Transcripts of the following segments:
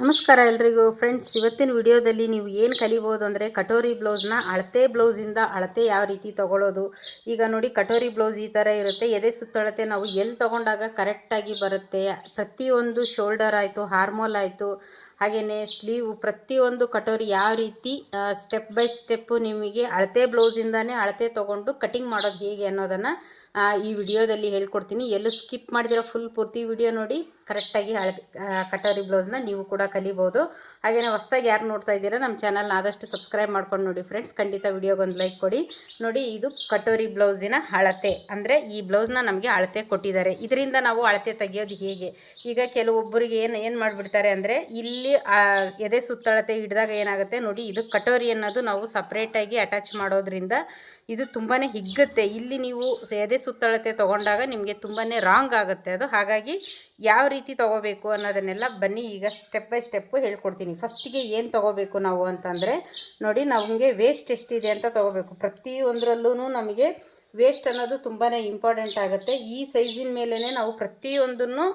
ನಮಸ್ಕಾರ ಎಲ್ರಿಗೂ ಫ್ರೆಂಡ್ಸ್. ಇವತ್ತಿನ ವಿಡಿಯೋದಲ್ಲಿ ನೀವು ಏನು ಕಲಿಬೋದು ಅಂದರೆ ಕಟೋರಿ ಬ್ಲೌಸ್ನ ಅಳತೆ ಬ್ಲೌಸಿಂದ ಅಳತೆ ಯಾವ ರೀತಿ ತೊಗೊಳ್ಳೋದು. ಈಗ ನೋಡಿ, ಕಟೋರಿ ಬ್ಲೌಸ್ ಈ ಥರ ಇರುತ್ತೆ. ಎದೆ ಸುತ್ತಳತೆ ನಾವು ಎಲ್ಲಿ ತೊಗೊಂಡಾಗ ಕರೆಕ್ಟಾಗಿ ಬರುತ್ತೆ. ಪ್ರತಿಯೊಂದು ಶೋಲ್ಡರ್ ಆಯಿತು, ಹಾರ್ಮೋಲ್ ಆಯಿತು, ಹಾಗೆಯೇ ಸ್ಲೀವ್, ಪ್ರತಿಯೊಂದು ಕಟೋರಿ ಯಾವ ರೀತಿ ಸ್ಟೆಪ್ ಬೈ ಸ್ಟೆಪ್ಪು ನಿಮಗೆ ಅಳತೆ ಬ್ಲೌಸಿಂದನೇ ಅಳತೆ ತೊಗೊಂಡು ಕಟಿಂಗ್ ಮಾಡೋದು ಹೇಗೆ ಅನ್ನೋದನ್ನು ಈ ವಿಡಿಯೋದಲ್ಲಿ ಹೇಳ್ಕೊಡ್ತೀನಿ. ಎಲ್ಲೂ ಸ್ಕಿಪ್ ಮಾಡಿದಿರೋ ಫುಲ್ ಪೂರ್ತಿ ವಿಡಿಯೋ ನೋಡಿ ಕರೆಕ್ಟಾಗಿ ಕಟೋರಿ ಬ್ಲೌಸ್ನ ನೀವು ಕೂಡ ಕಲಿಬೋದು. ಹಾಗೆಯೇ ಹೊಸದಾಗಿ ಯಾರು ನೋಡ್ತಾ ಇದ್ದೀರಾ ನಮ್ಮ ಚಾನಲ್ನ ಆದಷ್ಟು ಸಬ್ಸ್ಕ್ರೈಬ್ ಮಾಡ್ಕೊಂಡು ನೋಡಿ ಫ್ರೆಂಡ್ಸ್. ಖಂಡಿತ ವಿಡಿಯೋಗೊಂದು ಲೈಕ್ ಕೊಡಿ. ನೋಡಿ, ಇದು ಕಟೋರಿ ಬ್ಲೌಸಿನ ಅಳತೆ, ಅಂದರೆ ಈ ಬ್ಲೌಸ್ನ ನಮಗೆ ಅಳತೆ ಕೊಟ್ಟಿದ್ದಾರೆ. ಇದರಿಂದ ನಾವು ಅಳತೆ ತೆಗೆಯೋದು ಹೇಗೆ. ಈಗ ಕೆಲವೊಬ್ಬರಿಗೆ ಏನು ಮಾಡಿಬಿಡ್ತಾರೆ ಅಂದರೆ, ಇಲ್ಲಿ ಎದೆ ಸುತ್ತಳತೆ ಹಿಡಿದಾಗ ಏನಾಗುತ್ತೆ ನೋಡಿ, ಇದು ಕಟೋರಿ ಅನ್ನೋದು ನಾವು ಸಪ್ರೇಟಾಗಿ ಅಟ್ಯಾಚ್ ಮಾಡೋದ್ರಿಂದ ಇದು ತುಂಬಾ ಹಿಗ್ಗುತ್ತೆ. ಇಲ್ಲಿ ನೀವು ಎದೆ ಸುತ್ತಳತೆ ತೊಗೊಂಡಾಗ ನಿಮಗೆ ತುಂಬಾ ರಾಂಗ್ ಆಗುತ್ತೆ ಅದು. ಹಾಗಾಗಿ ಯಾವ ರೀತಿ ತೊಗೋಬೇಕು ಅನ್ನೋದನ್ನೆಲ್ಲ ಬನ್ನಿ ಈಗ ಸ್ಟೆಪ್ ಬೈ ಸ್ಟೆಪ್ಪು ಹೇಳ್ಕೊಡ್ತೀನಿ. ಫಸ್ಟಿಗೆ ಏನು ತೊಗೋಬೇಕು ನಾವು ಅಂತಂದರೆ ನೋಡಿ, ನಮಗೆ ವೇಸ್ಟ್ ಎಷ್ಟಿದೆ ಅಂತ ತೊಗೋಬೇಕು. ಪ್ರತಿಯೊಂದರಲ್ಲೂ ನಮಗೆ ವೇಸ್ಟ್ ಅನ್ನೋದು ತುಂಬಾ ಇಂಪಾರ್ಟೆಂಟ್ ಆಗುತ್ತೆ. ಈ ಸೈಜಿನ ಮೇಲೇ ನಾವು ಪ್ರತಿಯೊಂದನ್ನು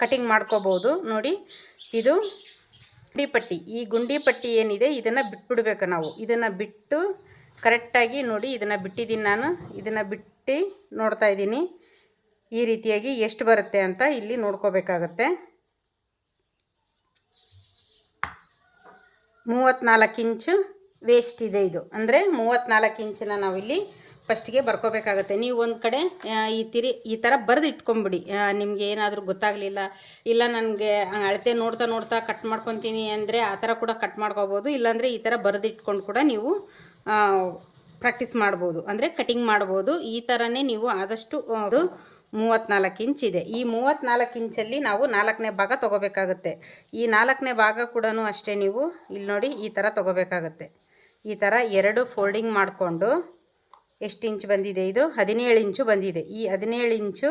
ಕಟಿಂಗ್ ಮಾಡ್ಕೋಬೋದು. ನೋಡಿ, ಇದು ಗುಂಡಿ ಪಟ್ಟಿ. ಈ ಗುಂಡಿ ಪಟ್ಟಿ ಏನಿದೆ ಇದನ್ನು ಬಿಟ್ಬಿಡ್ಬೇಕು ನಾವು. ಇದನ್ನು ಬಿಟ್ಟು ಕರೆಕ್ಟಾಗಿ ನೋಡಿ, ಇದನ್ನು ಬಿಟ್ಟಿದ್ದೀನಿ ನಾನು. ಇದನ್ನು ಬಿಟ್ಟು ನೋಡ್ತಾ ಇದ್ದೀನಿ ಈ ರೀತಿಯಾಗಿ ಎಷ್ಟು ಬರುತ್ತೆ ಅಂತ ಇಲ್ಲಿ ನೋಡ್ಕೋಬೇಕಾಗತ್ತೆ. 34 ಇಂಚು ವೇಸ್ಟ್ ಇದೆ ಇದು. ಅಂದರೆ 34 ಇಂಚನ್ನ ನಾವಿಲ್ಲಿ ಫಸ್ಟಿಗೆ ಬರ್ಕೋಬೇಕಾಗತ್ತೆ. ನೀವು ಒಂದು ಕಡೆ ಈ ಥರ ಬರೆದು ಇಟ್ಕೊಂಬಿಡಿ. ನಿಮಗೆ ಏನಾದರೂ ಗೊತ್ತಾಗಲಿಲ್ಲ, ಇಲ್ಲ ನನಗೆ ಅಳತೆ ನೋಡ್ತಾ ಕಟ್ ಮಾಡ್ಕೊತೀನಿ ಅಂದರೆ ಆ ಥರ ಕೂಡ ಕಟ್ ಮಾಡ್ಕೋಬೋದು. ಇಲ್ಲಾಂದರೆ ಈ ಥರ ಬರೆದು ಇಟ್ಕೊಂಡು ಕೂಡ ನೀವು ಪ್ರಾಕ್ಟೀಸ್ ಮಾಡ್ಬೋದು, ಅಂದರೆ ಕಟಿಂಗ್ ಮಾಡ್ಬೋದು. ಈ ಥರನೇ ನೀವು ಆದಷ್ಟು 34 ಇಂಚ್ ಇದೆ. ಈ 34 ಇಂಚಲ್ಲಿ ನಾವು 4ನೇ ಭಾಗ ತೊಗೋಬೇಕಾಗುತ್ತೆ. ಈ 4ನೇ ಭಾಗ ಕೂಡ ಅಷ್ಟೇ ನೀವು ಇಲ್ಲಿ ನೋಡಿ ಈ ಥರ ತೊಗೋಬೇಕಾಗತ್ತೆ. ಈ ಥರ 2 ಫೋಲ್ಡಿಂಗ್ ಮಾಡಿಕೊಂಡು ಎಷ್ಟು ಇಂಚ್ ಬಂದಿದೆ, ಇದು 17 ಇಂಚು ಬಂದಿದೆ. ಈ 17 ಇಂಚು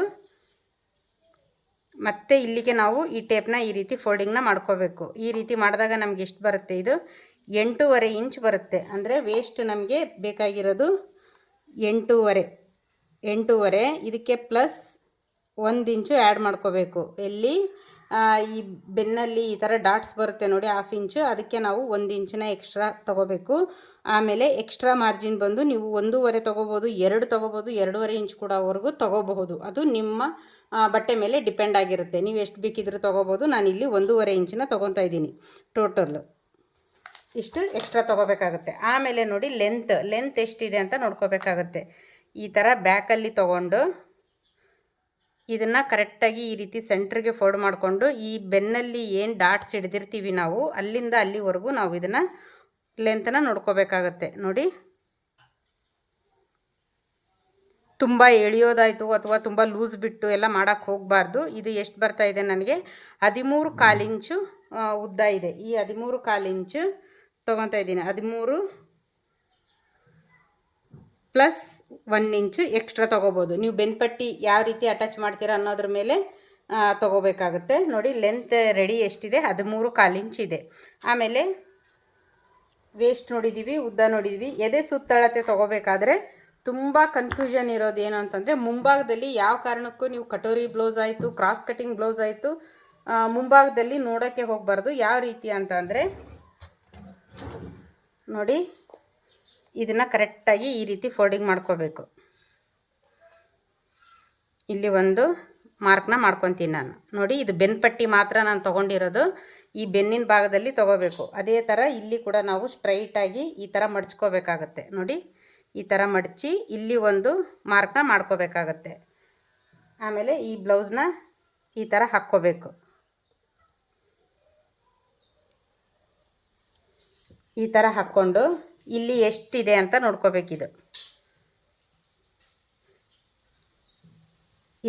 ಮತ್ತು ಇಲ್ಲಿಗೆ ನಾವು ಈ ಟೇಪ್ನ ಈ ರೀತಿ ಫೋಲ್ಡಿಂಗ್ನ ಮಾಡ್ಕೋಬೇಕು. ಈ ರೀತಿ ಮಾಡಿದಾಗ ನಮಗೆ ಎಷ್ಟು ಬರುತ್ತೆ, ಇದು 8.5 ಇಂಚ್ ಬರುತ್ತೆ. ಅಂದರೆ ವೇಸ್ಟ್ ನಮಗೆ ಬೇಕಾಗಿರೋದು 8.5. ಇದಕ್ಕೆ ಪ್ಲಸ್ 1 ಇಂಚು ಆ್ಯಡ್ ಮಾಡ್ಕೋಬೇಕು. ಎಲ್ಲಿ ಈ ಬೆನ್ನಲ್ಲಿ ಈ ಥರ ಡಾಟ್ಸ್ ಬರುತ್ತೆ ನೋಡಿ, 1/2 ಇಂಚು, ಅದಕ್ಕೆ ನಾವು 1 ಇಂಚನ್ನ ಎಕ್ಸ್ಟ್ರಾ ತೊಗೋಬೇಕು. ಆಮೇಲೆ ಎಕ್ಸ್ಟ್ರಾ ಮಾರ್ಜಿನ್ ಬಂದು ನೀವು 1.5 ತೊಗೋಬೋದು, 2 ತೊಗೋಬೋದು, 2.5 ಇಂಚ್ ಕೂಡವರೆಗೂ ತೊಗೋಬಹುದು. ಅದು ನಿಮ್ಮ ಬಟ್ಟೆ ಮೇಲೆ ಡಿಪೆಂಡ್ ಆಗಿರುತ್ತೆ. ನೀವು ಎಷ್ಟು ಬೇಕಿದ್ರೂ ತೊಗೋಬೋದು. ನಾನಿಲ್ಲಿ 1.5 ಇಂಚನ್ನ ತೊಗೊತಾ ಇದ್ದೀನಿ. ಟೋಟಲ್ ಇಷ್ಟು ಎಕ್ಸ್ಟ್ರಾ ತೊಗೋಬೇಕಾಗುತ್ತೆ. ಆಮೇಲೆ ನೋಡಿ, ಲೆಂತ್ ಎಷ್ಟಿದೆ ಅಂತ ನೋಡ್ಕೋಬೇಕಾಗತ್ತೆ. ಈ ಥರ ಬ್ಯಾಕಲ್ಲಿ ತೊಗೊಂಡು ಇದನ್ನು ಕರೆಕ್ಟಾಗಿ ಈ ರೀತಿ ಸೆಂಟ್ರಿಗೆ ಫೋಲ್ಡ್ ಮಾಡಿಕೊಂಡು ಈ ಬೆನ್ನಲ್ಲಿ ಏನು ಡಾಟ್ಸ್ ಹಿಡ್ದಿರ್ತೀವಿ ನಾವು, ಅಲ್ಲಿಂದ ಅಲ್ಲಿವರೆಗೂ ನಾವು ಇದನ್ನು ಲೆಂತನ್ನು ನೋಡ್ಕೋಬೇಕಾಗತ್ತೆ. ನೋಡಿ, ತುಂಬ ಎಳೆಯೋದಾಯಿತು ಅಥವಾ ತುಂಬ ಲೂಸ್ ಬಿಟ್ಟು ಎಲ್ಲ ಮಾಡೋಕ್ಕೆ ಹೋಗಬಾರ್ದು. ಇದು ಎಷ್ಟು ಬರ್ತಾ ಇದೆ ನನಗೆ, 13.25 ಇಂಚು ಉದ್ದ ಇದೆ. ಈ 13.25 ಇಂಚು ತೊಗೊತಾ ಇದ್ದೀನಿ. 13 ಪ್ಲಸ್ 1 ಇಂಚು ಎಕ್ಸ್ಟ್ರಾ ತೊಗೋಬೋದು. ನೀವು ಬೆನ್ಪಟ್ಟಿ ಯಾವ ರೀತಿ ಅಟ್ಯಾಚ್ ಮಾಡ್ತೀರಾ ಅನ್ನೋದ್ರ ಮೇಲೆ ತೊಗೋಬೇಕಾಗುತ್ತೆ. ನೋಡಿ, ಲೆಂತ್ ರೆಡಿ ಎಷ್ಟಿದೆ, 13.25 ಇಂಚ್ ಇದೆ. ಆಮೇಲೆ ವೇಸ್ಟ್ ನೋಡಿದ್ದೀವಿ, ಉದ್ದ ನೋಡಿದ್ದೀವಿ. ಎದೆ ಸುತ್ತಳತೆ ತೊಗೋಬೇಕಾದ್ರೆ ತುಂಬ ಕನ್ಫ್ಯೂಷನ್ ಇರೋದು ಏನು ಅಂತಂದರೆ, ಮುಂಭಾಗದಲ್ಲಿ ಯಾವ ಕಾರಣಕ್ಕೂ ನೀವು ಕಟೋರಿ ಬ್ಲೌಸ್ ಆಯಿತು, ಕ್ರಾಸ್ ಕಟಿಂಗ್ ಬ್ಲೌಸ್ ಆಯಿತು, ಮುಂಭಾಗದಲ್ಲಿ ನೋಡೋಕ್ಕೆ ಹೋಗಬಾರ್ದು. ಯಾವ ರೀತಿ ಅಂತಂದರೆ ನೋಡಿ, ಇದನ್ನು ಕರೆಕ್ಟಾಗಿ ಈ ರೀತಿ ಫೋಲ್ಡಿಂಗ್ ಮಾಡ್ಕೋಬೇಕು. ಇಲ್ಲಿ ಒಂದು ಮಾರ್ಕ್ನ ಮಾಡ್ಕೊತೀನಿ ನಾನು. ನೋಡಿ, ಇದು ಬೆನ್ಪಟ್ಟಿ ಮಾತ್ರ ನಾನು ತೊಗೊಂಡಿರೋದು. ಈ ಬೆನ್ನಿನ ಭಾಗದಲ್ಲಿ ತೊಗೋಬೇಕು. ಅದೇ ಥರ ಇಲ್ಲಿ ಕೂಡ ನಾವು ಸ್ಟ್ರೈಟಾಗಿ ಈ ಥರ ಮಡ್ಚ್ಕೋಬೇಕಾಗತ್ತೆ. ನೋಡಿ, ಈ ಥರ ಮಡಚಿ ಇಲ್ಲಿ ಒಂದು ಮಾರ್ಕ್ನ ಮಾಡ್ಕೋಬೇಕಾಗತ್ತೆ. ಆಮೇಲೆ ಈ ಬ್ಲೌಸ್ನ ಈ ಥರ ಹಾಕ್ಕೋಬೇಕು. ಈ ಥರ ಹಾಕ್ಕೊಂಡು ಇಲ್ಲಿ ಎಷ್ಟಿದೆ ಅಂತ ನೋಡ್ಕೋಬೇಕಿದು.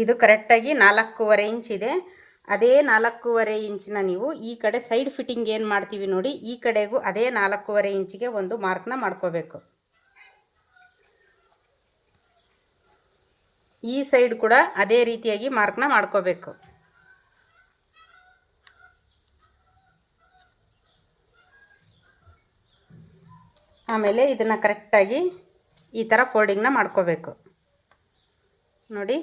ಇದು ಕರೆಕ್ಟಾಗಿ 4.25 ಇಂಚ್ ಇದೆ. ಅದೇ 4.25 ಇಂಚನ್ನ ನೀವು ಈ ಕಡೆ ಸೈಡ್ ಫಿಟ್ಟಿಂಗ್ ಏನು ಮಾಡ್ತೀವಿ ನೋಡಿ, ಈ ಕಡೆಗೂ ಅದೇ 4.25 ಇಂಚಿಗೆ ಒಂದು ಮಾರ್ಕ್ನ ಮಾಡ್ಕೋಬೇಕು. ಈ ಸೈಡ್ ಕೂಡ ಅದೇ ರೀತಿಯಾಗಿ ಮಾರ್ಕ್ನ ಮಾಡ್ಕೋಬೇಕು. ಆಮೇಲೆ ಇದನ್ನು ಕರೆಕ್ಟಾಗಿ ಈ ಥರ ಫೋಲ್ಡಿಂಗ್ನ ಮಾಡ್ಕೋಬೇಕು. ನೋಡಿ,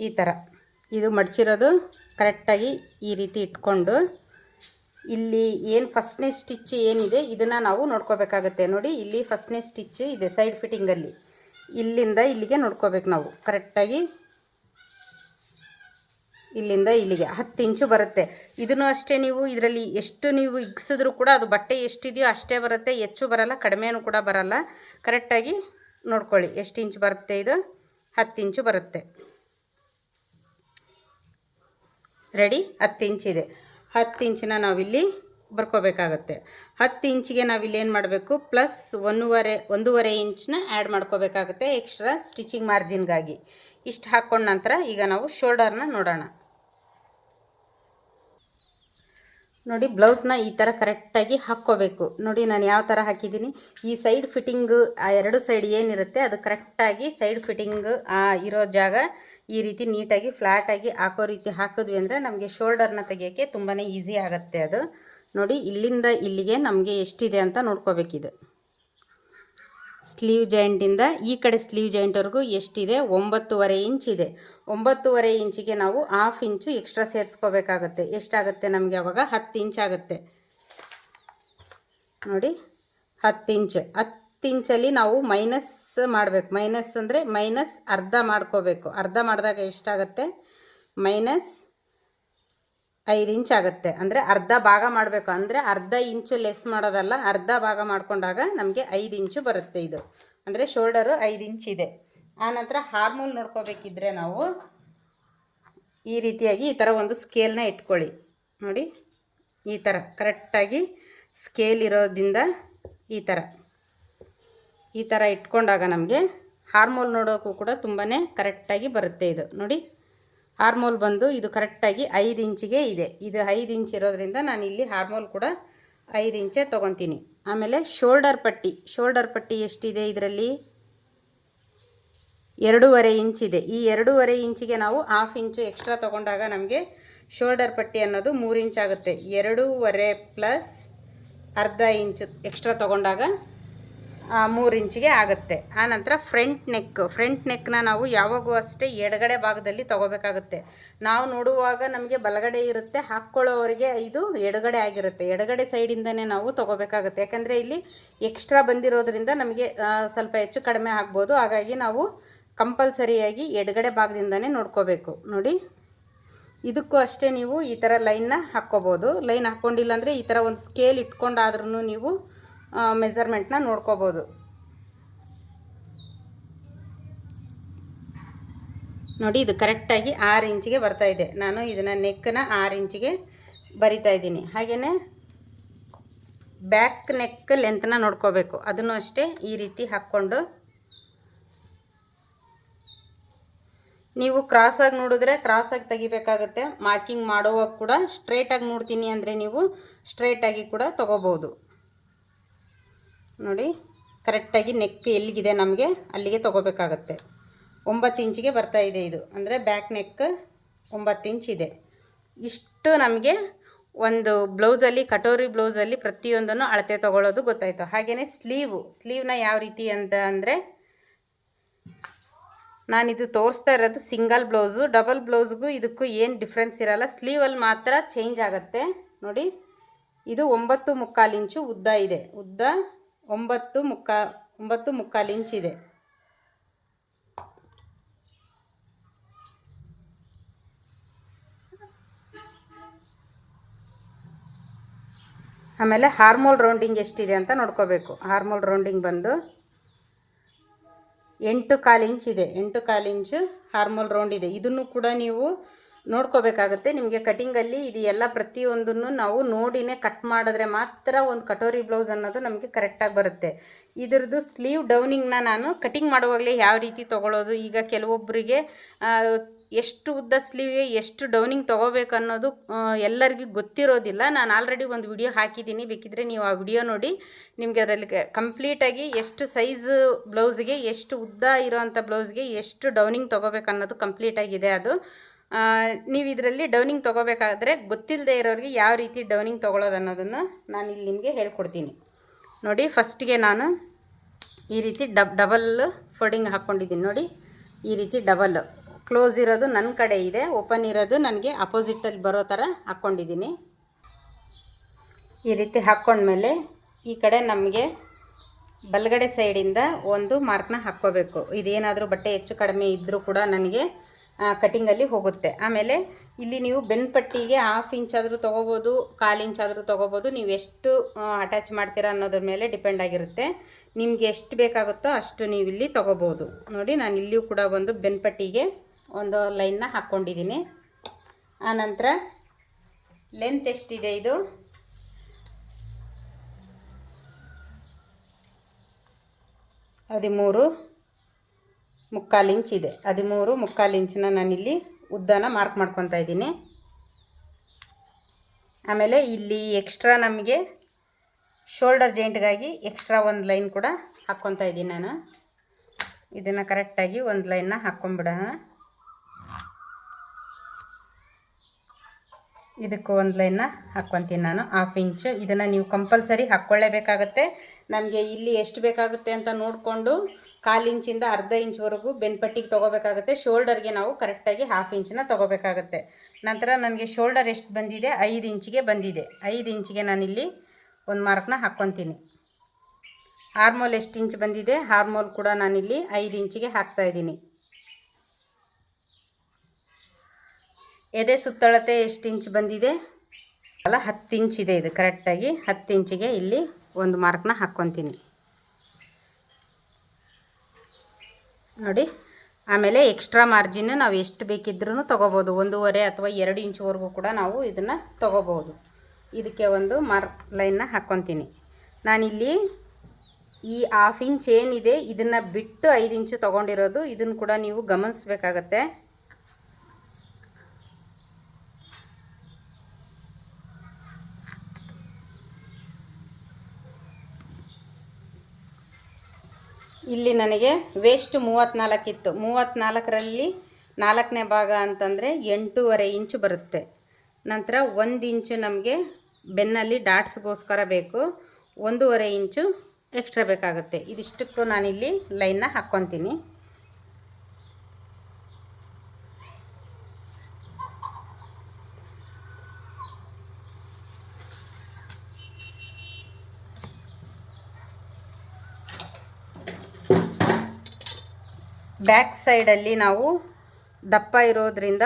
ಈ ಥರ ಇದು ಮಡಚಿರೋದು ಕರೆಕ್ಟಾಗಿ ಈ ರೀತಿ ಇಟ್ಕೊಂಡು ಇಲ್ಲಿ ಏನು ಫಸ್ಟ್ನೇ ಸ್ಟಿಚ್ ಏನಿದೆ ಇದನ್ನು ನಾವು ನೋಡ್ಕೋಬೇಕಾಗತ್ತೆ. ನೋಡಿ ಇಲ್ಲಿ ಫಸ್ಟ್ನೇ ಸ್ಟಿಚ್ ಇದೆ ಸೈಡ್ ಫಿಟ್ಟಿಂಗಲ್ಲಿ, ಇಲ್ಲಿಂದ ಇಲ್ಲಿಗೆ ನೋಡ್ಕೋಬೇಕು ನಾವು ಕರೆಕ್ಟಾಗಿ. ಇಲ್ಲಿಂದ ಇಲ್ಲಿಗೆ 10 ಇಂಚು ಬರುತ್ತೆ. ಇದನ್ನು ಅಷ್ಟೇ, ನೀವು ಇದರಲ್ಲಿ ಎಷ್ಟು ನೀವು ಇಗ್ಸಿದ್ರೂ ಕೂಡ ಅದು ಬಟ್ಟೆ ಎಷ್ಟಿದೆಯೋ ಅಷ್ಟೇ ಬರುತ್ತೆ, ಹೆಚ್ಚು ಬರಲ್ಲ, ಕಡಿಮೆನೂ ಕೂಡ ಬರಲ್ಲ. ಕರೆಕ್ಟಾಗಿ ನೋಡ್ಕೊಳ್ಳಿ ಎಷ್ಟು ಇಂಚು ಬರುತ್ತೆ. ಇದು 10 ಇಂಚು ಬರುತ್ತೆ. ರೆಡಿ, 10 ಇಂಚಿದೆ. 10 ಇಂಚನ್ನ ನಾವಿಲ್ಲಿ ಬರ್ಕೋಬೇಕಾಗತ್ತೆ. 10 ಇಂಚಿಗೆ ನಾವಿಲ್ಲಿ ಏನು ಮಾಡಬೇಕು, ಪ್ಲಸ್ ಒಂದೂವರೆ ಇಂಚನ್ನ ಆ್ಯಡ್ ಮಾಡ್ಕೋಬೇಕಾಗುತ್ತೆ ಎಕ್ಸ್ಟ್ರಾ ಸ್ಟಿಚಿಂಗ್ ಮಾರ್ಜಿನ್ಗಾಗಿ. ಇಷ್ಟು ಹಾಕ್ಕೊಂಡ ನಂತರ ಈಗ ನಾವು ಶೋಲ್ಡರ್ನ ನೋಡೋಣ. ನೋಡಿ ಬ್ಲೌಸ್ನ ಈ ಥರ ಕರೆಕ್ಟಾಗಿ ಹಾಕ್ಕೋಬೇಕು. ನೋಡಿ ನಾನು ಯಾವ ಥರ ಹಾಕಿದ್ದೀನಿ, ಈ ಸೈಡ್ ಫಿಟ್ಟಿಂಗು ಆ ಎರಡು ಸೈಡ್ ಏನಿರುತ್ತೆ ಅದು ಕರೆಕ್ಟಾಗಿ ಸೈಡ್ ಫಿಟ್ಟಿಂಗ್ ಇರೋ ಜಾಗ ಈ ರೀತಿ ನೀಟಾಗಿ ಫ್ಲ್ಯಾಟಾಗಿ ಹಾಕೋ ರೀತಿ ಹಾಕಿದ್ವಿ ಅಂದರೆ ನಮಗೆ ಶೋಲ್ಡರ್ನ ತೆಗಿಯೋಕ್ಕೆ ತುಂಬಾ ಈಸಿ ಆಗುತ್ತೆ. ಅದು ನೋಡಿ ಇಲ್ಲಿಂದ ಇಲ್ಲಿಗೆ ನಮಗೆ ಎಷ್ಟಿದೆ ಅಂತ ನೋಡ್ಕೋಬೇಕಿದೆ. ಸ್ಲೀವ್ ಜಾಯಿಂಟಿಂದ ಈ ಕಡೆ ಸ್ಲೀವ್ ಜಾಯಿಂಟ್ವರೆಗೂ ಎಷ್ಟಿದೆ, 9.5 ಇಂಚಿದೆ. 9.5 ಇಂಚಿಗೆ ನಾವು 1/2 ಇಂಚು ಎಕ್ಸ್ಟ್ರಾ ಸೇರಿಸ್ಕೋಬೇಕಾಗತ್ತೆ. ಎಷ್ಟಾಗುತ್ತೆ ನಮಗೆ ಅವಾಗ 10 ಇಂಚ್ ಆಗುತ್ತೆ. ನೋಡಿ 10 ಇಂಚು. 10 ಇಂಚಲ್ಲಿ ನಾವು ಮೈನಸ್ ಮಾಡಬೇಕು. ಮೈನಸ್ ಅಂದರೆ ಮೈನಸ್ ಅರ್ಧ ಮಾಡ್ಕೋಬೇಕು. ಅರ್ಧ ಮಾಡಿದಾಗ ಎಷ್ಟಾಗುತ್ತೆ, -5 ಇಂಚ್ ಆಗುತ್ತೆ. ಅಂದರೆ ಅರ್ಧ ಭಾಗ ಮಾಡಬೇಕು. ಅಂದರೆ ಅರ್ಧ ಇಂಚು ಲೆಸ್ ಮಾಡೋದಲ್ಲ, ಅರ್ಧ ಭಾಗ ಮಾಡಿಕೊಂಡಾಗ ನಮಗೆ 5 ಇಂಚು ಬರುತ್ತೆ. ಇದು ಅಂದರೆ ಶೋಲ್ಡರು 5 ಇಂಚ್ ಇದೆ. ಆನಂತರ ಹಾರ್ಮೋಲ್ ನೋಡ್ಕೋಬೇಕಿದ್ರೆ ನಾವು ಈ ರೀತಿಯಾಗಿ ಈ ಥರ ಒಂದು ಸ್ಕೇಲ್ನ ಇಟ್ಕೊಳ್ಳಿ. ನೋಡಿ ಈ ಥರ ಕರೆಕ್ಟಾಗಿ ಸ್ಕೇಲ್ ಇರೋದ್ರಿಂದ ಈ ಥರ ಇಟ್ಕೊಂಡಾಗ ನಮಗೆ ಹಾರ್ಮೋಲ್ ನೋಡೋಕ್ಕೂ ಕೂಡ ತುಂಬಾ ಕರೆಕ್ಟಾಗಿ ಬರುತ್ತೆ. ಇದು ನೋಡಿ ಹಾರ್ಮೋಲ್ ಬಂದು ಇದು ಕರೆಕ್ಟಾಗಿ 5 ಇಂಚಿಗೆ ಇದೆ. ಇದು 5 ಇಂಚ್ ಇರೋದ್ರಿಂದ ನಾನು ಇಲ್ಲಿ ಹಾರ್ಮೋಲ್ ಕೂಡ 5 ಇಂಚೇ ತೊಗೊತೀನಿ. ಆಮೇಲೆ ಶೋಲ್ಡರ್ ಪಟ್ಟಿ ಎಷ್ಟಿದೆ, ಇದರಲ್ಲಿ 2.5 ಇಂಚಿದೆ. ಈ 2.5 ಇಂಚಿಗೆ ನಾವು 1/2 ಇಂಚು ಎಕ್ಸ್ಟ್ರಾ ತೊಗೊಂಡಾಗ ನಮಗೆ ಶೋಲ್ಡರ್ ಪಟ್ಟಿ ಅನ್ನೋದು 3 ಇಂಚ್ ಆಗುತ್ತೆ. 2.5 ಪ್ಲಸ್ ಅರ್ಧ ಇಂಚು ಎಕ್ಸ್ಟ್ರಾ ತೊಗೊಂಡಾಗ 3 ಇಂಚಿಗೆ ಆಗುತ್ತೆ. ಆನಂತರ ಫ್ರಂಟ್ ನೆಕ್ನ ನಾವು ಯಾವಾಗೂ ಅಷ್ಟೇ ಎಡಗಡೆ ಭಾಗದಲ್ಲಿ ತೊಗೋಬೇಕಾಗುತ್ತೆ. ನಾವು ನೋಡುವಾಗ ನಮಗೆ ಬಲಗಡೆ ಇರುತ್ತೆ, ಹಾಕ್ಕೊಳ್ಳೋವರಿಗೆ ಇದು ಎಡಗಡೆ ಆಗಿರುತ್ತೆ. ಎಡಗಡೆ ಸೈಡಿಂದನೇ ನಾವು ತೊಗೋಬೇಕಾಗುತ್ತೆ. ಯಾಕಂದರೆ ಇಲ್ಲಿ ಎಕ್ಸ್ಟ್ರಾ ಬಂದಿರೋದ್ರಿಂದ ನಮಗೆ ಸ್ವಲ್ಪ ಹೆಚ್ಚು ಕಡಿಮೆ ಆಗ್ಬೋದು. ಹಾಗಾಗಿ ನಾವು ಕಂಪಲ್ಸರಿಯಾಗಿ ಎಡಗಡೆ ಭಾಗದಿಂದನೇ ನೋಡ್ಕೋಬೇಕು. ನೋಡಿ ಇದಕ್ಕೂ ಅಷ್ಟೇ ನೀವು ಈ ಥರ ಲೈನ್ನ ಹಾಕ್ಕೋಬೋದು. ಲೈನ್ ಹಾಕ್ಕೊಂಡಿಲ್ಲ ಅಂದರೆ ಈ ಥರ ಒಂದು ಸ್ಕೇಲ್ ಇಟ್ಕೊಂಡಾದ್ರೂ ನೀವು ಮೆಜರ್ಮೆಂಟ್ನ ನೋಡ್ಕೋಬೋದು. ನೋಡಿ ಇದು ಕರೆಕ್ಟಾಗಿ 6 ಇಂಚಿಗೆ ಬರ್ತಾಯಿದೆ. ನಾನು ಇದನ್ನು ನೆಕ್ಕನ್ನ 6 ಇಂಚಿಗೆ ಬರಿತಾ ಇದ್ದೀನಿ. ಹಾಗೆಯೇ ಬ್ಯಾಕ್ ನೆಕ್ ಲೆಂತ್ನ ನೋಡ್ಕೋಬೇಕು. ಅದನ್ನು ಅಷ್ಟೇ ಈ ರೀತಿ ಹಾಕ್ಕೊಂಡು ನೀವು ಕ್ರಾಸಾಗಿ ನೋಡಿದ್ರೆ ಕ್ರಾಸಾಗಿ ತೆಗಿಬೇಕಾಗುತ್ತೆ. ಮಾರ್ಕಿಂಗ್ ಮಾಡುವಾಗ ಕೂಡ ಸ್ಟ್ರೇಟಾಗಿ ನೋಡ್ತೀನಿ ಅಂದರೆ ನೀವು ಸ್ಟ್ರೇಟಾಗಿ ಕೂಡ ತೊಗೋಬೋದು. ನೋಡಿ ಕರೆಕ್ಟಾಗಿ ನೆಕ್ ಎಲ್ಲಿಗಿದೆ ನಮಗೆ ಅಲ್ಲಿಗೆ ತೊಗೋಬೇಕಾಗತ್ತೆ. 9 ಇಂಚಿಗೆ ಬರ್ತಾಯಿದೆ ಇದು. ಅಂದರೆ ಬ್ಯಾಕ್ ನೆಕ್ 9 ಇಂಚ್ ಇದೆ. ಇಷ್ಟು ನಮಗೆ ಒಂದು ಬ್ಲೌಸಲ್ಲಿ, ಕಟೋರಿ ಬ್ಲೌಸಲ್ಲಿ ಪ್ರತಿಯೊಂದನ್ನು ಅಳತೆ ತೊಗೊಳ್ಳೋದು ಗೊತ್ತಾಯಿತು. ಹಾಗೆಯೇ ಸ್ಲೀವ್ನ ಯಾವ ರೀತಿ ಅಂತ ಅಂದರೆ, ನಾನಿದು ತೋರಿಸ್ತಾ ಇರೋದು ಸಿಂಗಲ್ ಬ್ಲೌಸು. ಡಬಲ್ ಬ್ಲೌಸ್ಗೂ ಇದಕ್ಕೂ ಏನು ಡಿಫ್ರೆನ್ಸ್ ಇರಲ್ಲ, ಸ್ಲೀವಲ್ಲಿ ಮಾತ್ರ ಚೇಂಜ್ ಆಗುತ್ತೆ. ನೋಡಿ ಇದು 9.25 ಇಂಚು ಉದ್ದ ಇದೆ. ಉದ್ದ 9.25 ಇಂಚ್ ಇದೆ. ಆಮೇಲೆ ಹಾರ್ಮೋಲ್ ರೌಂಡಿಂಗ್ ಎಷ್ಟಿದೆ ಅಂತ ನೋಡ್ಕೋಬೇಕು. ಹಾರ್ಮೋಲ್ ರೌಂಡಿಂಗ್ ಬಂದು 8.25 ಇಂಚ್ ಇದೆ. 8.25 ಇಂಚು ಹಾರ್ಮೋಲ್ ರೌಂಡ್ ಇದೆ. ಇದನ್ನು ಕೂಡ ನೀವು ನೋಡ್ಕೋಬೇಕಾಗುತ್ತೆ. ನಿಮಗೆ ಕಟಿಂಗಲ್ಲಿ ಇದು ಎಲ್ಲ ಪ್ರತಿಯೊಂದನ್ನು ನಾವು ನೋಡಿನೇ ಕಟ್ ಮಾಡಿದ್ರೆ ಮಾತ್ರ ಒಂದು ಕಟೋರಿ ಬ್ಲೌಸ್ ಅನ್ನೋದು ನಮಗೆ ಕರೆಕ್ಟಾಗಿ ಬರುತ್ತೆ. ಇದರದ್ದು ಸ್ಲೀವ್ ಡೌನಿಂಗ್ನ ನಾನು ಕಟಿಂಗ್ ಮಾಡುವಾಗಲೇ ಯಾವ ರೀತಿ ತೊಗೊಳ್ಳೋದು, ಈಗ ಕೆಲವೊಬ್ಬರಿಗೆ ಎಷ್ಟು ಉದ್ದ ಸ್ಲೀವ್ಗೆ ಎಷ್ಟು ಡೌನಿಂಗ್ ತೊಗೋಬೇಕು ಅನ್ನೋದು ಎಲ್ಲರಿಗೂ ಗೊತ್ತಿರೋದಿಲ್ಲ. ನಾನು ಆಲ್ರೆಡಿ ಒಂದು ವಿಡಿಯೋ ಹಾಕಿದ್ದೀನಿ, ಬೇಕಿದ್ದರೆ ನೀವು ಆ ವಿಡಿಯೋ ನೋಡಿ. ನಿಮಗೆ ಅದರಲ್ಲಿ ಕಂಪ್ಲೀಟಾಗಿ ಎಷ್ಟು ಸೈಜು ಬ್ಲೌಸ್ಗೆ, ಎಷ್ಟು ಉದ್ದ ಇರೋವಂಥ ಬ್ಲೌಸ್ಗೆ ಎಷ್ಟು ಡೌನಿಂಗ್ ತೊಗೋಬೇಕು ಅನ್ನೋದು ಕಂಪ್ಲೀಟಾಗಿದೆ. ಅದು ನೀವು ಇದರಲ್ಲಿ ಡೌನಿಂಗ್ ತೊಗೋಬೇಕಾದ್ರೆ ಗೊತ್ತಿಲ್ಲದೆ ಇರೋರಿಗೆ ಯಾವ ರೀತಿ ಡೌನಿಂಗ್ ತೊಗೊಳ್ಳೋದು ಅನ್ನೋದನ್ನು ನಾನು ಇಲ್ಲಿ ನಿಮಗೆ ಹೇಳ್ಕೊಡ್ತೀನಿ. ನೋಡಿ ಫಸ್ಟಿಗೆ ನಾನು ಈ ರೀತಿ ಡಬಲ್ ಫೋಲ್ಡಿಂಗ್ ಹಾಕ್ಕೊಂಡಿದ್ದೀನಿ. ನೋಡಿ ಈ ರೀತಿ ಡಬಲ್ ಕ್ಲೋಸ್ ಇರೋದು ನನ್ನ ಕಡೆ ಇದೆ, ಓಪನ್ ಇರೋದು ನನಗೆ ಅಪೋಸಿಟಲ್ಲಿ ಬರೋ ಥರ ಹಾಕ್ಕೊಂಡಿದ್ದೀನಿ. ಈ ರೀತಿ ಹಾಕ್ಕೊಂಡ್ಮೇಲೆ ಈ ಕಡೆ ನಮಗೆ ಬಲಗಡೆ ಸೈಡಿಂದ ಒಂದು ಮಾರ್ಕ್ನ ಹಾಕ್ಕೋಬೇಕು. ಇದೇನಾದರೂ ಬಟ್ಟೆ ಹೆಚ್ಚು ಕಡಿಮೆ ಇದ್ದರೂ ಕೂಡ ನನಗೆ ಕಟಿಂಗಲ್ಲಿ ಹೋಗುತ್ತೆ. ಆಮೇಲೆ ಇಲ್ಲಿ ನೀವು ಬೆನ್ಪಟ್ಟಿಗೆ 1/2 ಇಂಚ್ ಆದರೂ ತೊಗೋಬೋದು, 1/4 ಇಂಚ್ ಆದರೂ ತೊಗೋಬೋದು. ನೀವು ಎಷ್ಟು ಅಟ್ಯಾಚ್ ಮಾಡ್ತೀರಾ ಅನ್ನೋದ್ರ ಮೇಲೆ ಡಿಪೆಂಡ್ ಆಗಿರುತ್ತೆ. ನಿಮಗೆ ಎಷ್ಟು ಬೇಕಾಗುತ್ತೋ ಅಷ್ಟು ನೀವು ಇಲ್ಲಿ ತೊಗೋಬೋದು. ನೋಡಿ, ನಾನು ಇಲ್ಲಿಯೂ ಕೂಡ ಒಂದು ಬೆನ್ಪಟ್ಟಿಗೆ ಒಂದು ಲೈನ್ನ ಹಾಕ್ಕೊಂಡಿದ್ದೀನಿ. ಆನಂತರ ಲೆಂತ್ ಎಷ್ಟಿದೆ, ಇದು 13.75 ಇಂಚ್ ಇದೆ. 13.75 ಇಂಚನ್ನ ನಾನಿಲ್ಲಿ ಉದ್ದನ ಮಾರ್ಕ್ ಮಾಡ್ಕೊತಾ ಇದ್ದೀನಿ. ಆಮೇಲೆ ಇಲ್ಲಿ ಎಕ್ಸ್ಟ್ರಾ ನಮಗೆ ಶೋಲ್ಡರ್ ಜಾಯಿಂಟ್ಗಾಗಿ ಎಕ್ಸ್ಟ್ರಾ ಒಂದು ಲೈನ್ ಕೂಡ ಹಾಕ್ಕೊತಾ ಇದ್ದೀನಿ ನಾನು. ಇದನ್ನು ಕರೆಕ್ಟಾಗಿ ಒಂದು ಲೈನ್ನ ಹಾಕ್ಕೊಂಬಿಡೋಣ. ಇದಕ್ಕೂ ಒಂದು ಲೈನ್ನ ಹಾಕ್ಕೊತೀನಿ ನಾನು 1/2 ಇಂಚು. ಇದನ್ನು ನೀವು ಕಂಪಲ್ಸರಿ ಹಾಕ್ಕೊಳ್ಳೇಬೇಕಾಗತ್ತೆ. ನಮಗೆ ಇಲ್ಲಿ ಎಷ್ಟು ಬೇಕಾಗುತ್ತೆ ಅಂತ ನೋಡಿಕೊಂಡು 1/4 ಇಂಚಿಂದ ಅರ್ಧ ಇಂಚ್ವರೆಗೂ ಬೆನ್ಪಟ್ಟಿಗೆ ತೊಗೋಬೇಕಾಗುತ್ತೆ. ಶೋಲ್ಡರ್ಗೆ ನಾವು ಕರೆಕ್ಟಾಗಿ 1/2 ಇಂಚನ್ನ ತೊಗೋಬೇಕಾಗತ್ತೆ. ನಂತರ ನನಗೆ ಶೋಲ್ಡರ್ ಎಷ್ಟು ಬಂದಿದೆ, 5 ಇಂಚಿಗೆ ಬಂದಿದೆ. 5 ಇಂಚಿಗೆ ನಾನಿಲ್ಲಿ ಒಂದು ಮಾರ್ಕ್ನ ಹಾಕ್ಕೊತೀನಿ. ಆರ್ಮೋಲ್ ಎಷ್ಟು ಇಂಚ್ ಬಂದಿದೆ, ಆರ್ಮೋಲ್ ಕೂಡ ನಾನಿಲ್ಲಿ 5 ಇಂಚಿಗೆ ಹಾಕ್ತಾಯಿದ್ದೀನಿ. ಎದೆ ಸುತ್ತಳತೆ ಎಷ್ಟು ಇಂಚ್ ಬಂದಿದೆ ಅಲ್ಲ, 10 ಇಂಚ್ ಇದೆ. ಇದು ಕರೆಕ್ಟಾಗಿ 10 ಇಂಚಿಗೆ ಇಲ್ಲಿ ಒಂದು ಮಾರ್ಕ್ನ ಹಾಕ್ಕೊತೀನಿ ನೋಡಿ. ಆಮೇಲೆ ಎಕ್ಸ್ಟ್ರಾ ಮಾರ್ಜಿನ್ ನಾವು ಎಷ್ಟು ಬೇಕಿದ್ರೂ ತೊಗೋಬೋದು. 1.5 ಅಥವಾ 2 ಇಂಚ್ವರೆಗೂ ಕೂಡ ನಾವು ಇದನ್ನು ತೊಗೋಬೋದು. ಇದಕ್ಕೆ ಒಂದು ಲೈನ್ನ ಹಾಕ್ಕೊತೀನಿ. ನಾನಿಲ್ಲಿ ಈ 1/2 ಇಂಚ್ ಏನಿದೆ ಇದನ್ನು ಬಿಟ್ಟು 5 ಇಂಚು ತೊಗೊಂಡಿರೋದು. ಇದನ್ನು ಕೂಡ ನೀವು ಗಮನಿಸಬೇಕಾಗತ್ತೆ. ಇಲ್ಲಿ ನನಗೆ ವೇಸ್ಟ್ 34 ಇತ್ತು. 34ರಲ್ಲಿ 4ನೇ ಭಾಗ ಅಂತಂದರೆ 8.5 ಇಂಚು ಬರುತ್ತೆ. ನಂತರ 1 ಇಂಚು ನಮಗೆ ಬೆನ್ನಲ್ಲಿ ಡಾಟ್ಸ್ಗೋಸ್ಕರ ಬೇಕು, 1.5 ಇಂಚು ಎಕ್ಸ್ಟ್ರಾ ಬೇಕಾಗುತ್ತೆ. ಇದಿಷ್ಟಕ್ಕೂ ನಾನಿಲ್ಲಿ ಲೈನ್ನ ಹಾಕ್ಕೊತೀನಿ. ಬ್ಯಾಕ್ ಸೈಡಲ್ಲಿ ನಾವು ದಪ್ಪ ಇರೋದ್ರಿಂದ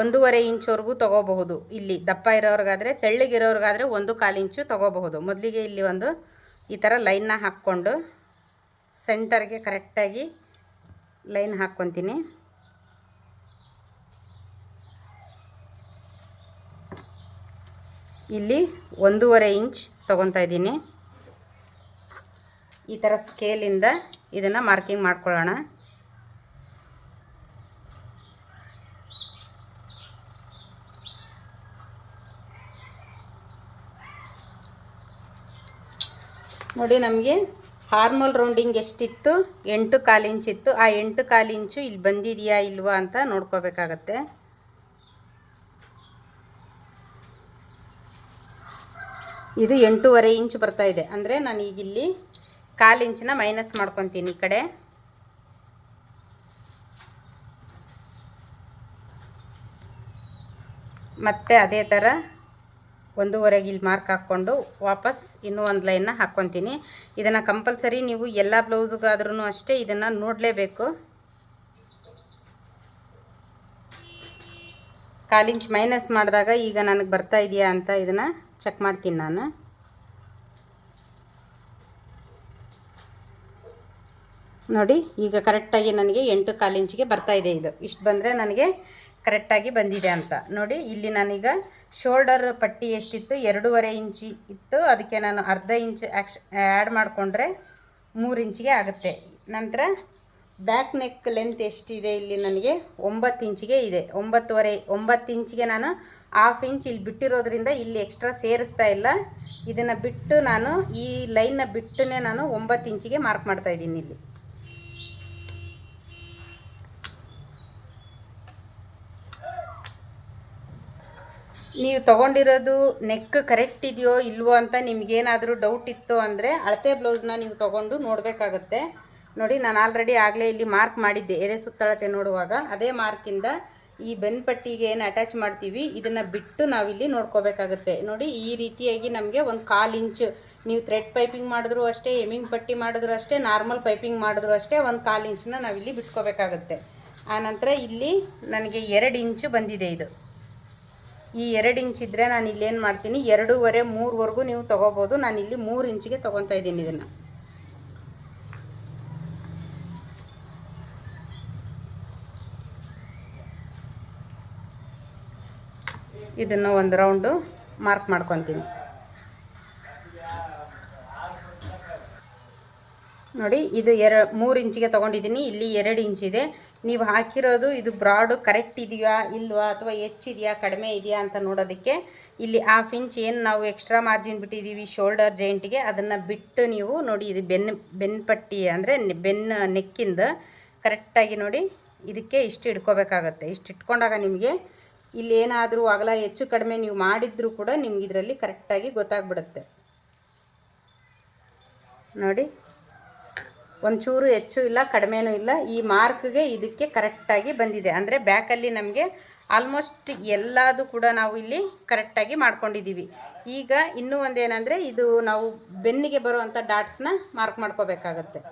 1.5 ಇಂಚ್ವರೆಗೂ ತೊಗೋಬಹುದು. ಇಲ್ಲಿ ದಪ್ಪ ಇರೋರಿಗಾದರೆ, ತೆಳ್ಳಗಿರೋರಿಗಾದರೆ 1/4 ಇಂಚು ತೊಗೋಬಹುದು. ಮೊದಲಿಗೆ ಇಲ್ಲಿ ಒಂದು ಈ ಥರ ಲೈನ್ನ ಹಾಕ್ಕೊಂಡು ಸೆಂಟರ್ಗೆ ಕರೆಕ್ಟಾಗಿ ಲೈನ್ ಹಾಕ್ಕೊತೀನಿ. ಇಲ್ಲಿ 1.5 ಇಂಚ್ ತೊಗೊತಾ ಇದ್ದೀನಿ. ಈ ಥರ ಸ್ಕೇಲಿಂದ ಇದನ್ನು ಮಾರ್ಕಿಂಗ್ ಮಾಡ್ಕೊಳ್ಳೋಣ. ನೋಡಿ, ನಮಗೆ ಹಾರ್ಮೋಲ್ ರೌಂಡಿಂಗ್ ಎಷ್ಟಿತ್ತು, 8.25 ಇಂಚ್ ಇತ್ತು. ಆ 8.25 ಇಂಚು ಇಲ್ಲಿ ಬಂದಿದೆಯಾ ಇಲ್ವಾ ಅಂತ ನೋಡ್ಕೋಬೇಕಾಗತ್ತೆ. ಇದು 8.5 ಇಂಚ್ ಬರ್ತಾ ಇದೆ. ಅಂದರೆ ನಾನು ಈಗ ಇಲ್ಲಿ 1/4 ಇಂಚನ್ನ ಮೈನಸ್ ಮಾಡ್ಕೊತೀನಿ ಈ ಕಡೆ. ಮತ್ತು ಅದೇ ಥರ 1.5 ಇಲ್ಲಿ ಮಾರ್ಕ್ ಹಾಕ್ಕೊಂಡು ವಾಪಸ್ ಇನ್ನೂ ಒಂದು ಲೈನ್ನ ಹಾಕ್ಕೊತೀನಿ. ಇದನ್ನು ಕಂಪಲ್ಸರಿ ನೀವು ಎಲ್ಲ ಬ್ಲೌಸ್ಗಾದ್ರೂ ಅಷ್ಟೇ ಇದನ್ನು ನೋಡಲೇಬೇಕು. 1/4 ಇಂಚ್ ಮೈನಸ್ ಮಾಡಿದಾಗ ಈಗ ನನಗೆ ಬರ್ತಾ ಇದೆಯಾ ಅಂತ ಇದನ್ನು ಚೆಕ್ ಮಾಡ್ತೀನಿ ನಾನು. ನೋಡಿ, ಈಗ ಕರೆಕ್ಟಾಗಿ ನನಗೆ 8.25 ಇಂಚಿಗೆ ಬರ್ತಾ ಇದೆ. ಇದು ಇಷ್ಟು ಬಂದರೆ ನನಗೆ ಕರೆಕ್ಟಾಗಿ ಬಂದಿದೆ ಅಂತ ನೋಡಿ. ಇಲ್ಲಿ ನಾನೀಗ ಶೋಲ್ಡರ್ ಪಟ್ಟಿ ಎಷ್ಟಿತ್ತು, 2.5 ಇಂಚಿ ಇತ್ತು. ಅದಕ್ಕೆ ನಾನು ಅರ್ಧ ಇಂಚ್ ಆ್ಯಡ್ ಮಾಡಿಕೊಂಡ್ರೆ 3 ಇಂಚಿಗೆ ಆಗುತ್ತೆ. ನಂತರ ಬ್ಯಾಕ್ ನೆಕ್ ಲೆಂತ್ ಎಷ್ಟಿದೆ, ಇಲ್ಲಿ ನನಗೆ 9 ಇಂಚಿಗೆ ಇದೆ. 9 ಇಂಚಿಗೆ ನಾನು 1/2 ಇಂಚ್ ಇಲ್ಲಿ ಬಿಟ್ಟಿರೋದ್ರಿಂದ ಇಲ್ಲಿ ಎಕ್ಸ್ಟ್ರಾ ಸೇರಿಸ್ತಾ ಇಲ್ಲ. ಇದನ್ನು ಬಿಟ್ಟು ನಾನು ಈ ಲೈನ್ನ ಬಿಟ್ಟೇ ನಾನು 9 ಇಂಚಿಗೆ ಮಾರ್ಕ್ ಮಾಡ್ತಾಯಿದ್ದೀನಿ. ಇಲ್ಲಿ ನೀವು ತೊಗೊಂಡಿರೋದು ನೆಕ್ ಕರೆಕ್ಟ್ ಇದೆಯೋ ಇಲ್ವೋ ಅಂತ ನಿಮಗೇನಾದರೂ ಡೌಟ್ ಇತ್ತು ಅಂದರೆ ಅಳತೆ ಬ್ಲೌಸ್ನ ನೀವು ತೊಗೊಂಡು ನೋಡಬೇಕಾಗತ್ತೆ. ನೋಡಿ, ನಾನು ಆಗಲೇ ಇಲ್ಲಿ ಮಾರ್ಕ್ ಮಾಡಿದ್ದೆ ಎದೆ ಸುತ್ತಳತೆ ನೋಡುವಾಗ. ಅದೇ ಮಾರ್ಕಿಂದ ಈ ಬೆನ್ ಪಟ್ಟಿಗೆ ಏನು ಅಟ್ಯಾಚ್ ಮಾಡ್ತೀವಿ ಇದನ್ನು ಬಿಟ್ಟು ನಾವಿಲ್ಲಿ ನೋಡ್ಕೋಬೇಕಾಗುತ್ತೆ. ನೋಡಿ ಈ ರೀತಿಯಾಗಿ ನಮಗೆ ಒಂದು 1/4 ಇಂಚು, ನೀವು ಥ್ರೆಡ್ ಪೈಪಿಂಗ್ ಮಾಡಿದ್ರು ಅಷ್ಟೇ, ಎಮ್ಮಿಂಗ್ ಪಟ್ಟಿ ಮಾಡಿದ್ರು ಅಷ್ಟೇ, ನಾರ್ಮಲ್ ಪೈಪಿಂಗ್ ಮಾಡಿದ್ರು ಅಷ್ಟೇ, ಒಂದು 1/4 ಇಂಚನ್ನ ನಾವಿಲ್ಲಿ ಬಿಟ್ಕೋಬೇಕಾಗುತ್ತೆ. ಆನಂತರ ಇಲ್ಲಿ ನನಗೆ 2 ಇಂಚು ಬಂದಿದೆ. ಇದು ಈ 2 ಇಂಚ್ ಇದ್ದರೆ ನಾನು ಇಲ್ಲೇನು ಮಾಡ್ತೀನಿ, 2.5 3ವರೆಗೂ ನೀವು ತೊಗೋಬೋದು. ನಾನಿಲ್ಲಿ 3 ಇಂಚಿಗೆ ತೊಗೊತಾ ಇದ್ದೀನಿ. ಇದನ್ನು ಒಂದು ರೌಂಡು ಮಾರ್ಕ್ ಮಾಡ್ಕೊತೀನಿ. ನೋಡಿ ಇದು 3 ಇಂಚಿಗೆ ತೊಗೊಂಡಿದ್ದೀನಿ. ಇಲ್ಲಿ 2 ಇಂಚಿದೆ. ನೀವು ಹಾಕಿರೋದು ಇದು ಬ್ರಾಡು ಕರೆಕ್ಟ್ ಇದೆಯಾ ಇಲ್ವಾ, ಅಥವಾ ಹೆಚ್ಚಿದೆಯಾ ಕಡಿಮೆ ಇದೆಯಾ ಅಂತ ನೋಡೋದಕ್ಕೆ ಇಲ್ಲಿ 1/2 ಇಂಚ್ ಏನು ನಾವು ಎಕ್ಸ್ಟ್ರಾ ಮಾರ್ಜಿನ್ ಬಿಟ್ಟಿದ್ದೀವಿ ಶೋಲ್ಡರ್ ಜಾಯಿಂಟಿಗೆ, ಅದನ್ನು ಬಿಟ್ಟು ನೀವು ನೋಡಿ ಇದು ಬೆನ್ನು ಪಟ್ಟಿ ಅಂದರೆ ಬೆನ್ನು ನೆಕ್ಕಿಂದ ಕರೆಕ್ಟಾಗಿ ನೋಡಿ ಇದಕ್ಕೆ ಇಷ್ಟು ಇಟ್ಕೋಬೇಕಾಗತ್ತೆ. ಇಷ್ಟು ಇಟ್ಕೊಂಡಾಗ ನಿಮಗೆ ಇಲ್ಲಿ ಏನಾದರೂ ಅಗಲ ಹೆಚ್ಚು ಕಡಿಮೆ ನೀವು ಮಾಡಿದರೂ ಕೂಡ ನಿಮ್ಗೆ ಇದರಲ್ಲಿ ಕರೆಕ್ಟಾಗಿ ಗೊತ್ತಾಗ್ಬಿಡುತ್ತೆ. ನೋಡಿ ಒಂಚೂರು ಹೆಚ್ಚು ಇಲ್ಲ ಕಡಿಮೆನೂ ಇಲ್ಲ, ಈ ಮಾರ್ಕ್ಗೆ ಇದಕ್ಕೆ ಕರೆಕ್ಟಾಗಿ ಬಂದಿದೆ. ಅಂದರೆ ಬ್ಯಾಕಲ್ಲಿ ನಮಗೆ ಆಲ್ಮೋಸ್ಟ್ ಎಲ್ಲದೂ ಕೂಡ ನಾವು ಇಲ್ಲಿ ಕರೆಕ್ಟಾಗಿ ಮಾಡ್ಕೊಂಡಿದ್ದೀವಿ. ಈಗ ಇನ್ನೂ ಒಂದೇನೆಂದರೆ ಇದು ನಾವು ಬೆನ್ನಿಗೆ ಬರುವಂಥ ಡಾಟ್ಸ್ನ ಮಾರ್ಕ್ ಮಾಡ್ಕೋಬೇಕಾಗತ್ತೆ.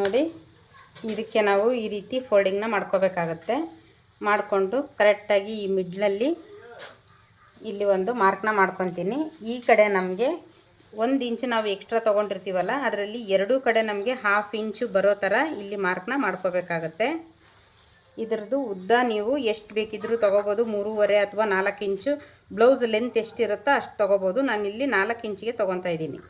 ನೋಡಿ ಇದಕ್ಕೆ ನಾವು ಈ ರೀತಿ ಫೋಲ್ಡಿಂಗ್ನ ಮಾಡ್ಕೋಬೇಕಾಗತ್ತೆ. ಮಾಡಿಕೊಂಡು ಕರೆಕ್ಟಾಗಿ ಈ ಮಿಡ್ಲಲ್ಲಿ ಇಲ್ಲಿ ಒಂದು ಮಾರ್ಕ್ನ ಮಾಡ್ಕೊತೀನಿ. ಈ ಕಡೆ ನಮಗೆ 1 ಇಂಚು ನಾವು ಎಕ್ಸ್ಟ್ರಾ ತೊಗೊಂಡಿರ್ತೀವಲ್ಲ, ಅದರಲ್ಲಿ 2 ಕಡೆ ನಮಗೆ 1/2 ಇಂಚು ಬರೋ ಥರ ಇಲ್ಲಿ ಮಾರ್ಕ್ನ ಮಾಡ್ಕೋಬೇಕಾಗತ್ತೆ. ಇದರದ್ದು ಉದ್ದ ನೀವು ಎಷ್ಟು ಬೇಕಿದ್ರೂ ತೊಗೋಬೋದು, 3.5 ಅಥವಾ 4 ಇಂಚು. ಬ್ಲೌಸ್ ಲೆಂತ್ ಎಷ್ಟಿರುತ್ತೋ ಅಷ್ಟು ತೊಗೋಬೋದು. ನಾನಿಲ್ಲಿ 4 ಇಂಚಿಗೆ ತೊಗೊತಾ ಇದ್ದೀನಿ.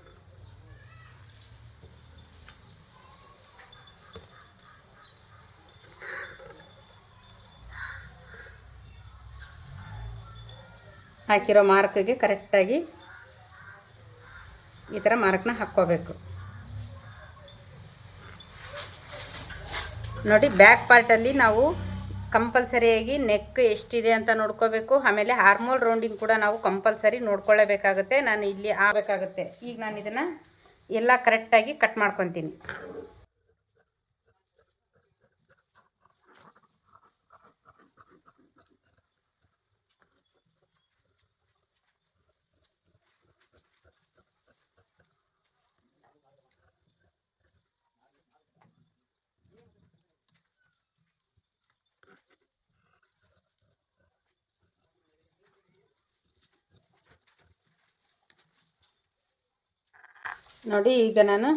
ಹಾಕಿರೋ ಮಾರ್ಕ್ಗೆ ಕರೆಕ್ಟಾಗಿ ಈ ಥರ ಮಾರ್ಕ್ನ ಹಾಕ್ಕೋಬೇಕು. ನೋಡಿ ಬ್ಯಾಕ್ ಪಾರ್ಟಲ್ಲಿ ನಾವು ಕಂಪಲ್ಸರಿಯಾಗಿ ನೆಕ್ ಎಷ್ಟಿದೆ ಅಂತ ನೋಡ್ಕೋಬೇಕು. ಆಮೇಲೆ ಆರ್ಮೋಲ್ ರೌಂಡಿಂಗ್ ಕೂಡ ನಾವು ಕಂಪಲ್ಸರಿ ನೋಡ್ಕೊಳ್ಳೇಬೇಕಾಗುತ್ತೆ. ನಾನು ಇಲ್ಲಿ ಆಗಬೇಕಾಗುತ್ತೆ. ಈಗ ನಾನು ಇದನ್ನು ಎಲ್ಲ ಕರೆಕ್ಟಾಗಿ ಕಟ್ ಮಾಡ್ಕೊತೀನಿ. ನೋಡಿ ಈಗ ನಾನು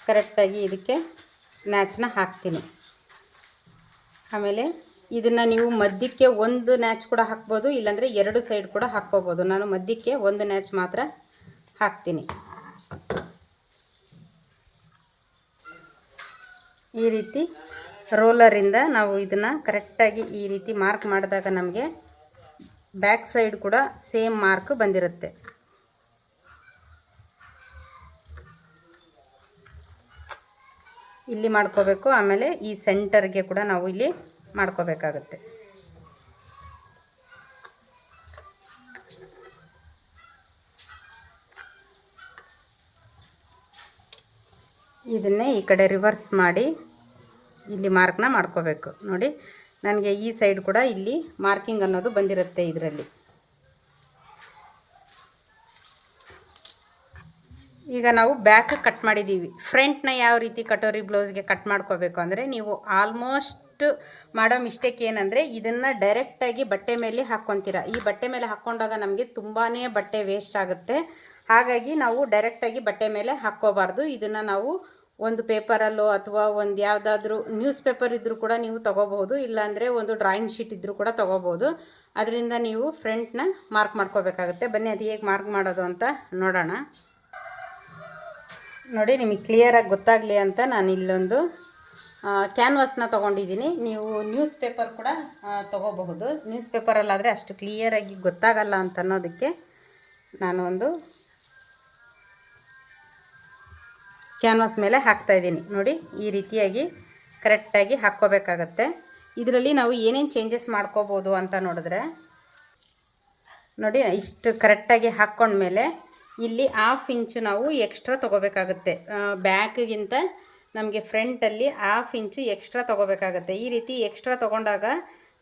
ಕರೆಕ್ಟಾಗಿ ಇದಕ್ಕೆ ನ್ಯಾಚನ್ನ ಹಾಕ್ತೀನಿ. ಆಮೇಲೆ ಇದನ್ನು ನೀವು ಮಧ್ಯಕ್ಕೆ 1 ನ್ಯಾಚ್ ಕೂಡ ಹಾಕ್ಬೋದು, ಇಲ್ಲಾಂದರೆ 2 ಸೈಡ್ ಕೂಡ ಹಾಕ್ಕೋಬೋದು. ನಾನು ಮಧ್ಯಕ್ಕೆ 1 ನ್ಯಾಚ್ ಮಾತ್ರ ಹಾಕ್ತೀನಿ. ಈ ರೀತಿ ರೋಲರಿಂದ ನಾವು ಇದನ್ನು ಕರೆಕ್ಟಾಗಿ ಈ ರೀತಿ ಮಾರ್ಕ್ ಮಾಡಿದಾಗ ನಮಗೆ ಬ್ಯಾಕ್ ಸೈಡ್ ಕೂಡ ಸೇಮ್ ಮಾರ್ಕ್ ಬಂದಿರುತ್ತೆ. ಇಲ್ಲಿ ಮಾಡ್ಕೋಬೇಕು. ಆಮೇಲೆ ಈ ಸೆಂಟರ್ಗೆ ಕೂಡ ನಾವು ಇಲ್ಲಿ ಮಾಡ್ಕೋಬೇಕಾಗುತ್ತೆ. ಇದನ್ನೇ ಈ ಕಡೆ ರಿವರ್ಸ್ ಮಾಡಿ ಇಲ್ಲಿ ಮಾರ್ಕ್ನ ಮಾಡ್ಕೋಬೇಕು. ನೋಡಿ ನನಗೆ ಈ ಸೈಡ್ ಕೂಡ ಇಲ್ಲಿ ಮಾರ್ಕಿಂಗ್ ಅನ್ನೋದು ಬಂದಿರುತ್ತೆ. ಇದರಲ್ಲಿ ಈಗ ನಾವು ಬ್ಯಾಕ್ ಕಟ್ ಮಾಡಿದ್ದೀವಿ. ಫ್ರಂಟ್ನ ಯಾವ ರೀತಿ ಕಟೋರಿ ಬ್ಲೌಸ್ಗೆ ಕಟ್ ಮಾಡ್ಕೋಬೇಕು ಅಂದರೆ, ನೀವು ಆಲ್ಮೋಸ್ಟ್ ಮಾಡೋ ಮಿಸ್ಟೇಕ್ ಏನಂದರೆ ಇದನ್ನು ಡೈರೆಕ್ಟಾಗಿ ಬಟ್ಟೆ ಮೇಲೆ ಹಾಕ್ಕೊತೀರ. ಈ ಬಟ್ಟೆ ಮೇಲೆ ಹಾಕ್ಕೊಂಡಾಗ ನಮಗೆ ತುಂಬಾ ಬಟ್ಟೆ ವೇಸ್ಟ್ ಆಗುತ್ತೆ. ಹಾಗಾಗಿ ನಾವು ಡೈರೆಕ್ಟಾಗಿ ಬಟ್ಟೆ ಮೇಲೆ ಹಾಕ್ಕೋಬಾರ್ದು. ಇದನ್ನು ನಾವು ಒಂದು ಪೇಪರಲ್ಲೋ ಅಥವಾ ಒಂದು ಯಾವುದಾದ್ರೂ ನ್ಯೂಸ್ ಪೇಪರ್ ಇದ್ದರೂ ಕೂಡ ನೀವು ತೊಗೋಬಹುದು, ಇಲ್ಲಾಂದರೆ ಒಂದು ಡ್ರಾಯಿಂಗ್ ಶೀಟ್ ಇದ್ದರೂ ಕೂಡ ತೊಗೋಬೋದು. ಅದರಿಂದ ನೀವು ಫ್ರಂಟ್ನ ಮಾರ್ಕ್ ಮಾಡ್ಕೋಬೇಕಾಗುತ್ತೆ. ಬನ್ನಿ ಅದು ಹೇಗೆ ಮಾರ್ಕ್ ಮಾಡೋದು ಅಂತ ನೋಡೋಣ. ನೋಡಿ ನಿಮಗೆ ಕ್ಲಿಯರಾಗಿ ಗೊತ್ತಾಗಲಿ ಅಂತ ನಾನು ಇಲ್ಲೊಂದು ಕ್ಯಾನ್ವಾಸ್ನ ತೊಗೊಂಡಿದ್ದೀನಿ. ನೀವು ನ್ಯೂಸ್ ಪೇಪರ್ ಕೂಡ ತೊಗೋಬಹುದು. ನ್ಯೂಸ್ ಪೇಪರಲ್ಲಾದರೆ ಅಷ್ಟು ಕ್ಲಿಯರಾಗಿ ಗೊತ್ತಾಗಲ್ಲ ಅಂತ ಅನ್ನೋದಕ್ಕೆ ನಾನು ಒಂದು ಕ್ಯಾನ್ವಾಸ್ ಮೇಲೆ ಹಾಕ್ತಾಯಿದ್ದೀನಿ. ನೋಡಿ ಈ ರೀತಿಯಾಗಿ ಕರೆಕ್ಟಾಗಿ ಹಾಕ್ಕೋಬೇಕಾಗತ್ತೆ. ಇದರಲ್ಲಿ ನಾವು ಏನೇನು ಚೇಂಜಸ್ ಮಾಡ್ಕೋಬೋದು ಅಂತ ನೋಡಿದ್ರೆ, ನೋಡಿ ಇಷ್ಟು ಕರೆಕ್ಟಾಗಿ ಹಾಕ್ಕೊಂಡ್ಮೇಲೆ ಇಲ್ಲಿ 1/2 ಇಂಚು ನಾವು ಎಕ್ಸ್ಟ್ರಾ ತೊಗೋಬೇಕಾಗುತ್ತೆ. ಬ್ಯಾಕ್ಗಿಂತ ನಮಗೆ ಫ್ರಂಟಲ್ಲಿ 1/2 ಇಂಚು ಎಕ್ಸ್ಟ್ರಾ ತೊಗೋಬೇಕಾಗತ್ತೆ. ಈ ರೀತಿ ಎಕ್ಸ್ಟ್ರಾ ತೊಗೊಂಡಾಗ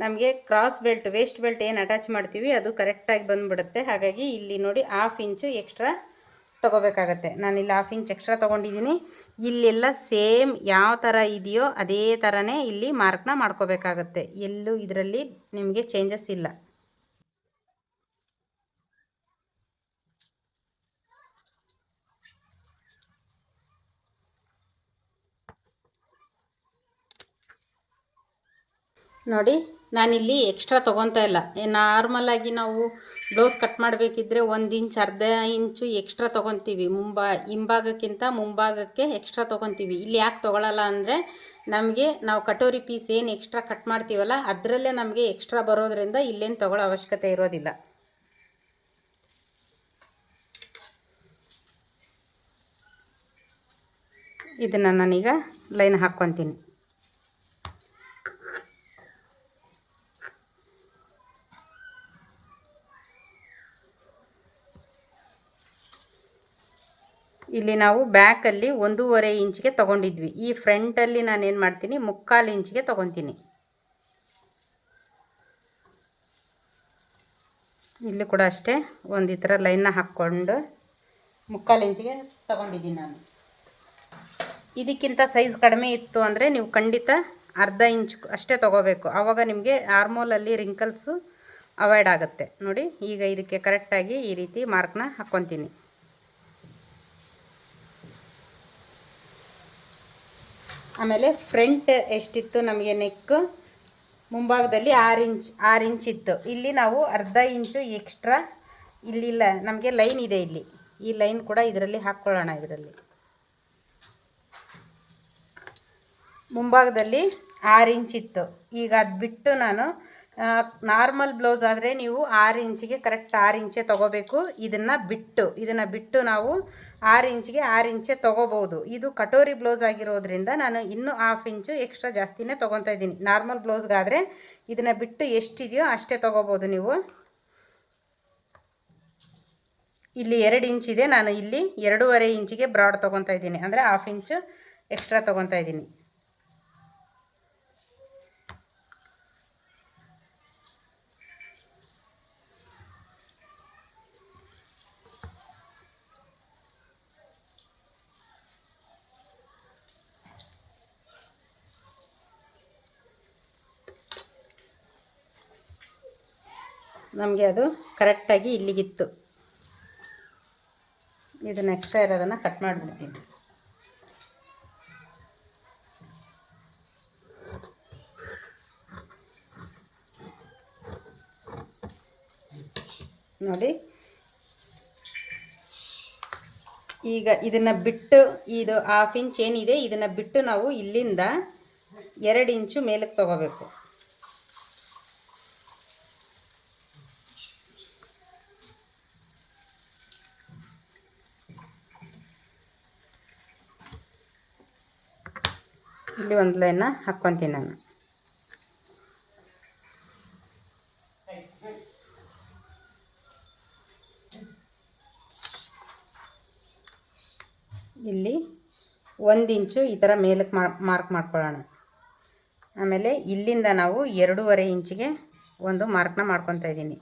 ನಮಗೆ ಕ್ರಾಸ್ ಬೆಲ್ಟ್ ವೇಸ್ಟ್ ಬೆಲ್ಟ್ ಏನು ಅಟ್ಯಾಚ್ ಮಾಡ್ತೀವಿ ಅದು ಕರೆಕ್ಟಾಗಿ ಬಂದುಬಿಡುತ್ತೆ. ಹಾಗಾಗಿ ಇಲ್ಲಿ ನೋಡಿ 1/2 ಇಂಚು ಎಕ್ಸ್ಟ್ರಾ ತೊಗೋಬೇಕಾಗತ್ತೆ. ನಾನಿಲ್ಲಿ 1/2 ಇಂಚ್ ಎಕ್ಸ್ಟ್ರಾ ತೊಗೊಂಡಿದ್ದೀನಿ. ಇಲ್ಲೆಲ್ಲ ಸೇಮ್ ಯಾವ ಥರ ಇದೆಯೋ ಅದೇ ಥರನೇ ಇಲ್ಲಿ ಮಾರ್ಕ್ನ ಮಾಡ್ಕೋಬೇಕಾಗತ್ತೆ. ಎಲ್ಲೂ ಇದರಲ್ಲಿ ನಿಮಗೆ ಚೇಂಜಸ್ ಇಲ್ಲ. ನೋಡಿ ನಾನಿಲ್ಲಿ ಎಕ್ಸ್ಟ್ರಾ ತೊಗೊತಾ ಇಲ್ಲ. ನಾರ್ಮಲಾಗಿ ನಾವು ಬ್ಲೌಸ್ ಕಟ್ ಮಾಡಬೇಕಿದ್ರೆ 1 ಇಂಚ್ ಅರ್ಧ ಇಂಚು ಎಕ್ಸ್ಟ್ರಾ ತೊಗೊತೀವಿ. ಹಿಂಭಾಗಕ್ಕಿಂತ ಮುಂಭಾಗಕ್ಕೆ ಎಕ್ಸ್ಟ್ರಾ ತೊಗೊತೀವಿ. ಇಲ್ಲಿ ಯಾಕೆ ತೊಗೊಳ್ಳಲ್ಲ ಅಂದರೆ ನಮಗೆ ನಾವು ಕಟೋರಿ ಪೀಸ್ ಏನು ಎಕ್ಸ್ಟ್ರಾ ಕಟ್ ಮಾಡ್ತೀವಲ್ಲ ಅದರಲ್ಲೇ ನಮಗೆ ಎಕ್ಸ್ಟ್ರಾ ಬರೋದ್ರಿಂದ ಇಲ್ಲೇನು ತೊಗೊಳ್ಳೋ ಅವಶ್ಯಕತೆ ಇರೋದಿಲ್ಲ. ಇದನ್ನು ನಾನೀಗ ಲೈನ್ ಹಾಕ್ಕೊತೀನಿ. ಇಲ್ಲಿ ನಾವು ಬ್ಯಾಕಲ್ಲಿ 1.5 ಇಂಚಿಗೆ ತೊಗೊಂಡಿದ್ವಿ. ಈ ಫ್ರಂಟಲ್ಲಿ ನಾನೇನು ಮಾಡ್ತೀನಿ 3/4 ಇಂಚಿಗೆ ತೊಗೊತೀನಿ. ಇಲ್ಲಿ ಕೂಡ ಅಷ್ಟೇ ಈ ಥರ ಲೈನ್ನ ಹಾಕ್ಕೊಂಡು 3/4 ಇಂಚಿಗೆ ತೊಗೊಂಡಿದ್ದೀನಿ ನಾನು. ಇದಕ್ಕಿಂತ ಸೈಜ್ ಕಡಿಮೆ ಇತ್ತು ಅಂದರೆ ನೀವು ಖಂಡಿತ ಅರ್ಧ ಇಂಚ್ ಅಷ್ಟೇ ತೊಗೋಬೇಕು. ಆವಾಗ ನಿಮಗೆ ಆರ್ಮೋಲಲ್ಲಿ ರಿಂಕಲ್ಸು ಅವಾಯ್ಡ್ ಆಗುತ್ತೆ. ನೋಡಿ ಈಗ ಇದಕ್ಕೆ ಕರೆಕ್ಟಾಗಿ ಈ ರೀತಿ ಮಾರ್ಕ್ನ ಹಾಕ್ಕೊತೀನಿ. ಆಮೇಲೆ ಫ್ರಂಟ್ ಎಷ್ಟಿತ್ತು ನಮಗೆ ನೆಕ್ ಮುಂಭಾಗದಲ್ಲಿ 6 ಇಂಚ್ ಇತ್ತು. ಇಲ್ಲಿ ನಾವು ಅರ್ಧ ಇಂಚು ಎಕ್ಸ್ಟ್ರಾ ಇಲ್ಲಿಲ್ಲ, ನಮಗೆ ಲೈನ್ ಇದೆ ಇಲ್ಲಿ. ಈ ಲೈನ್ ಕೂಡ ಇದರಲ್ಲಿ ಹಾಕ್ಕೊಳ್ಳೋಣ. ಇದರಲ್ಲಿ ಮುಂಭಾಗದಲ್ಲಿ 6 ಇಂಚ್ ಇತ್ತು. ಈಗ ಅದು ಬಿಟ್ಟು ನಾನು ನಾರ್ಮಲ್ ಬ್ಲೌಸ್ ಆದರೆ ನೀವು 6 ಇಂಚಿಗೆ ಕರೆಕ್ಟ್ 6 ಇಂಚೇ ತೊಗೋಬೇಕು. ಇದನ್ನು ಬಿಟ್ಟು ನಾವು 6 ಇಂಚಿಗೆ 6 ಇಂಚೇ ತೊಗೋಬೋದು. ಇದು ಕಟೋರಿ ಬ್ಲೌಸ್ ಆಗಿರೋದ್ರಿಂದ ನಾನು ಇನ್ನೂ 1/2 ಇಂಚು ಎಕ್ಸ್ಟ್ರಾ ಜಾಸ್ತಿನೇ ತೊಗೊತಾ ಇದ್ದೀನಿ. ನಾರ್ಮಲ್ ಬ್ಲೌಸ್ಗಾದರೆ ಇದನ್ನು ಬಿಟ್ಟು ಎಷ್ಟಿದೆಯೋ ಅಷ್ಟೇ ತೊಗೋಬೋದು ನೀವು. ಇಲ್ಲಿ 2 ಇಂಚಿದೆ, ನಾನು ಇಲ್ಲಿ 2.5 ಇಂಚಿಗೆ ಬ್ರಾಡ್ ತೊಗೊತಾ ಇದ್ದೀನಿ, ಅಂದರೆ 1/2 ಇಂಚು ಎಕ್ಸ್ಟ್ರಾ ತೊಗೊತಾ ಇದ್ದೀನಿ. ನಮಗೆ ಅದು ಕರೆಕ್ಟಾಗಿ ಇಲ್ಲಿಗಿತ್ತು. ಇದನ್ನು ಎಕ್ಸ್ಟ್ರಾ ಇರೋದನ್ನು ಕಟ್ ಮಾಡಿಬಿಡ್ತೀನಿ. ನೋಡಿ ಈಗ ಇದನ್ನು ಬಿಟ್ಟು ಇದು 1/2 ಇಂಚ್ ಏನಿದೆ ಇದನ್ನು ಬಿಟ್ಟು ನಾವು ಇಲ್ಲಿಂದ 2 ಇಂಚು ಮೇಲಕ್ಕೆ ತೊಗೋಬೇಕು. ಇಲ್ಲಿ ಒಂದು ಲೈನ್ನ ಹಾಕ್ಕೊತೀನಿ ನಾನು. ಇಲ್ಲಿ 1 ಇಂಚು ಈ ಥರ ಮೇಲಕ್ಕೆ ಮಾರ್ಕ್ ಮಾಡ್ಕೊಳ್ಳೋಣ. ಆಮೇಲೆ ಇಲ್ಲಿಂದ ನಾವು 2.5 ಇಂಚಿಗೆ ಒಂದು ಮಾರ್ಕ್ನ ಮಾಡ್ಕೊತಾ ಇದ್ದೀನಿ.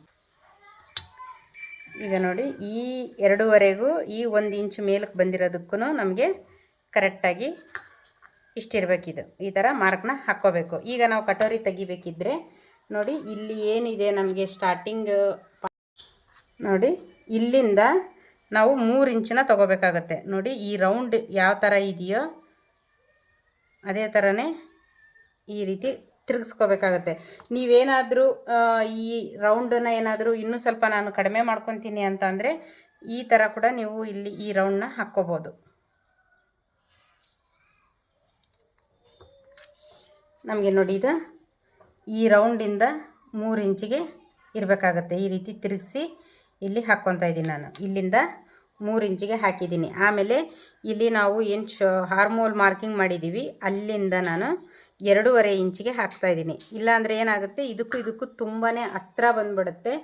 ಈಗ ನೋಡಿ ಈ 2.5ಗೂ ಈ 1 ಇಂಚು ಮೇಲಕ್ಕೆ ಬಂದಿರೋದಕ್ಕೂ ನಮಗೆ ಕರೆಕ್ಟಾಗಿ ಇಷ್ಟಿರಬೇಕಿದು. ಈ ಥರ ಮಾರ್ಕ್ನ ಹಾಕ್ಕೋಬೇಕು. ಈಗ ನಾವು ಕಟೋರಿ ತೆಗಿಬೇಕಿದ್ರೆ ನೋಡಿ ಇಲ್ಲಿ ಏನಿದೆ ನಮಗೆ ಸ್ಟಾರ್ಟಿಂಗ್ ನೋಡಿ ಇಲ್ಲಿಂದ ನಾವು 3 ಇಂಚನ್ನ ತೊಗೋಬೇಕಾಗತ್ತೆ. ನೋಡಿ ಈ ರೌಂಡ್ ಯಾವ ಥರ ಇದೆಯೋ ಅದೇ ಥರನೇ ಈ ರೀತಿ ತಿರುಗಿಸ್ಕೋಬೇಕಾಗತ್ತೆ. ನೀವೇನಾದರೂ ಈ ರೌಂಡನ್ನು ಏನಾದರೂ ಇನ್ನೂ ಸ್ವಲ್ಪ ನಾನು ಕಡಿಮೆ ಮಾಡ್ಕೊತೀನಿ ಅಂತ ಅಂದರೆ ಈ ಥರ ಕೂಡ ನೀವು ಇಲ್ಲಿ ಈ ರೌಂಡನ್ನ ಹಾಕ್ಕೋಬೋದು. ನಮಗೆ ನೋಡಿ ಇದು ಈ ರೌಂಡಿಂದ 3 ಇಂಚಿಗೆ ಇರಬೇಕಾಗತ್ತೆ. ಈ ರೀತಿ ತಿರುಗಿಸಿ ಇಲ್ಲಿ ಹಾಕ್ಕೊತಾ ಇದ್ದೀನಿ ನಾನು. ಇಲ್ಲಿಂದ 3 ಇಂಚಿಗೆ ಹಾಕಿದ್ದೀನಿ. ಆಮೇಲೆ ಇಲ್ಲಿ ನಾವು ಏನು ಹಾರ್ಮೋಲ್ ಮಾರ್ಕಿಂಗ್ ಮಾಡಿದ್ದೀವಿ ಅಲ್ಲಿಂದ ನಾನು 2.5 ಇಂಚಿಗೆ ಹಾಕ್ತಾಯಿದ್ದೀನಿ. ಇಲ್ಲಾಂದರೆ ಏನಾಗುತ್ತೆ ಇದಕ್ಕೂ ತುಂಬಾ ಹತ್ರ ಬಂದುಬಿಡುತ್ತೆ.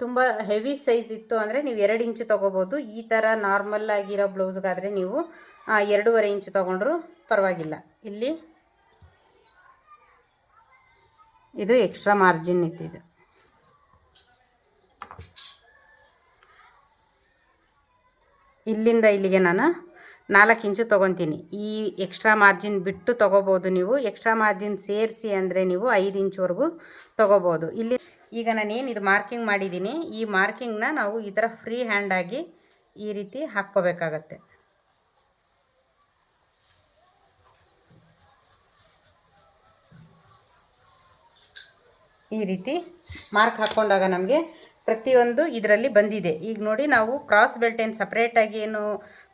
ತುಂಬ ಹೆವಿ ಸೈಜ್ ಇತ್ತು ಅಂದರೆ ನೀವು 2 ಇಂಚು ತೊಗೋಬೋದು. ಈ ಥರ ನಾರ್ಮಲ್ ಆಗಿರೋ ಬ್ಲೌಸ್ಗಾದರೆ ನೀವು 2.5 ಇಂಚು ತೊಗೊಂಡ್ರು ಪರವಾಗಿಲ್ಲ. ಇಲ್ಲಿ ಇದು ಎಕ್ಸ್ಟ್ರಾ ಮಾರ್ಜಿನ್ ಇದ್ದಿದ್ದು. ಇಲ್ಲಿಂದ ಇಲ್ಲಿಗೆ ನಾನು 4 ಇಂಚು ತೊಗೊತೀನಿ. ಈ ಎಕ್ಸ್ಟ್ರಾ ಮಾರ್ಜಿನ್ ಬಿಟ್ಟು ತೊಗೋಬೋದು ನೀವು. ಎಕ್ಸ್ಟ್ರಾ ಮಾರ್ಜಿನ್ ಸೇರಿಸಿ ಅಂದರೆ ನೀವು 5 ಇಂಚ್ವರೆಗೂ ತೊಗೋಬೋದು. ಇಲ್ಲಿ ಈಗ ನಾನೇನು ಇದು ಮಾರ್ಕಿಂಗ್ ಮಾಡಿದ್ದೀನಿ, ಈ ಮಾರ್ಕಿಂಗ್ನ ನಾವು ಈ ಥರ ಫ್ರೀ ಹ್ಯಾಂಡಾಗಿ ಈ ರೀತಿ ಹಾಕ್ಕೋಬೇಕಾಗತ್ತೆ. ಈ ರೀತಿ ಮಾರ್ಕ್ ಹಾಕ್ಕೊಂಡಾಗ ನಮಗೆ ಪ್ರತಿಯೊಂದು ಇದರಲ್ಲಿ ಬಂದಿದೆ. ಈಗ ನೋಡಿ, ನಾವು ಕ್ರಾಸ್ ಬೆಲ್ಟ್ ಏನು ಸಪ್ರೇಟಾಗಿ ಏನು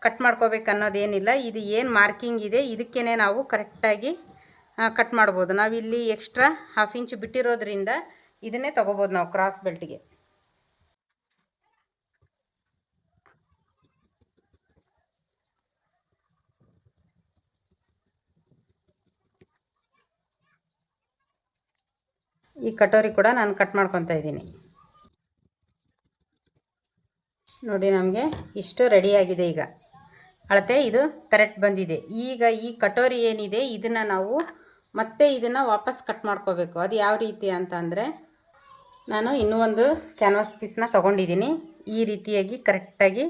ಕಟ್ ಮಾಡ್ಕೋಬೇಕು ಅನ್ನೋದೇನಿಲ್ಲ. ಇದು ಏನು ಮಾರ್ಕಿಂಗ್ ಇದೆ ಇದಕ್ಕೇ ನಾವು ಕರೆಕ್ಟಾಗಿ ಕಟ್ ಮಾಡ್ಬೋದು. ನಾವಿಲ್ಲಿ ಎಕ್ಸ್ಟ್ರಾ 1/2 ಇಂಚ್ ಬಿಟ್ಟಿರೋದ್ರಿಂದ ಇದನ್ನೇ ತೊಗೋಬೋದು ನಾವು ಕ್ರಾಸ್ ಬೆಲ್ಟ್ಗೆ. ಈ ಕಟೋರಿ ಕೂಡ ನಾನು ಕಟ್ ಮಾಡ್ಕೊತಾ ಇದ್ದೀನಿ. ನೋಡಿ, ನಮಗೆ ಇಷ್ಟು ರೆಡಿಯಾಗಿದೆ. ಈಗ ಅಳತೆ ಇದು ಕರೆಕ್ಟ್ ಬಂದಿದೆ. ಈಗ ಈ ಕಟೋರಿ ಏನಿದೆ ಇದನ್ನು ನಾವು ಮತ್ತೆ ಇದನ್ನು ವಾಪಸ್ ಕಟ್ ಮಾಡ್ಕೋಬೇಕು. ಅದು ಯಾವ ರೀತಿ ಅಂತ ಅಂದರೆ, ನಾನು ಇನ್ನೂ ಒಂದು ಕ್ಯಾನ್ವಾಸ್ ಪೀಸ್ನ ತೊಗೊಂಡಿದ್ದೀನಿ. ಈ ರೀತಿಯಾಗಿ ಕರೆಕ್ಟಾಗಿ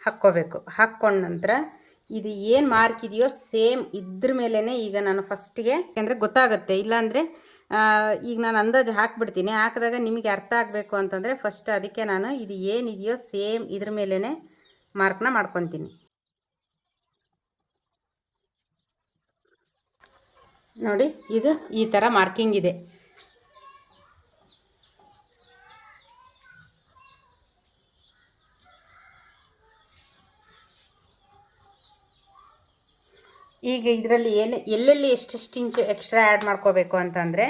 ಹಾಕ್ಕೋಬೇಕು. ಹಾಕ್ಕೊಂಡ ನಂತರ ಇದು ಏನು ಮಾರ್ಕ್ ಇದೆಯೋ ಸೇಮ್ ಇದ್ರ ಮೇಲೇ ಈಗ ನಾನು ಫಸ್ಟಿಗೆ, ಯಾಕೆಂದರೆ ಗೊತ್ತಾಗುತ್ತೆ, ಇಲ್ಲಾಂದರೆ ಈಗ ನಾನು ಅಂದಾಜು ಹಾಕ್ಬಿಡ್ತೀನಿ. ಹಾಕಿದಾಗ ನಿಮಗೆ ಅರ್ಥ ಆಗಬೇಕು ಅಂತಂದರೆ ಫಸ್ಟ್ ಅದಕ್ಕೆ ನಾನು ಇದು ಏನಿದೆಯೋ ಸೇಮ್ ಇದ್ರ ಮೇಲೇ ಮಾರ್ಕ್ನ ಮಾಡ್ಕೊತೀನಿ. ನೋಡಿ, ಇದು ಈ ಥರ ಮಾರ್ಕಿಂಗ್ ಇದೆ. ಈಗ ಇದರಲ್ಲಿ ಎಲ್ಲೆಲ್ಲಿ ಎಷ್ಟೆಷ್ಟು ಇಂಚು ಎಕ್ಸ್ಟ್ರಾ ಆ್ಯಡ್ ಮಾಡ್ಕೋಬೇಕು ಅಂತಂದರೆ,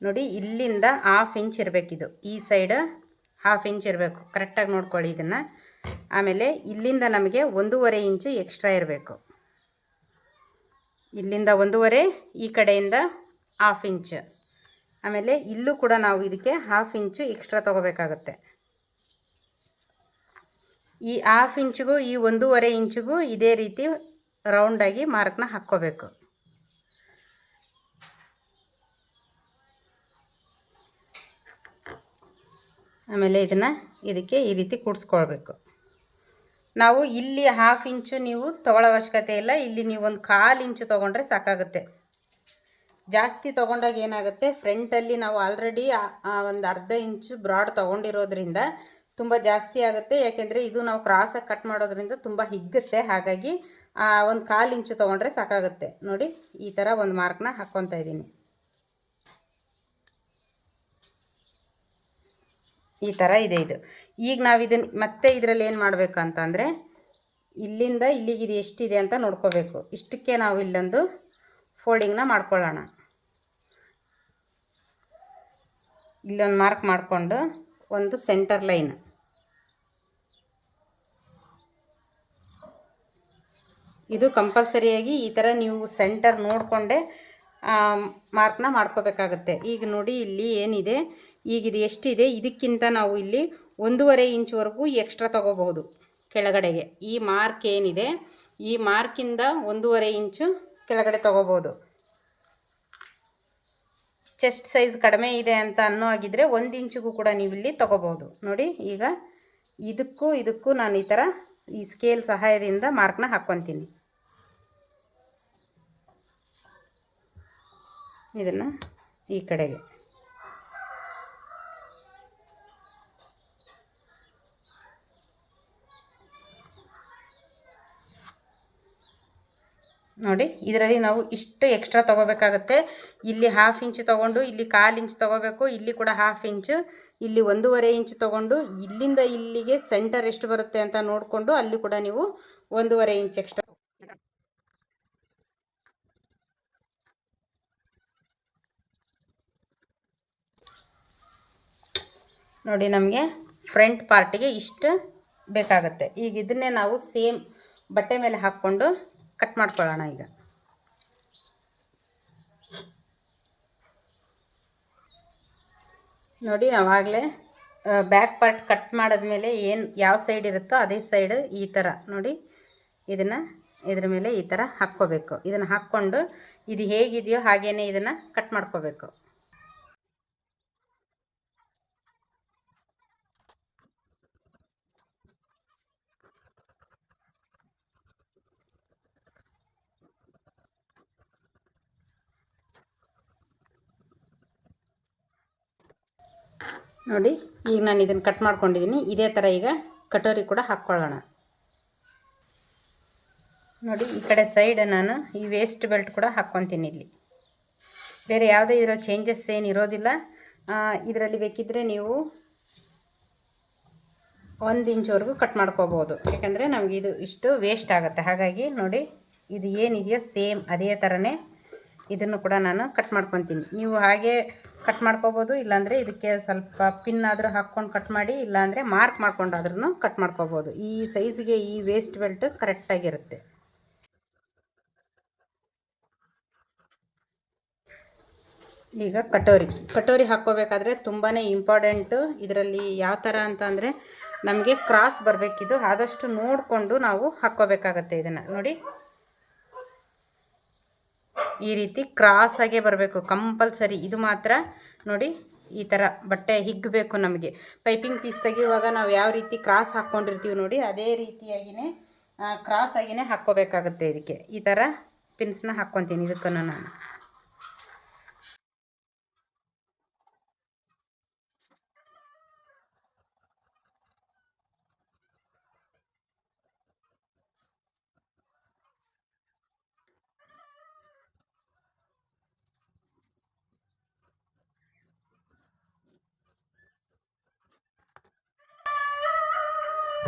ನೋಡಿ, ಇಲ್ಲಿಂದ 1/2 ಇಂಚ್ ಇರಬೇಕಿದು. ಈ ಸೈಡ್ 1/2 ಇಂಚ್ ಇರಬೇಕು. ಕರೆಕ್ಟಾಗಿ ನೋಡ್ಕೊಳ್ಳಿ ಇದನ್ನು. ಆಮೇಲೆ ಇಲ್ಲಿಂದ ನಮಗೆ 1.5 ಇಂಚು ಎಕ್ಸ್ಟ್ರಾ ಇರಬೇಕು. ಇಲ್ಲಿಂದ 1.5, ಈ ಕಡೆಯಿಂದ 1/2 ಇಂಚ್. ಆಮೇಲೆ ಇಲ್ಲೂ ಕೂಡ ನಾವು ಇದಕ್ಕೆ 1/2 ಇಂಚು ಎಕ್ಸ್ಟ್ರಾ ತೊಗೋಬೇಕಾಗತ್ತೆ. ಈ 1/2 ಇಂಚಿಗೂ ಈ 1.5 ಇಂಚಿಗೂ ಇದೇ ರೀತಿ ರೌಂಡಾಗಿ ಮಾರ್ಕ್ನ ಹಾಕ್ಕೋಬೇಕು. ಆಮೇಲೆ ಇದಕ್ಕೆ ಈ ರೀತಿ ಕೂಡಿಸ್ಕೊಳ್ಬೇಕು. ನಾವು ಇಲ್ಲಿ 1/2 ಇಂಚು ನೀವು ತೊಗೊಳ್ಳೋ ಅವಶ್ಯಕತೆ ಇಲ್ಲ. ಇಲ್ಲಿ ನೀವು ಒಂದು 1/4 ಇಂಚು ತೊಗೊಂಡ್ರೆ ಸಾಕಾಗುತ್ತೆ. ಜಾಸ್ತಿ ತೊಗೊಂಡಾಗ ಏನಾಗುತ್ತೆ, ಫ್ರಂಟಲ್ಲಿ ನಾವು ಆಲ್ರೆಡಿ ಒಂದು 1/2 ಇಂಚು ಬ್ರಾಡ್ ತೊಗೊಂಡಿರೋದ್ರಿಂದ ತುಂಬ ಜಾಸ್ತಿ ಆಗುತ್ತೆ. ಯಾಕೆಂದರೆ ಇದು ನಾವು ಕ್ರಾಸಾಗಿ ಕಟ್ ಮಾಡೋದ್ರಿಂದ ತುಂಬ ಹಿಗ್ಗುತ್ತೆ. ಹಾಗಾಗಿ ಒಂದು 1/4 ಇಂಚು ತೊಗೊಂಡ್ರೆ ಸಾಕಾಗುತ್ತೆ. ನೋಡಿ, ಈ ಥರ ಒಂದು ಮಾರ್ಕ್ನ ಹಾಕ್ಕೊತಾ ಇದ್ದೀನಿ. ಈ ಥರ ಇದೆ ಇದು. ಈಗ ನಾವು ಇದನ್ನು ಮತ್ತೆ ಇದರಲ್ಲಿ ಏನು ಮಾಡಬೇಕು ಅಂತಂದರೆ, ಇಲ್ಲಿಂದ ಇಲ್ಲಿಗೆ ಇದು ಎಷ್ಟಿದೆ ಅಂತ ನೋಡ್ಕೋಬೇಕು. ಇಷ್ಟಕ್ಕೆ ನಾವು ಇಲ್ಲೊಂದು ಫೋಲ್ಡಿಂಗ್ನ ಮಾಡ್ಕೊಳ್ಳೋಣ. ಇಲ್ಲೊಂದು ಮಾರ್ಕ್ ಮಾಡಿಕೊಂಡು ಒಂದು ಸೆಂಟರ್ ಲೈನ್, ಇದು ಕಂಪಲ್ಸರಿಯಾಗಿ ಈ ಥರ ನೀವು ಸೆಂಟರ್ ನೋಡಿಕೊಂಡೆ ಮಾರ್ಕ್ನ ಮಾಡ್ಕೋಬೇಕಾಗತ್ತೆ. ಈಗ ನೋಡಿ, ಇಲ್ಲಿ ಏನಿದೆ, ಈಗ ಇದು ಎಷ್ಟಿದೆ ಇದಕ್ಕಿಂತ ನಾವು ಇಲ್ಲಿ 1.5 ಇಂಚ್ವರೆಗೂ ಎಕ್ಸ್ಟ್ರಾ ತೊಗೋಬಹುದು ಕೆಳಗಡೆಗೆ. ಈ ಮಾರ್ಕ್ ಏನಿದೆ ಈ ಮಾರ್ಕಿಂದ 1.5 ಇಂಚು ಕೆಳಗಡೆ ತೊಗೋಬೋದು. ಚೆಸ್ಟ್ ಸೈಜ್ ಕಡಿಮೆ ಇದೆ ಅಂತ ಅನ್ನೋ ಆಗಿದ್ದರೆ 1 ಇಂಚಿಗೂ ಕೂಡ ನೀವು ಇಲ್ಲಿ ತೊಗೋಬೋದು. ನೋಡಿ, ಈಗ ಇದಕ್ಕೂ ನಾನು ಈ ಥರ ಈ ಸ್ಕೇಲ್ ಸಹಾಯದಿಂದ ಮಾರ್ಕ್ನ ಹಾಕ್ಕೊತೀನಿ. ಇದನ್ನು ಈ ಕಡೆಗೆ ನೋಡಿ, ಇದರಲ್ಲಿ ನಾವು ಇಷ್ಟು ಎಕ್ಸ್ಟ್ರಾ ತೊಗೋಬೇಕಾಗತ್ತೆ. ಇಲ್ಲಿ 1/2 ಇಂಚ್ ತೊಗೊಂಡು ಇಲ್ಲಿ 1/4 ಇಂಚ್ ತೊಗೋಬೇಕು. ಇಲ್ಲಿ ಕೂಡ 1/2 ಇಂಚು, ಇಲ್ಲಿ 1.5 ಇಂಚ್ ತೊಗೊಂಡು ಇಲ್ಲಿಂದ ಇಲ್ಲಿಗೆ ಸೆಂಟರ್ ಎಷ್ಟು ಬರುತ್ತೆ ಅಂತ ನೋಡಿಕೊಂಡು ಅಲ್ಲಿ ಕೂಡ ನೀವು 1.5 ಇಂಚ್ ಎಕ್ಸ್ಟ್ರಾ. ನೋಡಿ, ನಮಗೆ ಫ್ರಂಟ್ ಪಾರ್ಟಿಗೆ ಇಷ್ಟು ಬೇಕಾಗುತ್ತೆ. ಈಗ ಇದನ್ನೇ ನಾವು ಸೇಮ್ ಬಟ್ಟೆ ಮೇಲೆ ಹಾಕ್ಕೊಂಡು ಕಟ್ ಮಾಡ್ಕೊಳ್ಳೋಣ. ಈಗ ನೋಡಿ, ನಾವಾಗಲೇ ಬ್ಯಾಕ್ ಪಾರ್ಟ್ ಕಟ್ ಮಾಡಿದ್ಮೇಲೆ ಯಾವ ಸೈಡ್ ಇರುತ್ತೋ ಅದೇ ಸೈಡ್ ಈ ಥರ ನೋಡಿ ಇದನ್ನು ಇದ್ರ ಮೇಲೆ ಈ ಥರ ಹಾಕ್ಕೋಬೇಕು. ಇದನ್ನು ಹಾಕ್ಕೊಂಡು ಇದು ಹೇಗಿದೆಯೋ ಹಾಗೇ ಇದನ್ನು ಕಟ್ ಮಾಡ್ಕೋಬೇಕು. ನೋಡಿ ಈಗ ನಾನು ಇದನ್ನು ಕಟ್ ಮಾಡ್ಕೊಂಡಿದ್ದೀನಿ. ಇದೇ ಥರ ಈಗ ಕಟೋರಿ ಕೂಡ ಹಾಕ್ಕೊಳ್ಳೋಣ. ನೋಡಿ ಈ ಕಡೆ ಸೈಡ್ ನಾನು ಈ ವೇಸ್ಟ್ ಬೆಲ್ಟ್ ಕೂಡ ಹಾಕ್ಕೊತೀನಿ. ಇಲ್ಲಿ ಬೇರೆ ಯಾವುದೇ ಇದರ ಚೇಂಜಸ್ ಏನು ಇರೋದಿಲ್ಲ. ಇದರಲ್ಲಿ ಬೇಕಿದ್ದರೆ ನೀವು 1 ಇಂಚ್ವರೆಗೂ ಕಟ್ ಮಾಡ್ಕೋಬೋದು. ಯಾಕಂದರೆ ನಮಗೆ ಇದು ಇಷ್ಟು ವೇಸ್ಟ್ ಆಗುತ್ತೆ. ಹಾಗಾಗಿ ನೋಡಿ ಇದು ಏನಿದೆಯೋ ಸೇಮ್ ಅದೇ ಥರನೇ ಇದನ್ನು ಕೂಡ ನಾನು ಕಟ್ ಮಾಡ್ಕೊತೀನಿ. ನೀವು ಹಾಗೆ ಕಟ್ ಮಾಡ್ಕೋಬೋದು, ಇಲ್ಲಾಂದರೆ ಇದಕ್ಕೆ ಸ್ವಲ್ಪ ಪಿನ್ ಆದರೂ ಹಾಕ್ಕೊಂಡು ಕಟ್ ಮಾಡಿ, ಇಲ್ಲಾಂದರೆ ಮಾರ್ಕ್ ಮಾಡ್ಕೊಂಡಾದ್ರೂ ಕಟ್ ಮಾಡ್ಕೋಬೋದು. ಈ ಸೈಜ್ಗೆ ಈ ವೇಸ್ಟ್ ಬೆಲ್ಟ್ ಕರೆಕ್ಟಾಗಿರುತ್ತೆ. ಈಗ ಕಟೋರಿ ಹಾಕ್ಕೋಬೇಕಾದ್ರೆ ತುಂಬಾ ಇಂಪಾರ್ಟೆಂಟು. ಇದರಲ್ಲಿ ಯಾವ ಥರ ಅಂತಂದರೆ ನಮಗೆ ಕ್ರಾಸ್ ಬರಬೇಕಿದು, ಆದಷ್ಟು ನೋಡಿಕೊಂಡು ನಾವು ಹಾಕ್ಕೋಬೇಕಾಗತ್ತೆ. ಇದನ್ನು ನೋಡಿ ಈ ರೀತಿ ಕ್ರಾಸಾಗೇ ಬರಬೇಕು ಕಂಪಲ್ಸರಿ. ಇದು ಮಾತ್ರ ನೋಡಿ ಈ ಥರ ಬಟ್ಟೆ ಹಿಗ್ಗಬೇಕು. ನಮಗೆ ಪೈಪಿಂಗ್ ಪೀಸ್ ತೆಗೆಯುವಾಗ ನಾವು ಯಾವ ರೀತಿ ಕ್ರಾಸ್ ಹಾಕ್ಕೊಂಡಿರ್ತೀವಿ ನೋಡಿ, ಅದೇ ರೀತಿಯಾಗಿಯೇ ಕ್ರಾಸಾಗಿಯೇ ಹಾಕ್ಕೋಬೇಕಾಗುತ್ತೆ. ಇದಕ್ಕೆ ಈ ಥರ ಪಿನ್ಸ್ನ ಹಾಕ್ಕೊತೀನಿ ಇದಕ್ಕೂ ನಾನು.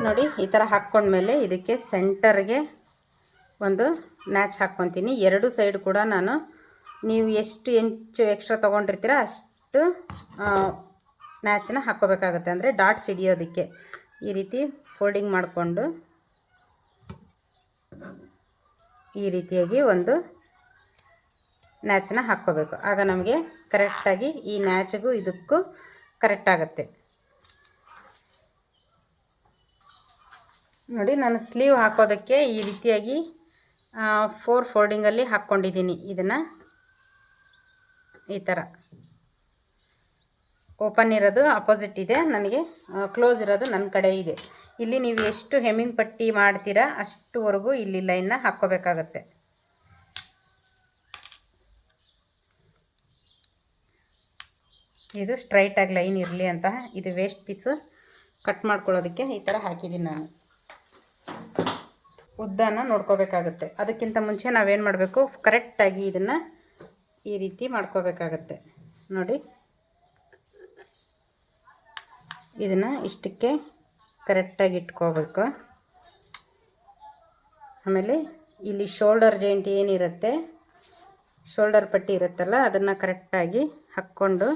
ನೋಡಿ ಈ ಥರ ಹಾಕ್ಕೊಂಡ್ಮೇಲೆ ಇದಕ್ಕೆ ಸೆಂಟರ್ಗೆ ಒಂದು ನ್ಯಾಚ್ ಹಾಕ್ಕೊತೀನಿ. 2 ಸೈಡ್ ಕೂಡ ನಾನು ನೀವು ಎಷ್ಟು ಇಂಚು ಎಕ್ಸ್ಟ್ರಾ ತೊಗೊಂಡಿರ್ತೀರ ಅಷ್ಟು ನ್ಯಾಚನ್ನ ಹಾಕ್ಕೋಬೇಕಾಗುತ್ತೆ. ಅಂದರೆ ಡಾಟ್ಸ್ ಹಿಡಿಯೋದಕ್ಕೆ ಈ ರೀತಿ ಫೋಲ್ಡಿಂಗ್ ಮಾಡಿಕೊಂಡು ಈ ರೀತಿಯಾಗಿ ಒಂದು ನ್ಯಾಚನ್ನ ಹಾಕ್ಕೋಬೇಕು. ಆಗ ನಮಗೆ ಕರೆಕ್ಟಾಗಿ ಈ ನ್ಯಾಚಿಗೂ ಇದಕ್ಕೂ ಕರೆಕ್ಟಾಗುತ್ತೆ. ನೋಡಿ ನಾನು ಸ್ಲೀವ್ ಹಾಕೋದಕ್ಕೆ ಈ ರೀತಿಯಾಗಿ 4 ಫೋಲ್ಡಿಂಗಲ್ಲಿ ಹಾಕ್ಕೊಂಡಿದ್ದೀನಿ. ಇದನ್ನು ಈ ಥರ ಓಪನ್ ಇರೋದು ಅಪೋಸಿಟ್ ಇದೆ, ನನಗೆ ಕ್ಲೋಸ್ ಇರೋದು ನನ್ನ ಕಡೆ ಇದೆ. ಇಲ್ಲಿ ನೀವು ಎಷ್ಟು ಹೆಮ್ಮಿಂಗ್ ಪಟ್ಟಿ ಮಾಡ್ತೀರಾ ಅಷ್ಟುವರೆಗೂ ಇಲ್ಲಿ ಲೈನ್ನ ಹಾಕ್ಕೋಬೇಕಾಗತ್ತೆ. ಇದು ಸ್ಟ್ರೈಟಾಗಿ ಲೈನ್ ಇರಲಿ ಅಂತ ಇದು ವೇಸ್ಟ್ ಪೀಸು ಕಟ್ ಮಾಡ್ಕೊಳ್ಳೋದಕ್ಕೆ ಈ ಥರ ಹಾಕಿದ್ದೀನಿ ನಾನು. ಉದ್ದನ ನೋಡ್ಕೋಬೇಕಾಗುತ್ತೆ. ಅದಕ್ಕಿಂತ ಮುಂಚೆ ನಾವೇನು ಮಾಡಬೇಕು, ಕರೆಕ್ಟಾಗಿ ಇದನ್ನು ಈ ರೀತಿ ಮಾಡ್ಕೋಬೇಕಾಗತ್ತೆ. ನೋಡಿ ಇದನ್ನು ಇಷ್ಟಕ್ಕೆ ಕರೆಕ್ಟಾಗಿ ಇಟ್ಕೋಬೇಕು. ಆಮೇಲೆ ಇಲ್ಲಿ ಶೋಲ್ಡರ್ ಜಾಯಿಂಟ್ ಏನಿರುತ್ತೆ, ಶೋಲ್ಡರ್ ಪಟ್ಟಿ ಇರುತ್ತಲ್ಲ, ಅದನ್ನು ಕರೆಕ್ಟಾಗಿ ಹಾಕ್ಕೊಂಡು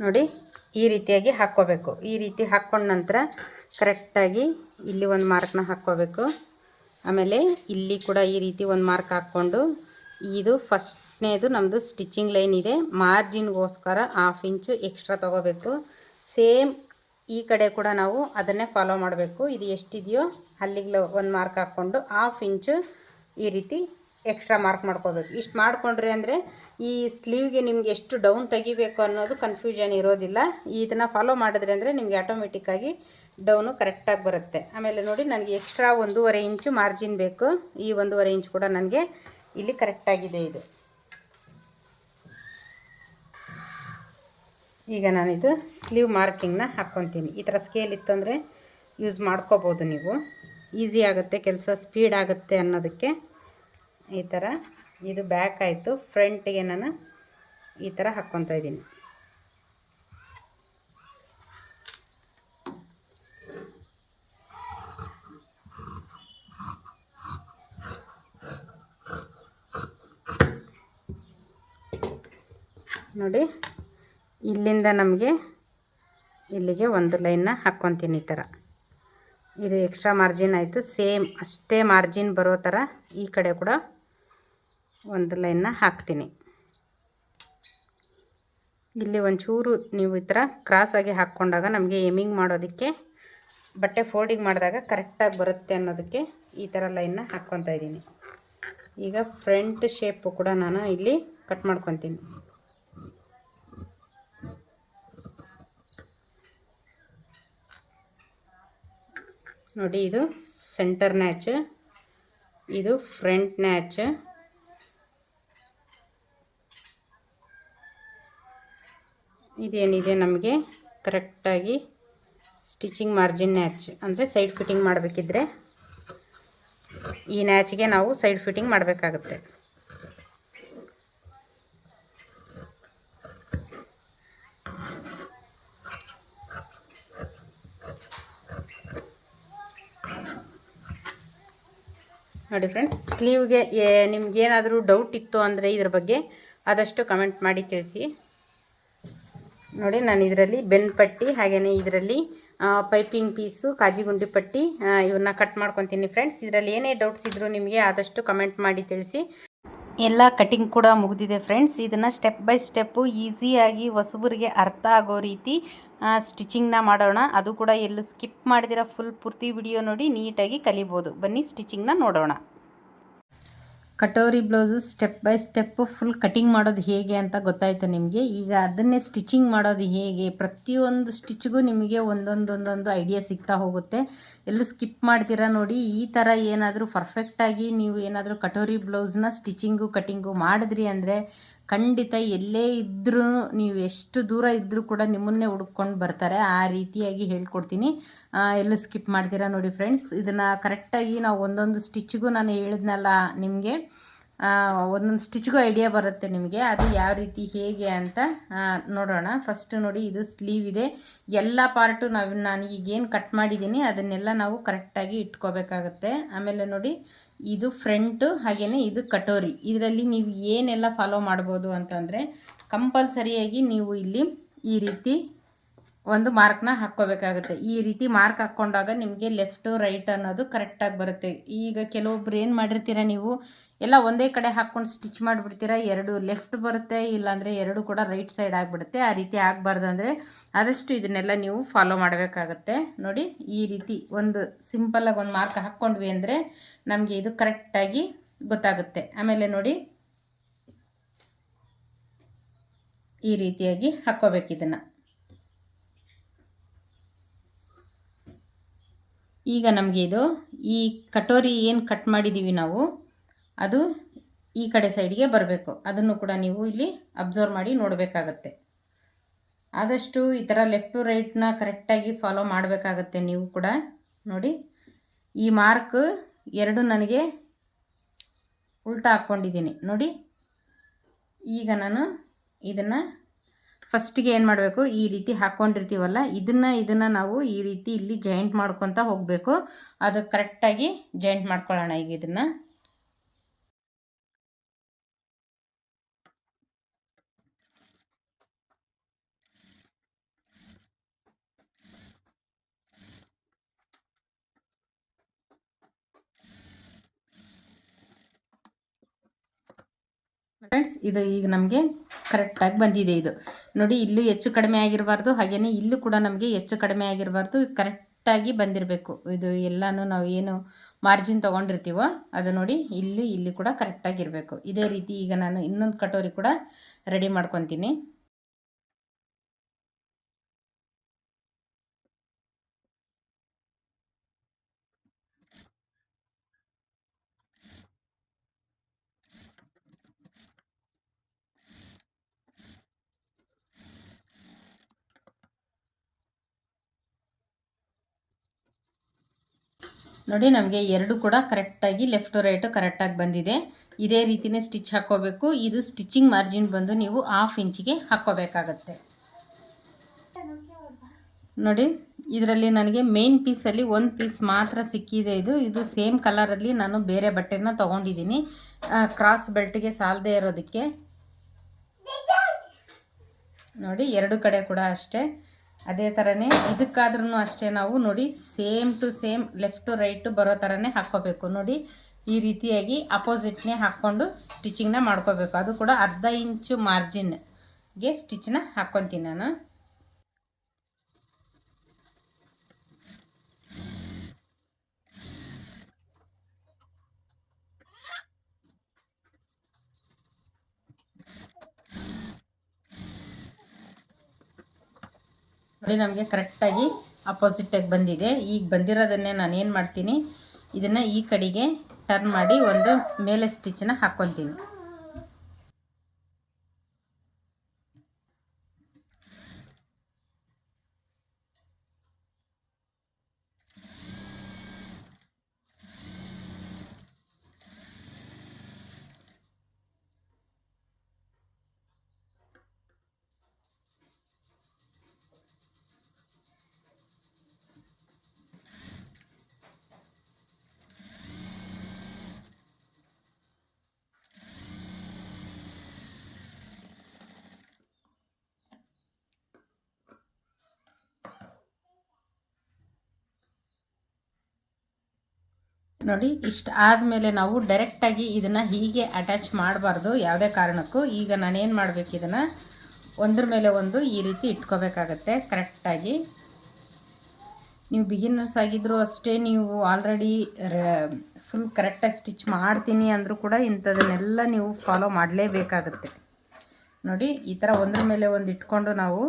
ನೋಡಿ ಈ ರೀತಿಯಾಗಿ ಹಾಕ್ಕೋಬೇಕು. ಈ ರೀತಿ ಹಾಕ್ಕೊಂಡ ನಂತರ ಕರೆಕ್ಟಾಗಿ ಇಲ್ಲಿ ಒಂದು ಮಾರ್ಕ್ನ ಹಾಕ್ಕೋಬೇಕು. ಆಮೇಲೆ ಇಲ್ಲಿ ಕೂಡ ಈ ರೀತಿ ಒಂದು ಮಾರ್ಕ್ ಹಾಕ್ಕೊಂಡು, ಇದು ಫಸ್ಟ್ನೇದು ನಮ್ಮದು ಸ್ಟಿಚಿಂಗ್ ಲೈನ್ ಇದೆ, ಮಾರ್ಜಿನ್ಗೋಸ್ಕರ 1/2 ಇಂಚು ಎಕ್ಸ್ಟ್ರಾ ತೊಗೋಬೇಕು. ಸೇಮ್ ಈ ಕಡೆ ಕೂಡ ನಾವು ಅದನ್ನೇ ಫಾಲೋ ಮಾಡಬೇಕು. ಇದು ಎಷ್ಟಿದೆಯೋ ಅಲ್ಲಿಗೆ ಒಂದು ಮಾರ್ಕ್ ಹಾಕ್ಕೊಂಡು 1/2 ಇಂಚು ಈ ರೀತಿ ಎಕ್ಸ್ಟ್ರಾ ಮಾರ್ಕ್ ಮಾಡ್ಕೋಬೇಕು. ಇಷ್ಟು ಮಾಡಿಕೊಂಡ್ರಿ ಅಂದರೆ ಈ ಸ್ಲೀವ್ಗೆ ನಿಮ್ಗೆ ಎಷ್ಟು ಡೌನ್ ತೆಗಿಬೇಕು ಅನ್ನೋದು ಕನ್ಫ್ಯೂಷನ್ ಇರೋದಿಲ್ಲ. ಇದನ್ನು ಫಾಲೋ ಮಾಡಿದ್ರಿ ಅಂದರೆ ನಿಮಗೆ ಆಟೋಮೆಟಿಕ್ಕಾಗಿ ಡೌನು ಕರೆಕ್ಟಾಗಿ ಬರುತ್ತೆ. ಆಮೇಲೆ ನೋಡಿ ನನಗೆ ಎಕ್ಸ್ಟ್ರಾ 1.5 ಇಂಚು ಮಾರ್ಜಿನ್ ಬೇಕು. ಈ 1.5 ಇಂಚು ಕೂಡ ನನಗೆ ಇಲ್ಲಿ ಕರೆಕ್ಟಾಗಿದೆ. ಇದು ಈಗ ನಾನಿದು ಸ್ಲೀವ್ ಮಾರ್ಕಿಂಗ್ನ ಹಾಕ್ಕೊತೀನಿ. ಈ ಥರ ಸ್ಕೇಲ್ ಇತ್ತಂದರೆ ಯೂಸ್ ಮಾಡ್ಕೋಬೋದು ನೀವು, ಈಸಿ ಆಗುತ್ತೆ ಕೆಲಸ, ಸ್ಪೀಡ್ ಆಗುತ್ತೆ ಅನ್ನೋದಕ್ಕೆ. ಈ ಥರ ಇದು ಬ್ಯಾಕ್ ಆಯಿತು. ಫ್ರಂಟಿಗೆ ನಾನು ಈ ಥರ ಹಾಕ್ಕೊತಾ ಇದ್ದೀನಿ. ನೋಡಿ ಇಲ್ಲಿಂದ ನಮಗೆ ಇಲ್ಲಿಗೆ ಒಂದು ಲೈನ್ನ ಹಾಕ್ಕೊತೀನಿ. ಈ ಥರ ಇದು ಎಕ್ಸ್ಟ್ರಾ ಮಾರ್ಜಿನ್ ಆಯಿತು. ಸೇಮ್ ಅಷ್ಟೇ ಮಾರ್ಜಿನ್ ಬರೋ ಥರ ಈ ಕಡೆ ಕೂಡ ಒಂದು ಲೈನ್ನ ಹಾಕ್ತೀನಿ. ಇಲ್ಲಿ ಒಂಚೂರು ನೀವು ಈ ಥರ ಕ್ರಾಸಾಗಿ ಹಾಕ್ಕೊಂಡಾಗ ನಮಗೆ ಎಮಿಂಗ್ ಮಾಡೋದಕ್ಕೆ, ಬಟ್ಟೆ ಫೋಲ್ಡಿಂಗ್ ಮಾಡಿದಾಗ ಕರೆಕ್ಟಾಗಿ ಬರುತ್ತೆ ಅನ್ನೋದಕ್ಕೆ ಈ ಥರ ಲೈನ್ನ ಹಾಕ್ಕೊತಾ ಇದ್ದೀನಿ. ಈಗ ಫ್ರಂಟ್ ಶೇಪು ಕೂಡ ನಾನು ಇಲ್ಲಿ ಕಟ್ ಮಾಡ್ಕೊತೀನಿ. ನೋಡಿ, ಇದು ಸೆಂಟರ್ ನ್ಯಾಚ್, ಇದು ಫ್ರಂಟ್ ನ್ಯಾಚ್. ಇದೇನಿದೆ ನಮಗೆ ಕರೆಕ್ಟಾಗಿ ಸ್ಟಿಚಿಂಗ್ ಮಾರ್ಜಿನ್ ನ್ಯಾಚ್ ಅಂದರೆ ಸೈಡ್ ಫಿಟ್ಟಿಂಗ್ ಮಾಡಬೇಕಿದ್ರೆ ಈ ನ್ಯಾಚ್ಗೆ ನಾವು ಸೈಡ್ ಫಿಟ್ಟಿಂಗ್ ಮಾಡಬೇಕಾಗುತ್ತೆ. ನೋಡಿ ಫ್ರೆಂಡ್ಸ್, ಸ್ಲೀವ್ಗೆ ನಿಮ್ಗೇನಾದರೂ ಡೌಟ್ ಇತ್ತು ಅಂದರೆ ಇದ್ರ ಬಗ್ಗೆ ಆದಷ್ಟು ಕಮೆಂಟ್ ಮಾಡಿ ತಿಳಿಸಿ. ನೋಡಿ, ನಾನು ಇದರಲ್ಲಿ ಬೆನ್ ಪಟ್ಟಿ ಹಾಗೆಯೇ ಇದರಲ್ಲಿ ಪೈಪಿಂಗ್ ಪೀಸು, ಕಾಜಿಗುಂಡಿ ಪಟ್ಟಿ ಇವನ್ನ ಕಟ್ ಮಾಡ್ಕೊತೀನಿ ಫ್ರೆಂಡ್ಸ್. ಇದರಲ್ಲಿ ಏನೇ ಡೌಟ್ಸ್ ಇದ್ದರೂ ನಿಮಗೆ ಆದಷ್ಟು ಕಮೆಂಟ್ ಮಾಡಿ ತಿಳಿಸಿ. ಎಲ್ಲ ಕಟಿಂಗ್ ಕೂಡ ಮುಗಿದಿದೆ ಫ್ರೆಂಡ್ಸ್. ಇದನ್ನು ಸ್ಟೆಪ್ ಬೈ ಸ್ಟೆಪ್ಪು ಈಸಿಯಾಗಿ ಹೊಸಬರಿಗೆ ಅರ್ಥ ಆಗೋ ರೀತಿ ಸ್ಟಿಚಿಂಗ್ನ ಮಾಡೋಣ. ಅದು ಕೂಡ ಎಲ್ಲೂ ಸ್ಕಿಪ್ ಮಾಡಿದಿರ ಫುಲ್ ಪೂರ್ತಿ ವಿಡಿಯೋ ನೋಡಿ ನೀಟಾಗಿ ಕಲಿಬೋದು. ಬನ್ನಿ ಸ್ಟಿಚಿಂಗ್ನ ನೋಡೋಣ. Katori blouse step by step full cutting ಮಾಡೋದು ಹೇಗೆ ಅಂತ ಗೊತ್ತಾಯಿತು ನಿಮಗೆ. ಈಗ ಅದನ್ನೇ ಸ್ಟಿಚಿಂಗ್ ಮಾಡೋದು ಹೇಗೆ, ಪ್ರತಿಯೊಂದು ಸ್ಟಿಚ್ಗೂ ನಿಮಗೆ ಒಂದೊಂದು ಐಡಿಯಾ ಸಿಗ್ತಾ ಹೋಗುತ್ತೆ. ಎಲ್ಲೂ ಸ್ಕಿಪ್ ಮಾಡ್ತೀರಾ ನೋಡಿ. ಈ ಥರ ಏನಾದರೂ ಪರ್ಫೆಕ್ಟಾಗಿ ನೀವು ಏನಾದರೂ ಕಟೋರಿ ಬ್ಲೌಸ್ನ ಸ್ಟಿಚಿಂಗು ಕಟಿಂಗು ಮಾಡಿದ್ರಿ ಅಂದರೆ ಖಂಡಿತ ಎಲ್ಲೇ ಇದ್ದರೂ, ನೀವು ಎಷ್ಟು ದೂರ ಇದ್ದರೂ ಕೂಡ ನಿಮ್ಮನ್ನೇ ಹುಡ್ಕೊಂಡು ಬರ್ತಾರೆ. ಆ ರೀತಿಯಾಗಿ ಹೇಳ್ಕೊಡ್ತೀನಿ. ಎಲ್ಲೂ ಸ್ಕಿಪ್ ಮಾಡ್ತೀರಾ ನೋಡಿ ಫ್ರೆಂಡ್ಸ್. ಇದನ್ನು ಕರೆಕ್ಟಾಗಿ ನಾವು ಒಂದೊಂದು ಸ್ಟಿಚ್ಗೂ ನಾನು ಹೇಳಿದ್ನಲ್ಲ ನಿಮಗೆ, ಒಂದೊಂದು ಸ್ಟಿಚ್ಗೂ ಐಡಿಯಾ ಬರುತ್ತೆ ನಿಮಗೆ. ಅದು ಯಾವ ರೀತಿ ಹೇಗೆ ಅಂತ ನೋಡೋಣ. ಫಸ್ಟು ನೋಡಿ, ಇದು ಸ್ಲೀವ್ ಇದೆ. ಎಲ್ಲ ಪಾರ್ಟು ನಾನು ಈಗೇನು ಕಟ್ ಮಾಡಿದ್ದೀನಿ ಅದನ್ನೆಲ್ಲ ನಾವು ಕರೆಕ್ಟಾಗಿ ಇಟ್ಕೋಬೇಕಾಗತ್ತೆ. ಆಮೇಲೆ ನೋಡಿ, ಇದು ಫ್ರಂಟು ಹಾಗೆಯೇ ಇದು ಕಟೋರಿ. ಇದರಲ್ಲಿ ನೀವು ಏನೆಲ್ಲ ಫಾಲೋ ಮಾಡ್ಬೋದು ಅಂತಂದರೆ, ಕಂಪಲ್ಸರಿಯಾಗಿ ನೀವು ಇಲ್ಲಿ ಈ ರೀತಿ ಒಂದು ಮಾರ್ಕ್ನ ಹಾಕ್ಕೋಬೇಕಾಗುತ್ತೆ. ಈ ರೀತಿ ಮಾರ್ಕ್ ಹಾಕ್ಕೊಂಡಾಗ ನಿಮಗೆ ಲೆಫ್ಟು ರೈಟ್ ಅನ್ನೋದು ಕರೆಕ್ಟಾಗಿ ಬರುತ್ತೆ. ಈಗ ಕೆಲವೊಬ್ರು ಏನು ಮಾಡಿರ್ತೀರ, ನೀವು ಎಲ್ಲ ಒಂದೇ ಕಡೆ ಹಾಕ್ಕೊಂಡು ಸ್ಟಿಚ್ ಮಾಡಿಬಿಡ್ತೀರ, ಎರಡು ಲೆಫ್ಟ್ ಬರುತ್ತೆ, ಇಲ್ಲಾಂದರೆ ಎರಡು ಕೂಡ ರೈಟ್ ಸೈಡ್ ಆಗಿಬಿಡುತ್ತೆ. ಆ ರೀತಿ ಆಗಬಾರ್ದು ಅಂದರೆ ಆದಷ್ಟು ಇದನ್ನೆಲ್ಲ ನೀವು ಫಾಲೋ ಮಾಡಬೇಕಾಗತ್ತೆ. ನೋಡಿ, ಈ ರೀತಿ ಒಂದು ಸಿಂಪಲ್ಲಾಗಿ ಒಂದು ಮಾರ್ಕ್ ಹಾಕ್ಕೊಂಡ್ವಿ ಅಂದರೆ ನಮಗೆ ಇದು ಕರೆಕ್ಟಾಗಿ ಗೊತ್ತಾಗುತ್ತೆ. ಆಮೇಲೆ ನೋಡಿ, ಈ ರೀತಿಯಾಗಿ ಹಾಕ್ಕೋಬೇಕು ಇದನ್ನು. ಈಗ ನಮಗೆ ಇದು ಈ ಕಟೋರಿ ಏನು ಕಟ್ ಮಾಡಿದ್ದೀವಿ ನಾವು, ಅದು ಈ ಕಡೆ ಸೈಡ್ಗೆ ಬರಬೇಕು. ಅದನ್ನು ಕೂಡ ನೀವು ಇಲ್ಲಿ ಅಬ್ಸರ್ವ್ ಮಾಡಿ ನೋಡಬೇಕಾಗತ್ತೆ. ಆದಷ್ಟು ಈ ಥರ ಲೆಫ್ಟು ರೈಟ್ನ ಕರೆಕ್ಟಾಗಿ ಫಾಲೋ ಮಾಡಬೇಕಾಗತ್ತೆ ನೀವು ಕೂಡ. ನೋಡಿ, ಈ ಮಾರ್ಕ್ ಎರಡು ನನಗೆ ಉಲ್ಟಾ ಹಾಕ್ಕೊಂಡಿದ್ದೀನಿ ನೋಡಿ. ಈಗ ನಾನು ಇದನ್ನು ಫಸ್ಟಿಗೆ ಏನು ಮಾಡಬೇಕು, ಈ ರೀತಿ ಹಾಕ್ಕೊಂಡಿರ್ತೀವಲ್ಲ ಇದನ್ನು ನಾವು ಈ ರೀತಿ ಇಲ್ಲಿ ಜಾಯಿಂಟ್ ಮಾಡ್ಕೊತ ಹೋಗಬೇಕು. ಅದು ಕರೆಕ್ಟಾಗಿ ಜಾಯಿಂಟ್ ಮಾಡ್ಕೊಳ್ಳೋಣ. ಈಗ ಇದನ್ನು ಫ್ರೆಂಡ್ಸ್, ಇದು ಈಗ ನಮಗೆ ಕರೆಕ್ಟಾಗಿ ಬಂದಿದೆ. ಇದು ನೋಡಿ, ಇಲ್ಲೂ ಹೆಚ್ಚು ಕಡಿಮೆ ಆಗಿರಬಾರ್ದು, ಹಾಗೆಯೇ ಇಲ್ಲೂ ಕೂಡ ನಮಗೆ ಹೆಚ್ಚು ಕಡಿಮೆ ಆಗಿರಬಾರ್ದು, ಕರೆಕ್ಟಾಗಿ ಬಂದಿರಬೇಕು. ಇದು ಎಲ್ಲನೂ ನಾವು ಏನು ಮಾರ್ಜಿನ್ ತೊಗೊಂಡಿರ್ತೀವೋ ಅದು ನೋಡಿ ಇಲ್ಲಿ ಕೂಡ ಕರೆಕ್ಟಾಗಿರಬೇಕು. ಇದೇ ರೀತಿ ಈಗ ನಾನು ಇನ್ನೊಂದು ಕಟೋರಿ ಕೂಡ ರೆಡಿ ಮಾಡ್ಕೊತೀನಿ. ನೋಡಿ, ನಮಗೆ ಎರಡು ಕೂಡ ಕರೆಕ್ಟಾಗಿ ಲೆಫ್ಟು ರೈಟು ಕರೆಕ್ಟಾಗಿ ಬಂದಿದೆ. ಇದೇ ರೀತಿಯೇ ಸ್ಟಿಚ್ ಹಾಕ್ಕೋಬೇಕು. ಇದು ಸ್ಟಿಚಿಂಗ್ ಮಾರ್ಜಿನ್ ಬಂದು ನೀವು 1/2 ಇಂಚಿಗೆ ಹಾಕ್ಕೋಬೇಕಾಗತ್ತೆ. ನೋಡಿ, ಇದರಲ್ಲಿ ನನಗೆ ಮೇನ್ ಪೀಸಲ್ಲಿ ಒಂದು ಪೀಸ್ ಮಾತ್ರ ಸಿಕ್ಕಿದೆ. ಇದು ಸೇಮ್ ಕಲರಲ್ಲಿ ನಾನು ಬೇರೆ ಬಟ್ಟೆನ ತೊಗೊಂಡಿದ್ದೀನಿ, ಕ್ರಾಸ್ ಬೆಲ್ಟ್ಗೆ ಸಾಲದೇ ಇರೋದಕ್ಕೆ. ನೋಡಿ, ಎರಡು ಕಡೆ ಕೂಡ ಅಷ್ಟೇ ಅದೇ ಥರನೇ ಇದಕ್ಕಾದ್ರೂ ಅಷ್ಟೇ ನಾವು ನೋಡಿ same to same left to right ಬರೋ ಥರನೇ ಹಾಕ್ಕೋಬೇಕು. ನೋಡಿ ಈ ರೀತಿಯಾಗಿ ಅಪೋಸಿಟ್ನೇ ಹಾಕ್ಕೊಂಡು ಸ್ಟಿಚಿಂಗ್ನ ಮಾಡ್ಕೋಬೇಕು. ಅದು ಕೂಡ ಅರ್ಧ ಇಂಚು ಮಾರ್ಜಿನ್ಗೆ ಸ್ಟಿಚ್ನ ಹಾಕ್ಕೊತೀನಿ ನಾನು. ನೋಡಿ ನಮಗೆ ಕರೆಕ್ಟಾಗಿ ಅಪೋಸಿಟಾಗಿ ಬಂದಿದೆ. ಈಗ ಬಂದಿರೋದನ್ನೇ ನಾನು ಏನು ಮಾಡ್ತೀನಿ, ಇದನ್ನು ಈ ಕಡೆಗೆ ಟರ್ನ್ ಮಾಡಿ ಒಂದು ಮೇಲೆ ಸ್ಟಿಚ್ಚನ್ನ ಹಾಕ್ಕೊತೀನಿ. ನೋಡಿ ಇಷ್ಟು ಆದಮೇಲೆ ನಾವು ಡೈರೆಕ್ಟಾಗಿ ಇದನ್ನು ಹೀಗೆ ಅಟ್ಯಾಚ್ ಮಾಡಬಾರ್ದು ಯಾವುದೇ ಕಾರಣಕ್ಕೂ. ಈಗ ನಾನೇನು ಮಾಡಬೇಕು, ಇದನ್ನು ಒಂದ್ರ ಮೇಲೆ ಒಂದು ಈ ರೀತಿ ಇಟ್ಕೋಬೇಕಾಗತ್ತೆ ಕರೆಕ್ಟಾಗಿ. ನೀವು ಬಿಗಿನರ್ಸ್ ಆಗಿದ್ದರೂ ಅಷ್ಟೇ, ನೀವು ಆಲ್ರೆಡಿ ಫುಲ್ ಕರೆಕ್ಟಾಗಿ ಸ್ಟಿಚ್ ಮಾಡ್ತೀನಿ ಅಂದರೂ ಕೂಡ ಇಂಥದನ್ನೆಲ್ಲ ನೀವು ಫಾಲೋ ಮಾಡಲೇಬೇಕಾಗತ್ತೆ. ನೋಡಿ ಈ ಥರ ಒಂದ್ರ ಮೇಲೆ ಒಂದು ಇಟ್ಕೊಂಡು ನಾವು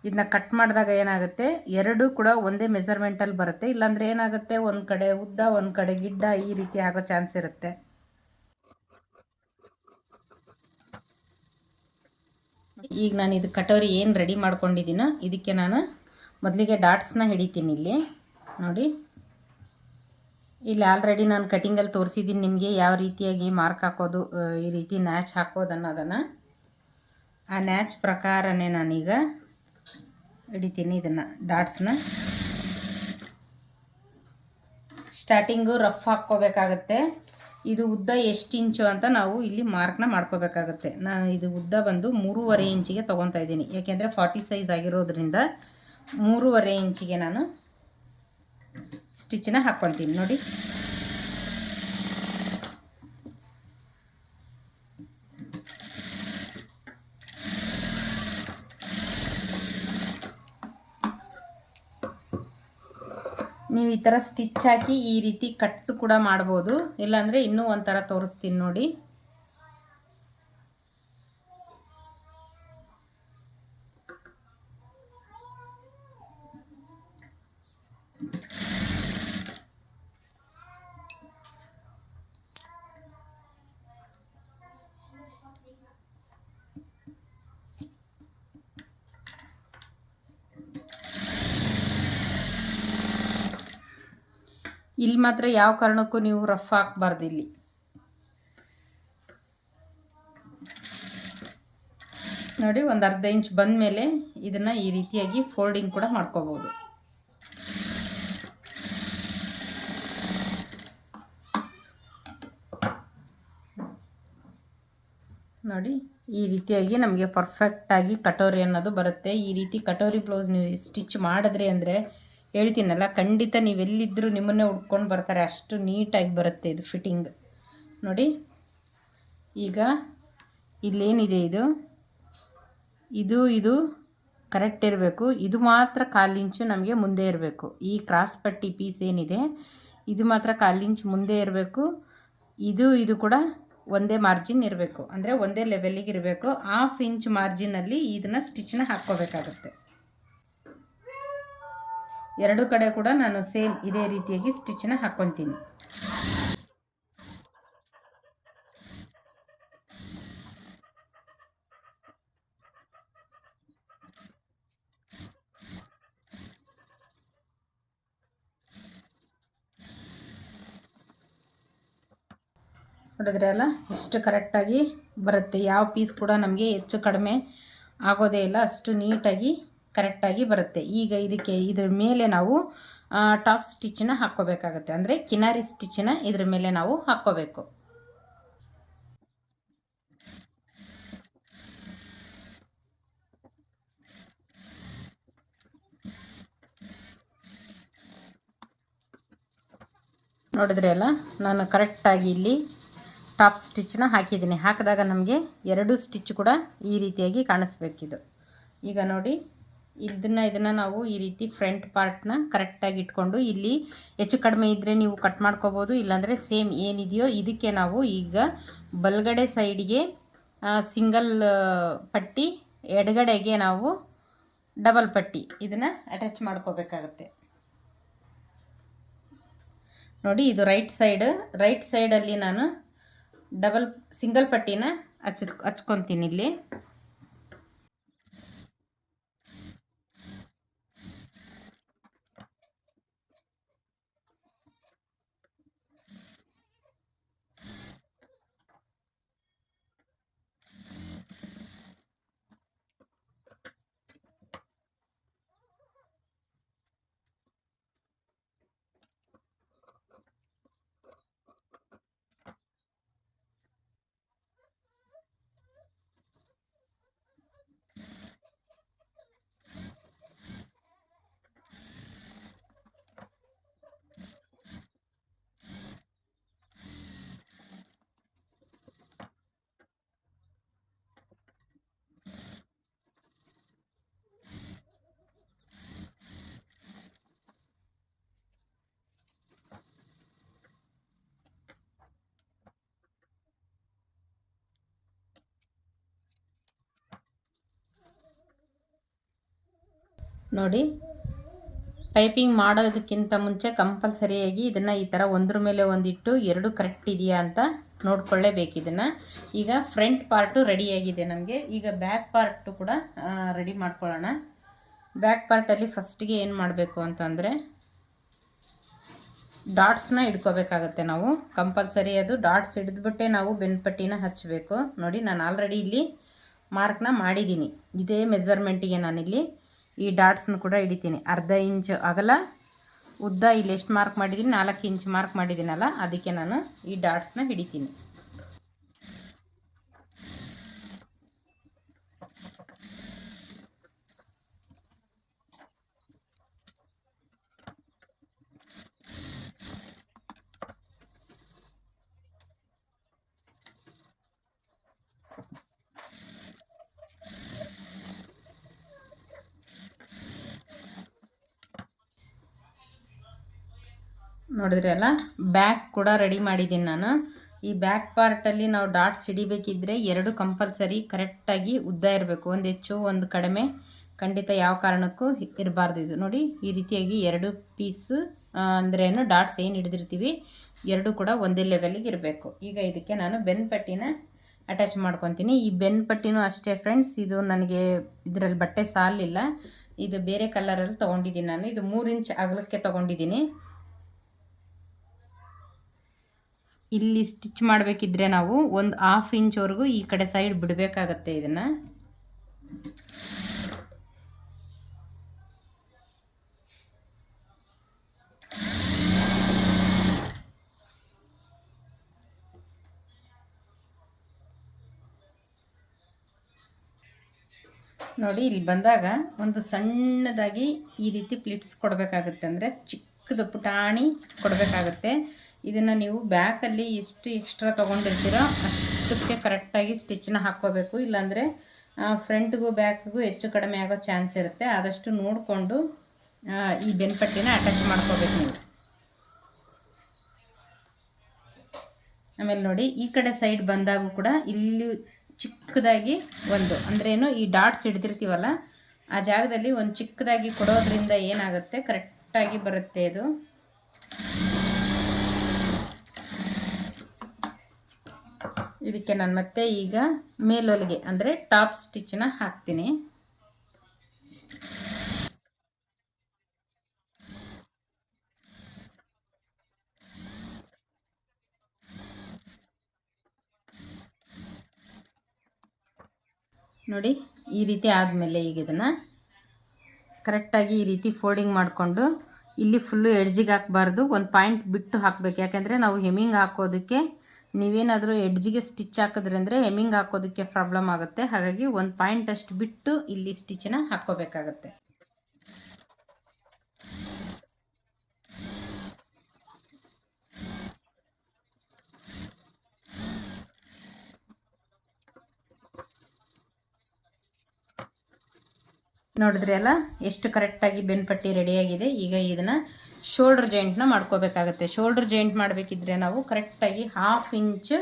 ಇದನ್ನ ಕಟ್ ಮಾಡಿದಾಗ ಏನಾಗುತ್ತೆ, ಎರಡೂ ಕೂಡ ಒಂದೇ ಮೆಜರ್ಮೆಂಟಲ್ಲಿ ಬರುತ್ತೆ. ಇಲ್ಲಾಂದರೆ ಏನಾಗುತ್ತೆ, ಒಂದು ಕಡೆ ಉದ್ದ ಒಂದು ಕಡೆ ಗಿಡ್ಡ ಈ ರೀತಿ ಆಗೋ ಚಾನ್ಸ್ ಇರುತ್ತೆ. ಈಗ ನಾನು ಇದು ಕಟೋರಿ ಏನು ರೆಡಿ ಮಾಡ್ಕೊಂಡಿದ್ದೀನೋ ಇದಕ್ಕೆ ನಾನು ಮೊದಲಿಗೆ ಡಾಟ್ಸ್ನ ಹಿಡಿತೀನಿ. ಇಲ್ಲಿ ನೋಡಿ, ಇಲ್ಲಿ ಆಲ್ರೆಡಿ ನಾನು ಕಟಿಂಗಲ್ಲಿ ತೋರಿಸಿದ್ದೀನಿ ನಿಮಗೆ ಯಾವ ರೀತಿಯಾಗಿ ಮಾರ್ಕ್ ಹಾಕೋದು, ಈ ರೀತಿ ನ್ಯಾಚ್ ಹಾಕೋದು ಅನ್ನೋದನ್ನು. ಆ ನ್ಯಾಚ್ ಪ್ರಕಾರನೇ ನಾನೀಗ ಹಿಡಿತೀನಿ ಇದನ್ನು ಡಾಟ್ಸ್ನ. Starting rough ಹಾಕ್ಕೋಬೇಕಾಗತ್ತೆ. ಇದು ಉದ್ದ ಎಷ್ಟು ಇಂಚು ಅಂತ ನಾವು ಇಲ್ಲಿ ಮಾರ್ಕ್ನ ಮಾಡ್ಕೋಬೇಕಾಗತ್ತೆ. ನಾನು ಇದು ಉದ್ದ ಬಂದು 3.5 ಇಂಚಿಗೆ ತೊಗೊತಾ ಇದ್ದೀನಿ, ಯಾಕೆಂದರೆ 40 ಸೈಜ್ ಆಗಿರೋದ್ರಿಂದ 3.5 ಇಂಚಿಗೆ ನಾನು ಸ್ಟಿಚ್ಚನ್ನ ಹಾಕ್ಕೊತೀನಿ. ನೋಡಿ ನೀವು ಈ ಥರ ಸ್ಟಿಚ್ ಹಾಕಿ ಈ ರೀತಿ ಕಟ್ಟು ಕೂಡ ಮಾಡ್ಬೋದು, ಇಲ್ಲಾಂದರೆ ಇನ್ನೂ ಒಂಥರ ತೋರಿಸ್ತೀನಿ ನೋಡಿ. ಇಲ್ಲಿ ಮಾತ್ರ ಯಾವ ಕಾರಣಕ್ಕೂ ನೀವು ರಫ್ ಹಾಕಬಾರ್ದು. ಇಲ್ಲಿ ನೋಡಿ ಒಂದು ಅರ್ಧ ಇಂಚ್ ಬಂದ ಮೇಲೆ ಇದನ್ನು ಈ ರೀತಿಯಾಗಿ ಫೋಲ್ಡಿಂಗ್ ಕೂಡ ಮಾಡ್ಕೋಬೋದು. ನೋಡಿ ಈ ರೀತಿಯಾಗಿ ನಮಗೆ ಪರ್ಫೆಕ್ಟಾಗಿ ಕಟೋರಿ ಅನ್ನೋದು ಬರುತ್ತೆ. ಈ ರೀತಿ ಕಟೋರಿ ಬ್ಲೌಸ್ ನೀವು ಸ್ಟಿಚ್ ಮಾಡಿದ್ರಿ ಅಂದರೆ ಹೇಳ್ತೀನಲ್ಲ, ಖಂಡಿತ ನೀವೆಲ್ಲಿದ್ದರೂ ನಿಮ್ಮನ್ನೇ ಉಟ್ಕೊಂಡು ಬರ್ತಾರೆ, ಅಷ್ಟು ನೀಟಾಗಿ ಬರುತ್ತೆ ಇದು ಫಿಟ್ಟಿಂಗ್. ನೋಡಿ ಈಗ ಇಲ್ಲೇನಿದೆ ಇದು ಕರೆಕ್ಟ್ ಇರಬೇಕು. ಇದು ಮಾತ್ರ 1/4 ಇಂಚು ನಮಗೆ ಮುಂದೆ ಇರಬೇಕು. ಈ ಕ್ರಾಸ್ ಪಟ್ಟಿ ಪೀಸ್ ಏನಿದೆ ಇದು ಮಾತ್ರ 1/4 ಇಂಚ್ ಮುಂದೆ ಇರಬೇಕು. ಇದು ಕೂಡ ಒಂದೇ ಮಾರ್ಜಿನ್ ಇರಬೇಕು, ಅಂದರೆ ಒಂದೇ ಲೆವೆಲ್ಲಿಗೆ ಇರಬೇಕು. 1/2 ಇಂಚ್ ಮಾರ್ಜಿನಲ್ಲಿ ಇದನ್ನು ಸ್ಟಿಚ್ನ ಹಾಕ್ಕೋಬೇಕಾಗುತ್ತೆ. ಎರಡು ಕಡೆ ಕೂಡ ನಾನು ಸೇಮ್ ಇದೇ ರೀತಿಯಾಗಿ ಸ್ಟಿಚ್ನ ಹಾಕ್ಕೊತೀನಿ. ನೋಡಿದ್ರೆ ಅಲ್ಲ ಎಷ್ಟು ಕರೆಕ್ಟಾಗಿ ಬರುತ್ತೆ. ಯಾವ ಪೀಸ್ ಕೂಡ ನಮಗೆ ಹೆಚ್ಚು ಕಡಿಮೆ ಆಗೋದೇ ಇಲ್ಲ, ಅಷ್ಟು ನೀಟಾಗಿ ಕರೆಕ್ಟಾಗಿ ಬರುತ್ತೆ. ಈಗ ಇದ್ರ ಮೇಲೆ ನಾವು ಟಾಪ್ ಸ್ಟಿಚ್ಚನ್ನ ಹಾಕ್ಕೋಬೇಕಾಗತ್ತೆ, ಅಂದರೆ ಕಿನಾರಿ ಸ್ಟಿಚ್ಚನ್ನ ಇದ್ರ ಮೇಲೆ ನಾವು ಹಾಕ್ಕೋಬೇಕು. ನೋಡಿದ್ರೆ ಅಲ್ಲ, ನಾನು ಕರೆಕ್ಟಾಗಿ ಇಲ್ಲಿ ಟಾಪ್ ಸ್ಟಿಚ್ಚನ್ನ ಹಾಕಿದ್ದೀನಿ. ಹಾಕಿದಾಗ ನಮಗೆ 2 ಸ್ಟಿಚ್ ಕೂಡ ಈ ರೀತಿಯಾಗಿ ಕಾಣಿಸ್ಬೇಕಿದು. ಈಗ ನೋಡಿ, ಇದನ್ನು ನಾವು ಈ ರೀತಿ ಫ್ರಂಟ್ ಪಾರ್ಟ್ನ ಕರೆಕ್ಟಾಗಿ ಇಟ್ಕೊಂಡು, ಇಲ್ಲಿ ಹೆಚ್ಚು ಕಡಿಮೆ ಇದ್ದರೆ ನೀವು ಕಟ್ ಮಾಡ್ಕೋಬೋದು, ಇಲ್ಲಾಂದರೆ ಸೇಮ್ ಏನಿದೆಯೋ ಇದಕ್ಕೆ ನಾವು ಈಗ ಬಲಗಡೆ ಸೈಡಿಗೆ ಸಿಂಗಲ್ ಪಟ್ಟಿ, ಎಡಗಡೆಗೆ ನಾವು ಡಬಲ್ ಪಟ್ಟಿ ಇದನ್ನು ಅಟ್ಯಾಚ್ ಮಾಡ್ಕೋಬೇಕಾಗತ್ತೆ. ನೋಡಿ, ಇದು ರೈಟ್ ಸೈಡಲ್ಲಿ ನಾನು ಸಿಂಗಲ್ ಪಟ್ಟಿನ ಹಚ್ಕೊತೀನಿ ಇಲ್ಲಿ. ನೋಡಿ, ಪೈಪಿಂಗ್ ಮಾಡೋದಕ್ಕಿಂತ ಮುಂಚೆ ಕಂಪಲ್ಸರಿಯಾಗಿ ಇದನ್ನು ಈ ಥರ ಒಂದ್ರ ಮೇಲೆ ಒಂದಿಟ್ಟು 2 ಕರೆಕ್ಟ್ ಇದೆಯಾ ಅಂತ ನೋಡ್ಕೊಳ್ಳೇಬೇಕು ಇದನ್ನು. ಈಗ ಫ್ರಂಟ್ ಪಾರ್ಟು ರೆಡಿಯಾಗಿದೆ ನಮಗೆ. ಈಗ ಬ್ಯಾಕ್ ಪಾರ್ಟು ಕೂಡ ರೆಡಿ ಮಾಡ್ಕೊಳ್ಳೋಣ. ಬ್ಯಾಕ್ ಪಾರ್ಟಲ್ಲಿ ಫಸ್ಟಿಗೆ ಏನು ಮಾಡಬೇಕು ಅಂತಂದರೆ, ಡಾಟ್ಸ್ನ ಇಟ್ಕೋಬೇಕಾಗತ್ತೆ ನಾವು. ಕಂಪಲ್ಸರಿ ಅದು ಡಾಟ್ಸ್ ಹಿಡಿದ್ಬಿಟ್ಟೆ ನಾವು ಬೆನ್ಪಟ್ಟಿನ ಹಚ್ಚಬೇಕು. ನೋಡಿ, ನಾನು ಆಲ್ರೆಡಿ ಇಲ್ಲಿ ಮಾರ್ಕ್ನ ಮಾಡಿದ್ದೀನಿ. ಇದೇ ಮೆಜರ್ಮೆಂಟಿಗೆ ನಾನಿಲ್ಲಿ ಈ ಡಾಟ್ಸ್ನ ಕೂಡ ಹಿಡಿತೀನಿ. ಅರ್ಧ ಇಂಚ್ ಅಗಲ, ಉದ್ದ ಇಲ್ಲಿ ಎಷ್ಟು ಮಾರ್ಕ್ ಮಾಡಿದ್ದೀನಿ, 4 ಇಂಚ್ ಮಾರ್ಕ್ ಮಾಡಿದ್ದೀನಲ್ಲ, ಅದಕ್ಕೆ ನಾನು ಈ ಡಾಟ್ಸ್ನ ಹಿಡಿತೀನಿ. ನೋಡಿದ್ರೆ ಅಲ್ಲ, ಬ್ಯಾಕ್ ಕೂಡ ರೆಡಿ ಮಾಡಿದ್ದೀನಿ ನಾನು. ಈ ಬ್ಯಾಕ್ ಪಾರ್ಟಲ್ಲಿ ನಾವು ಡಾಟ್ಸ್ ಹಿಡಿಬೇಕಿದ್ರೆ 2 ಕಂಪಲ್ಸರಿ ಕರೆಕ್ಟಾಗಿ ಉದ್ದ ಇರಬೇಕು. ಒಂದು ಹೆಚ್ಚು ಒಂದು ಕಡಿಮೆ ಖಂಡಿತ ಯಾವ ಕಾರಣಕ್ಕೂ ಇರಬಾರ್ದು. ಇದು ನೋಡಿ, ಈ ರೀತಿಯಾಗಿ 2 ಪೀಸು ಅಂದ್ರೇನು ಡಾಟ್ಸ್ ಏನು ಹಿಡಿದಿರ್ತೀವಿ 2 ಕೂಡ ಒಂದೇ ಲೆವೆಲಿಗೆ ಇರಬೇಕು. ಈಗ ಇದಕ್ಕೆ ನಾನು ಬೆನ್ ಪಟ್ಟಿನ ಅಟ್ಯಾಚ್ ಮಾಡ್ಕೊತೀನಿ. ಈ ಬೆನ್ ಪಟ್ಟಿನೂ ಅಷ್ಟೇ ಫ್ರೆಂಡ್ಸ್, ಇದು ನನಗೆ ಇದರಲ್ಲಿ ಬಟ್ಟೆ ಸಾಲಿಲ್ಲ, ಇದು ಬೇರೆ ಕಲರಲ್ಲಿ ತೊಗೊಂಡಿದ್ದೀನಿ ನಾನು. ಇದು 3 ಇಂಚ್ ಅಗಲಕ್ಕೆ ತೊಗೊಂಡಿದ್ದೀನಿ. ಇಲ್ಲಿ ಸ್ಟಿಚ್ ಮಾಡಬೇಕಿದ್ರೆ ನಾವು ಒಂದು 1/2 ಇಂಚ್ವರೆಗೂ ಈ ಕಡೆ ಸೈಡ್ ಬಿಡಬೇಕಾಗತ್ತೆ. ಇದನ್ನು ನೋಡಿ, ಇಲ್ಲಿ ಬಂದಾಗ ಒಂದು ಸಣ್ಣದಾಗಿ ಈ ರೀತಿ ಪ್ಲಿಟ್ಸ್ ಕೊಡಬೇಕಾಗುತ್ತೆ, ಅಂದರೆ ಚಿಕ್ಕದು ಪುಟಾಣಿ ಕೊಡಬೇಕಾಗುತ್ತೆ. ಇದನ್ನು ನೀವು ಬ್ಯಾಕಲ್ಲಿ ಎಷ್ಟು ಎಕ್ಸ್ಟ್ರಾ ತೊಗೊಂಡಿರ್ತೀರೋ ಅಷ್ಟಕ್ಕೆ ಕರೆಕ್ಟಾಗಿ ಸ್ಟಿಚ್ಚನ್ನ ಹಾಕ್ಕೋಬೇಕು. ಇಲ್ಲಾಂದರೆ ಫ್ರಂಟ್ಗೂ ಬ್ಯಾಕ್ಗೂ ಹೆಚ್ಚು ಕಡಿಮೆ ಆಗೋ ಚಾನ್ಸ್ ಇರುತ್ತೆ. ಆದಷ್ಟು ನೋಡಿಕೊಂಡು ಈ ಬೆನ್ಪಟ್ಟಿನ ಅಟ್ಯಾಚ್ ಮಾಡ್ಕೋಬೇಕು ನೀವು. ಆಮೇಲೆ ನೋಡಿ, ಈ ಕಡೆ ಸೈಡ್ ಬಂದಾಗೂ ಕೂಡ ಇಲ್ಲಿ ಚಿಕ್ಕದಾಗಿ ಒಂದು, ಅಂದ್ರೇನು ಈ ಡಾಟ್ಸ್ ಹಿಡ್ದಿರ್ತೀವಲ್ಲ ಆ ಜಾಗದಲ್ಲಿ ಒಂದು ಚಿಕ್ಕದಾಗಿ ಕೊಡೋದ್ರಿಂದ ಏನಾಗುತ್ತೆ, ಕರೆಕ್ಟಾಗಿ ಬರುತ್ತೆ ಇದು. ಇದಕ್ಕೆ ನಾನು ಮತ್ತೆ ಈಗ ಮೇಲೊಲಿಗೆ ಅಂದರೆ ಟಾಪ್ ಸ್ಟಿಚ್ಚನ್ನ ಹಾಕ್ತೀನಿ. ನೋಡಿ, ಈ ರೀತಿ ಆದಮೇಲೆ ಈಗ ಇದನ್ನು ಕರೆಕ್ಟಾಗಿ ಈ ರೀತಿ ಫೋಲ್ಡಿಂಗ್ ಮಾಡಿಕೊಂಡು, ಇಲ್ಲಿ ಫುಲ್ಲು ಎಡ್ಜಿಗೆ ಹಾಕಬಾರ್ದು, ಒಂದು ಪಾಯಿಂಟ್ ಬಿಟ್ಟು ಹಾಕಬೇಕು. ಯಾಕೆಂದರೆ ನಾವು ಹೆಮ್ಮಿಂಗ್ ಹಾಕೋದಕ್ಕೆ, ನೀವೇನಾದರೂ ಎಡ್ಜಿಗೆ ಸ್ಟಿಚ್ ಹಾಕಿದ್ರೆ ಅಂದರೆ ಹೆಮ್ಮಿಂಗ್ ಹಾಕೋದಕ್ಕೆ ಪ್ರಾಬ್ಲಮ್ ಆಗುತ್ತೆ. ಹಾಗಾಗಿ ಒಂದು ಪಾಯಿಂಟ್ ಅಷ್ಟು ಬಿಟ್ಟು ಇಲ್ಲಿ ಸ್ಟಿಚ್ಚನ್ನ ಹಾಕ್ಕೋಬೇಕಾಗತ್ತೆ. ನೋಡಿದ್ರಿ ಅಲ್ಲ ಎಷ್ಟು ಕರೆಕ್ಟಾಗಿ ಬೆನ್ಪಟ್ಟಿ ರೆಡಿಯಾಗಿದೆ. ಈಗ ಇದನ್ನು ಶೋಲ್ಡರ್ ಜಾಯಿಂಟ್ನ ಮಾಡ್ಕೋಬೇಕಾಗತ್ತೆ. ಶೋಲ್ಡರ್ ಜಾಯಿಂಟ್ ಮಾಡಬೇಕಿದ್ರೆ ನಾವು ಕರೆಕ್ಟಾಗಿ 1/2 ಇಂಚ್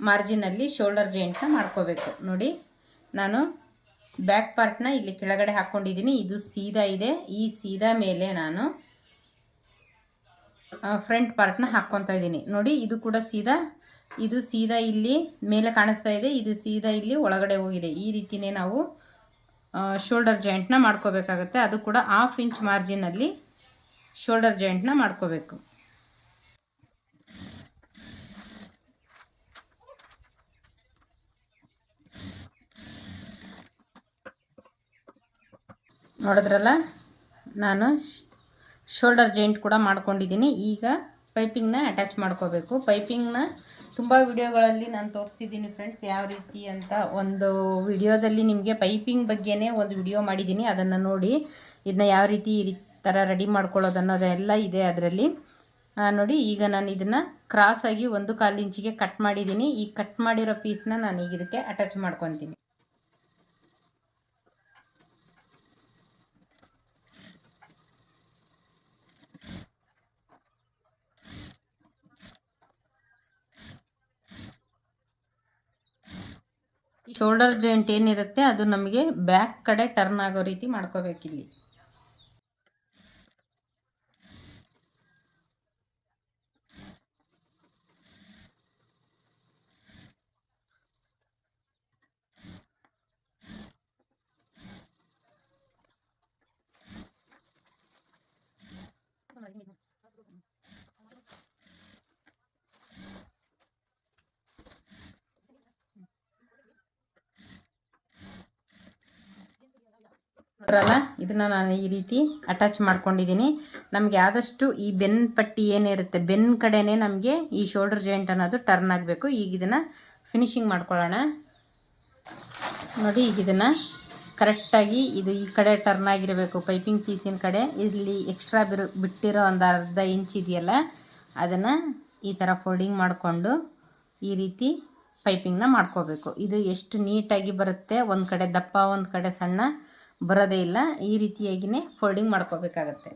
ಮಾರ್ಜಿನಲ್ಲಿ ಶೋಲ್ಡರ್ ಜಾಯಿಂಟ್ನ ಮಾಡ್ಕೋಬೇಕು. ನೋಡಿ, ನಾನು ಬ್ಯಾಕ್ ಪಾರ್ಟ್ನ ಇಲ್ಲಿ ಕೆಳಗಡೆ ಹಾಕ್ಕೊಂಡಿದ್ದೀನಿ. ಇದು ಸೀದಾ ಇದೆ. ಈ ಸೀದಾ ಮೇಲೆ ನಾನು ಫ್ರಂಟ್ ಪಾರ್ಟ್ನ ಹಾಕ್ಕೊತಾ ಇದ್ದೀನಿ. ನೋಡಿ, ಇದು ಕೂಡ ಸೀದಾ, ಇದು ಸೀದಾ ಇಲ್ಲಿ ಮೇಲೆ ಕಾಣಿಸ್ತಾ ಇದೆ, ಇದು ಸೀದಾ ಇಲ್ಲಿ ಒಳಗಡೆ ಹೋಗಿದೆ. ಈ ರೀತಿಯೇ ನಾವು ಶೋಲ್ಡರ್ ಜಾಯಿಂಟ್ನ ಮಾಡ್ಕೋಬೇಕಾಗತ್ತೆ. ಅದು ಕೂಡ 1/2 ಇಂಚ್ ಮಾರ್ಜಿನಲ್ಲಿ ಶೋಲ್ಡರ್ ಜಾಯಿಂಟ್ನ ಮಾಡ್ಕೋಬೇಕು. ನೋಡಿದ್ರಲ್ಲ, ನಾನು ಶೋಲ್ಡರ್ ಜಾಯಿಂಟ್ ಕೂಡ ಮಾಡ್ಕೊಂಡಿದ್ದೀನಿ. ಈಗ ಪೈಪಿಂಗ್ನ ಅಟ್ಯಾಚ್ ಮಾಡ್ಕೋಬೇಕು. ಪೈಪಿಂಗ್ನ ತುಂಬ ವಿಡಿಯೋಗಳಲ್ಲಿ ನಾನು ತೋರಿಸಿದ್ದೀನಿ ಫ್ರೆಂಡ್ಸ್, ಯಾವ ರೀತಿ ಅಂತ. ಒಂದು ವಿಡಿಯೋದಲ್ಲಿ ನಿಮಗೆ ಪೈಪಿಂಗ್ ಬಗ್ಗೆನೇ ಒಂದು ವಿಡಿಯೋ ಮಾಡಿದ್ದೀನಿ, ಅದನ್ನು ನೋಡಿ. ಇದನ್ನ ಯಾವ ರೀತಿ ಈ ಥರ ರೆಡಿ ಮಾಡ್ಕೊಳ್ಳೋದು ಅನ್ನೋದೆಲ್ಲ ಇದೆ ಅದರಲ್ಲಿ ನೋಡಿ. ಈಗ ನಾನು ಇದನ್ನು ಕ್ರಾಸಾಗಿ 1/4 ಇಂಚಿಗೆ ಕಟ್ ಮಾಡಿದ್ದೀನಿ. ಈ ಕಟ್ ಮಾಡಿರೋ ಪೀಸ್ನ ನಾನು ಈಗ ಇದಕ್ಕೆ ಅಟ್ಯಾಚ್ ಮಾಡ್ಕೊತೀನಿ. ಈ ಶೋಲ್ಡರ್ ಜಾಯಿಂಟ್ ಏನಿರುತ್ತೆ ಅದು ನಮಗೆ ಬ್ಯಾಕ್ ಕಡೆ ಟರ್ನ್ ಆಗೋ ರೀತಿ ಮಾಡ್ಕೋಬೇಕಿಲ್ಲಿ. ಇದನ್ನು ನಾನು ಈ ರೀತಿ ಅಟ್ಯಾಚ್ ಮಾಡ್ಕೊಂಡಿದ್ದೀನಿ. ನಮಗೆ ಆದಷ್ಟು ಈ ಬೆನ್ ಪಟ್ಟಿ ಏನಿರುತ್ತೆ, ಬೆನ್ ಕಡೆನೇ ನಮಗೆ ಈ ಶೋಲ್ಡರ್ ಜಾಯಿಂಟ್ ಅನ್ನೋದು ಟರ್ನ್ ಆಗಬೇಕು. ಈಗ ಇದನ್ನು ಫಿನಿಶಿಂಗ್ ಮಾಡ್ಕೊಳ್ಳೋಣ. ನೋಡಿ, ಈಗ ಇದನ್ನು ಕರೆಕ್ಟಾಗಿ ಇದು ಈ ಕಡೆ ಟರ್ನ್ ಆಗಿರಬೇಕು, ಪೈಪಿಂಗ್ ಪೀಸಿನ ಕಡೆ. ಇಲ್ಲಿ ಎಕ್ಸ್ಟ್ರಾ ಬಿಟ್ಟಿರೋ ಒಂದು ಅರ್ಧ ಇಂಚ್ ಇದೆಯಲ್ಲ, ಅದನ್ನು ಈ ಥರ ಫೋಲ್ಡಿಂಗ್ ಮಾಡಿಕೊಂಡು ಈ ರೀತಿ ಪೈಪಿಂಗ್ನ ಮಾಡ್ಕೋಬೇಕು. ಇದು ಎಷ್ಟು ನೀಟಾಗಿ ಬರುತ್ತೆ, ಒಂದು ಕಡೆ ದಪ್ಪ ಒಂದು ಕಡೆ ಸಣ್ಣ ಬರೋದೇ ಇಲ್ಲ. ಈ ರೀತಿಯಾಗಿಯೇ ಫೋಲ್ಡಿಂಗ್ ಮಾಡ್ಕೋಬೇಕಾಗತ್ತೆ.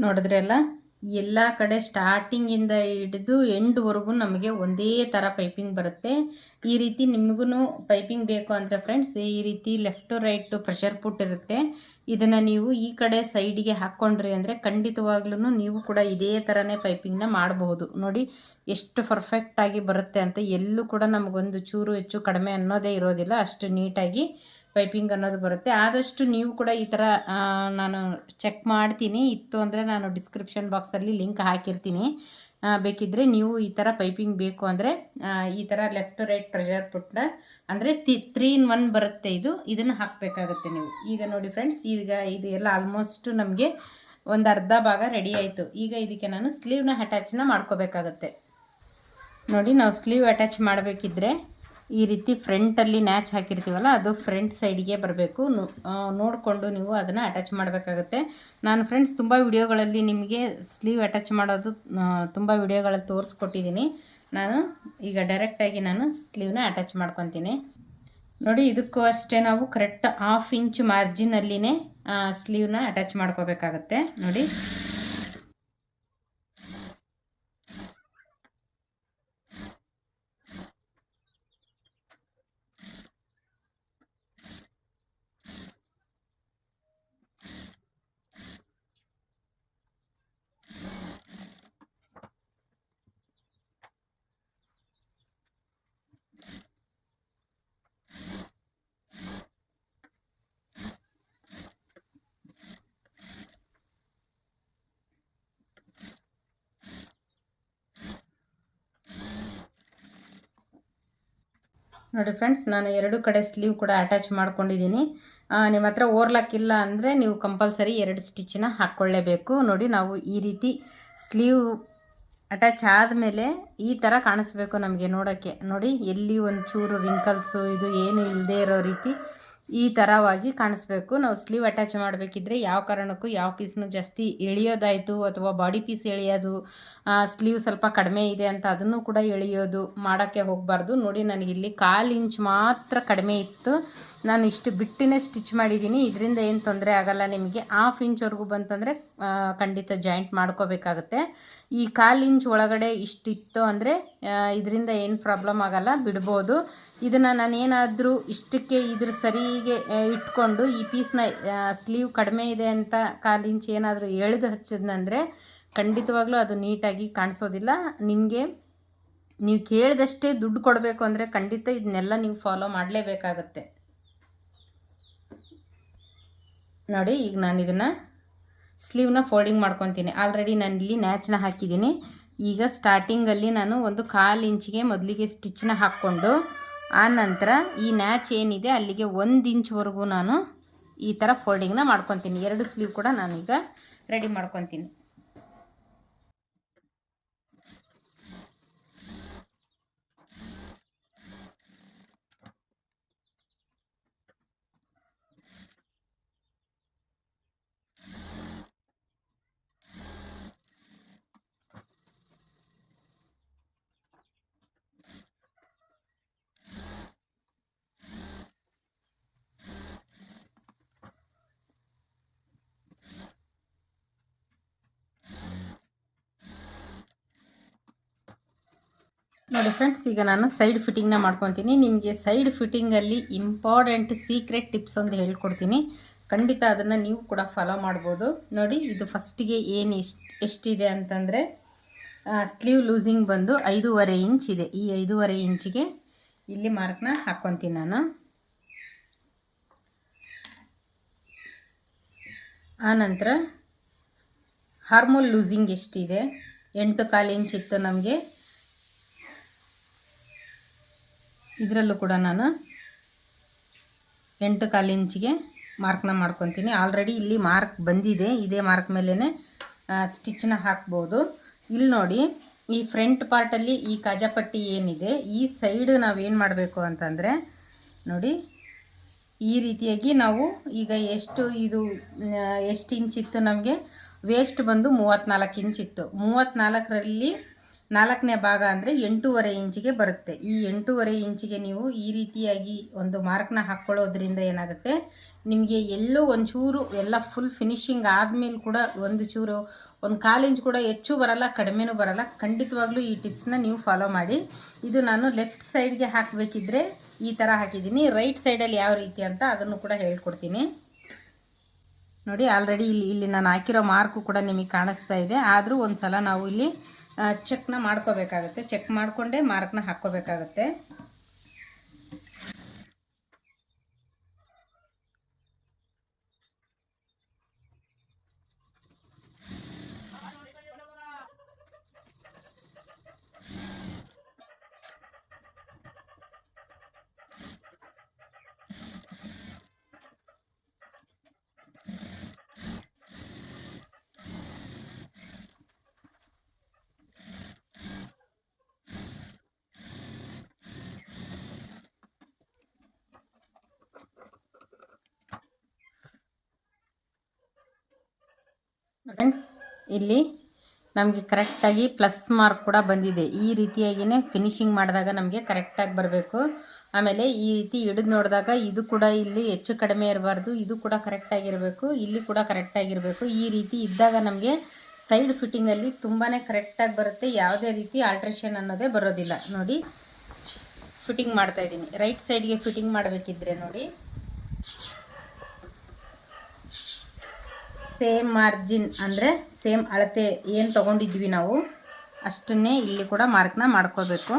ನೋಡಿದ್ರೆ ಎಲ್ಲ ಕಡೆ ಸ್ಟಾರ್ಟಿಂಗಿಂದ ಹಿಡಿದು ಎಂಡ್ವರೆಗೂ ನಮಗೆ ಒಂದೇ ಥರ ಪೈಪಿಂಗ್ ಬರುತ್ತೆ. ಈ ರೀತಿ ನಿಮಗೂ ಪೈಪಿಂಗ್ ಬೇಕು ಅಂದರೆ ಫ್ರೆಂಡ್ಸ್, ಈ ರೀತಿ ಲೆಫ್ಟು ರೈಟು ಪ್ರೆಷರ್ ಪುಟ್ ಇರುತ್ತೆ. ಇದನ್ನು ನೀವು ಈ ಕಡೆ ಸೈಡಿಗೆ ಹಾಕ್ಕೊಂಡ್ರಿ ಅಂದರೆ ಖಂಡಿತವಾಗ್ಲೂ ನೀವು ಕೂಡ ಇದೇ ಥರನೇ ಪೈಪಿಂಗ್ನ ಮಾಡಬಹುದು. ನೋಡಿ ಎಷ್ಟು ಪರ್ಫೆಕ್ಟಾಗಿ ಬರುತ್ತೆ ಅಂತ. ಎಲ್ಲೂ ಕೂಡ ನಮಗೊಂದು ಚೂರು ಹೆಚ್ಚು ಕಡಿಮೆ ಅನ್ನೋದೇ ಇರೋದಿಲ್ಲ, ಅಷ್ಟು ನೀಟಾಗಿ ಪೈಪಿಂಗ್ ಅನ್ನೋದು ಬರುತ್ತೆ. ಆದಷ್ಟು ನೀವು ಕೂಡ ಈ ಥರ ನಾನು ಚೆಕ್ ಮಾಡ್ತೀನಿ, ಇತ್ತು ಅಂದರೆ ನಾನು ಡಿಸ್ಕ್ರಿಪ್ಷನ್ ಬಾಕ್ಸಲ್ಲಿ ಲಿಂಕ್ ಹಾಕಿರ್ತೀನಿ. ಬೇಕಿದ್ದರೆ ನೀವು ಈ ಥರ ಪೈಪಿಂಗ್ ಬೇಕು ಅಂದರೆ ಈ ಥರ ಲೆಫ್ಟ್ ರೈಟ್ ಪ್ರೆಷರ್ ಪುಟ್ನ ಅಂದರೆ 3 in 1 ಬರುತ್ತೆ. ಇದನ್ನು ಹಾಕಬೇಕಾಗುತ್ತೆ ನೀವು. ಈಗ ನೋಡಿ ಫ್ರೆಂಡ್ಸ್, ಈಗ ಇದು ಎಲ್ಲ ಆಲ್ಮೋಸ್ಟ್ ನಮಗೆ ಒಂದು ಅರ್ಧ ಭಾಗ ರೆಡಿ ಆಯಿತು. ಈಗ ಇದಕ್ಕೆ ನಾನು ಸ್ಲೀವ್ನ ಅಟ್ಯಾಚನ್ನ ಮಾಡ್ಕೋಬೇಕಾಗತ್ತೆ. ನೋಡಿ, ನಾವು ಸ್ಲೀವ್ ಅಟ್ಯಾಚ್ ಮಾಡಬೇಕಿದ್ರೆ ಈ ರೀತಿ ಫ್ರಂಟಲ್ಲಿ ನ್ಯಾಚ್ ಹಾಕಿರ್ತೀವಲ್ಲ, ಅದು ಫ್ರಂಟ್ ಸೈಡ್ಗೆ ಬರಬೇಕು. ನೋಡಿಕೊಂಡು ನೀವು ಅದನ್ನು ಅಟ್ಯಾಚ್ ಮಾಡಬೇಕಾಗುತ್ತೆ. ನಾನು ಫ್ರೆಂಡ್ಸ್ ತುಂಬ ವಿಡಿಯೋಗಳಲ್ಲಿ ನಿಮಗೆ ಸ್ಲೀವ್ ಅಟ್ಯಾಚ್ ಮಾಡೋದು ತುಂಬ ವಿಡಿಯೋಗಳಲ್ಲಿ ತೋರಿಸ್ಕೊಟ್ಟಿದ್ದೀನಿ. ನಾನು ಈಗ ಡೈರೆಕ್ಟಾಗಿ ನಾನು ಸ್ಲೀವ್ನ ಅಟ್ಯಾಚ್ ಮಾಡ್ಕೊತೀನಿ. ನೋಡಿ, ಇದಕ್ಕೂ ಅಷ್ಟೇ ನಾವು ಕರೆಕ್ಟ್ 1/2 ಇಂಚ್ ಮಾರ್ಜಿನಲ್ಲಿನೇ ಸ್ಲೀವ್ನ ಅಟ್ಯಾಚ್ ಮಾಡ್ಕೋಬೇಕಾಗತ್ತೆ. ನೋಡಿ, ನೋಡಿ ಫ್ರೆಂಡ್ಸ್, ನಾನು 2 ಕಡೆ ಸ್ಲೀವ್ ಕೂಡ ಅಟ್ಯಾಚ್ ಮಾಡ್ಕೊಂಡಿದ್ದೀನಿ. ನಿಮ್ಮ ಹತ್ರ ಓರ್ಲಾಕ್ ಇಲ್ಲ ಅಂದರೆ ನೀವು ಕಂಪಲ್ಸರಿ 2 ಸ್ಟಿಚ್ಚನ್ನ ಹಾಕ್ಕೊಳ್ಳೇಬೇಕು. ನೋಡಿ, ನಾವು ಈ ರೀತಿ ಸ್ಲೀವ್ ಅಟ್ಯಾಚ್ ಆದಮೇಲೆ ಈ ಥರ ಕಾಣಿಸ್ಬೇಕು ನಮಗೆ ನೋಡೋಕ್ಕೆ. ನೋಡಿ, ಎಲ್ಲಿ ಒಂಚೂರು ರಿಂಕಲ್ಸು ಇದು ಏನು ಇಲ್ಲದೆ ಇರೋ ರೀತಿ ಈ ಥರವಾಗಿ ಕಾಣಿಸ್ಬೇಕು. ನಾವು ಸ್ಲೀವ್ ಅಟ್ಯಾಚ್ ಮಾಡಬೇಕಿದ್ರೆ ಯಾವ ಕಾರಣಕ್ಕೂ ಯಾವ ಪೀಸ್ನು ಜಾಸ್ತಿ ಎಳೆಯೋದಾಯಿತು ಅಥವಾ ಬಾಡಿ ಪೀಸ್ ಎಳೆಯೋದು, ಸ್ಲೀವ್ ಸ್ವಲ್ಪ ಕಡಿಮೆ ಇದೆ ಅಂತ ಅದನ್ನು ಕೂಡ ಎಳೆಯೋದು ಮಾಡೋಕ್ಕೆ ಹೋಗಬಾರ್ದು. ನೋಡಿ, ನನಗಿಲ್ಲಿ 1/4 ಇಂಚ್ ಮಾತ್ರ ಕಡಿಮೆ ಇತ್ತು. ನಾನು ಇಷ್ಟು ಬಿಟ್ಟೇ ಸ್ಟಿಚ್ ಮಾಡಿದ್ದೀನಿ. ಇದರಿಂದ ಏನು ತೊಂದರೆ ಆಗೋಲ್ಲ. ನಿಮಗೆ 1/2 ಇಂಚ್ವರೆಗೂ ಬಂತಂದರೆ ಖಂಡಿತ ಜಾಯಿಂಟ್ ಮಾಡ್ಕೋಬೇಕಾಗುತ್ತೆ. ಈ 1/4 ಇಂಚ್ ಒಳಗಡೆ ಇಷ್ಟಿತ್ತು ಅಂದರೆ ಇದರಿಂದ ಏನು ಪ್ರಾಬ್ಲಮ್ ಆಗೋಲ್ಲ, ಬಿಡ್ಬೋದು. ಇದನ್ನು ನಾನು ಏನಾದರೂ ಇಷ್ಟಕ್ಕೆ ಇದ್ರ ಸರಿಗೆ ಇಟ್ಕೊಂಡು ಈ ಪೀಸ್ನ ಸ್ಲೀವ್ ಕಡಿಮೆ ಇದೆ ಅಂತ 1/4 ಇಂಚ್ ಏನಾದರೂ ಎಳೆದು ಹಚ್ಚಿದ್ನಂದರೆ ಖಂಡಿತವಾಗ್ಲೂ ಅದು ನೀಟಾಗಿ ಕಾಣಿಸೋದಿಲ್ಲ. ನಿಮಗೆ ನೀವು ಕೇಳಿದಷ್ಟೇ ದುಡ್ಡು ಕೊಡಬೇಕು ಅಂದರೆ ಖಂಡಿತ ಇದನ್ನೆಲ್ಲ ನೀವು ಫಾಲೋ ಮಾಡಲೇಬೇಕಾಗತ್ತೆ. ನೋಡಿ, ಈಗ ನಾನು ಇದನ್ನು ಸ್ಲೀವ್ನ ಫೋಲ್ಡಿಂಗ್ ಮಾಡ್ಕೊತೀನಿ. ಆಲ್ರೆಡಿ ನಾನು ಇಲ್ಲಿ ನ್ಯಾಚ್ನ ಹಾಕಿದ್ದೀನಿ. ಈಗ ಸ್ಟಾರ್ಟಿಂಗಲ್ಲಿ ನಾನು ಒಂದು 1/4 ಇಂಚಿಗೆ ಮೊದಲಿಗೆ ಸ್ಟಿಚ್ನ ಹಾಕ್ಕೊಂಡು ಆನಂತರ ಈ ನ್ಯಾಚ್ ಏನಿದೆ ಅಲ್ಲಿಗೆ 1 ಇಂಚ್ವರೆಗೂ ನಾನು ಈ ಥರ ಫೋಲ್ಡಿಂಗ್ನ ಮಾಡ್ಕೊತೀನಿ. 2 ಸ್ಲೀವ್ ಕೂಡ ನಾನೀಗ ರೆಡಿ ಮಾಡ್ಕೊತೀನಿ. ನೋಡಿ ಫ್ರೆಂಡ್ಸ್, ಈಗ ನಾನು ಸೈಡ್ ಫಿಟ್ಟಿಂಗ್ನ ಮಾಡ್ಕೊತೀನಿ. ನಿಮಗೆ ಸೈಡ್ ಫಿಟ್ಟಿಂಗಲ್ಲಿ ಇಂಪಾರ್ಟೆಂಟ್ ಸೀಕ್ರೆಟ್ ಟಿಪ್ಸ್ ಒಂದು ಹೇಳ್ಕೊಡ್ತೀನಿ. ಖಂಡಿತ ಅದನ್ನು ನೀವು ಕೂಡ ಫಾಲೋ ಮಾಡ್ಬೋದು. ನೋಡಿ, ಇದು ಫಸ್ಟಿಗೆ ಏನು ಎಷ್ಟಿದೆ ಅಂತಂದರೆ ಸ್ಲೀವ್ ಲೂಸಿಂಗ್ ಬಂದು 5.5 ಇಂಚ್ ಇದೆ. ಈ 5.5 ಇಂಚಿಗೆ ಇಲ್ಲಿ ಮಾರ್ಕ್ನ ಹಾಕ್ಕೊತೀನಿ ನಾನು. ಆನಂತರ ಹಾರ್ಮೋಲ್ ಲೂಸಿಂಗ್ ಎಷ್ಟಿದೆ, 8.25 ಇಂಚ್ ಇತ್ತು ನಮಗೆ. ಇದರಲ್ಲೂ ಕೂಡ ನಾನು 8.25 ಇಂಚಿಗೆ ಮಾರ್ಕ್ನ ಮಾಡ್ಕೊತೀನಿ. ಆಲ್ರೆಡಿ ಇಲ್ಲಿ ಮಾರ್ಕ್ ಬಂದಿದೆ. ಇದೇ ಮಾರ್ಕ್ ಮೇಲೇ ಸ್ಟಿಚ್ನ ಹಾಕ್ಬೋದು. ಇಲ್ಲಿ ನೋಡಿ, ಈ ಫ್ರಂಟ್ ಪಾರ್ಟಲ್ಲಿ ಈ ಕಾಜಾಪಟ್ಟಿ ಏನಿದೆ ಈ ಸೈಡ್ ನಾವೇನು ಮಾಡಬೇಕು ಅಂತಂದರೆ, ನೋಡಿ ಈ ರೀತಿಯಾಗಿ ನಾವು ಈಗ ಎಷ್ಟು ಇಂಚಿತ್ತು ನಮಗೆ ವೇಸ್ಟ್ ಬಂದು 34 ಇಂಚ್ ಇತ್ತು. 34ರಲ್ಲಿ 4ನೇ ಭಾಗ ಅಂದರೆ 8.5 ಇಂಚಿಗೆ ಬರುತ್ತೆ. ಈ 8.5 ಇಂಚಿಗೆ ನೀವು ಈ ರೀತಿಯಾಗಿ ಒಂದು ಮಾರ್ಕ್ನ ಹಾಕ್ಕೊಳ್ಳೋದ್ರಿಂದ ಏನಾಗುತ್ತೆ, ನಿಮಗೆ ಎಲ್ಲೋ ಒಂಚೂರು ಎಲ್ಲ ಫುಲ್ ಫಿನಿಶಿಂಗ್ ಆದಮೇಲೆ ಕೂಡ ಒಂದು 1/4 ಇಂಚ್ ಕೂಡ ಹೆಚ್ಚು ಬರಲ್ಲ, ಕಡಿಮೆನೂ ಬರಲ್ಲ. ಖಂಡಿತವಾಗ್ಲೂ ಈ ಟಿಪ್ಸ್ನ ನೀವು ಫಾಲೋ ಮಾಡಿ. ಇದು ನಾನು ಲೆಫ್ಟ್ ಸೈಡ್ಗೆ ಹಾಕಬೇಕಿದ್ರೆ ಈ ಥರ ಹಾಕಿದ್ದೀನಿ. ರೈಟ್ ಸೈಡಲ್ಲಿ ಯಾವ ರೀತಿ ಅಂತ ಅದನ್ನು ಕೂಡ ಹೇಳ್ಕೊಡ್ತೀನಿ. ನೋಡಿ, ಆಲ್ರೆಡಿ ಇಲ್ಲಿ ನಾನು ಹಾಕಿರೋ ಮಾರ್ಕು ಕೂಡ ನಿಮಗೆ ಕಾಣಿಸ್ತಾ ಇದೆ. ಆದರೂ ಒಂದು ಸಲ ನಾವು ಇಲ್ಲಿ ಚೆಕ್ನ ಮಾಡ್ಕೋಬೇಕಾಗತ್ತೆ. ಚೆಕ್ ಮಾಡಿಕೊಂಡೇ ಮಾರ್ಕ್ನ ಹಾಕ್ಕೋಬೇಕಾಗತ್ತೆ. ಫ್ರೆಂಡ್ಸ್, ಇಲ್ಲಿ ನಮಗೆ ಕರೆಕ್ಟಾಗಿ ಪ್ಲಸ್ ಮಾರ್ಕ್ ಕೂಡ ಬಂದಿದೆ. ಈ ರೀತಿಯಾಗಿಯೇ ಫಿನಿಶಿಂಗ್ ಮಾಡಿದಾಗ ನಮಗೆ ಕರೆಕ್ಟಾಗಿ ಬರಬೇಕು. ಆಮೇಲೆ ಈ ರೀತಿ ಹಿಡಿದು ನೋಡಿದಾಗ ಇದು ಕೂಡ ಇಲ್ಲಿ ಹೆಚ್ಚು ಕಡಿಮೆ ಇರಬಾರ್ದು, ಇದು ಕೂಡ ಕರೆಕ್ಟಾಗಿರಬೇಕು, ಇಲ್ಲಿ ಕೂಡ ಕರೆಕ್ಟಾಗಿರಬೇಕು. ಈ ರೀತಿ ಇದ್ದಾಗ ನಮಗೆ ಸೈಡ್ ಫಿಟ್ಟಿಂಗಲ್ಲಿ ತುಂಬಾ ಕರೆಕ್ಟಾಗಿ ಬರುತ್ತೆ. ಯಾವುದೇ ರೀತಿ ಆಲ್ಟ್ರೇಷನ್ ಅನ್ನೋದೇ ಬರೋದಿಲ್ಲ. ನೋಡಿ, ಫಿಟ್ಟಿಂಗ್ ಮಾಡ್ತಾಯಿದ್ದೀನಿ. ರೈಟ್ ಸೈಡ್ಗೆ ಫಿಟ್ಟಿಂಗ್ ಮಾಡಬೇಕಿದ್ರೆ ನೋಡಿ, ಸೇಮ್ ಮಾರ್ಜಿನ್ ಅಂದರೆ ಸೇಮ್ ಅಳತೆ ಏನು ತೊಗೊಂಡಿದ್ವಿ ನಾವು ಅಷ್ಟನ್ನೇ ಇಲ್ಲಿ ಕೂಡ ಮಾರ್ಕ್ನ ಮಾಡ್ಕೋಬೇಕು.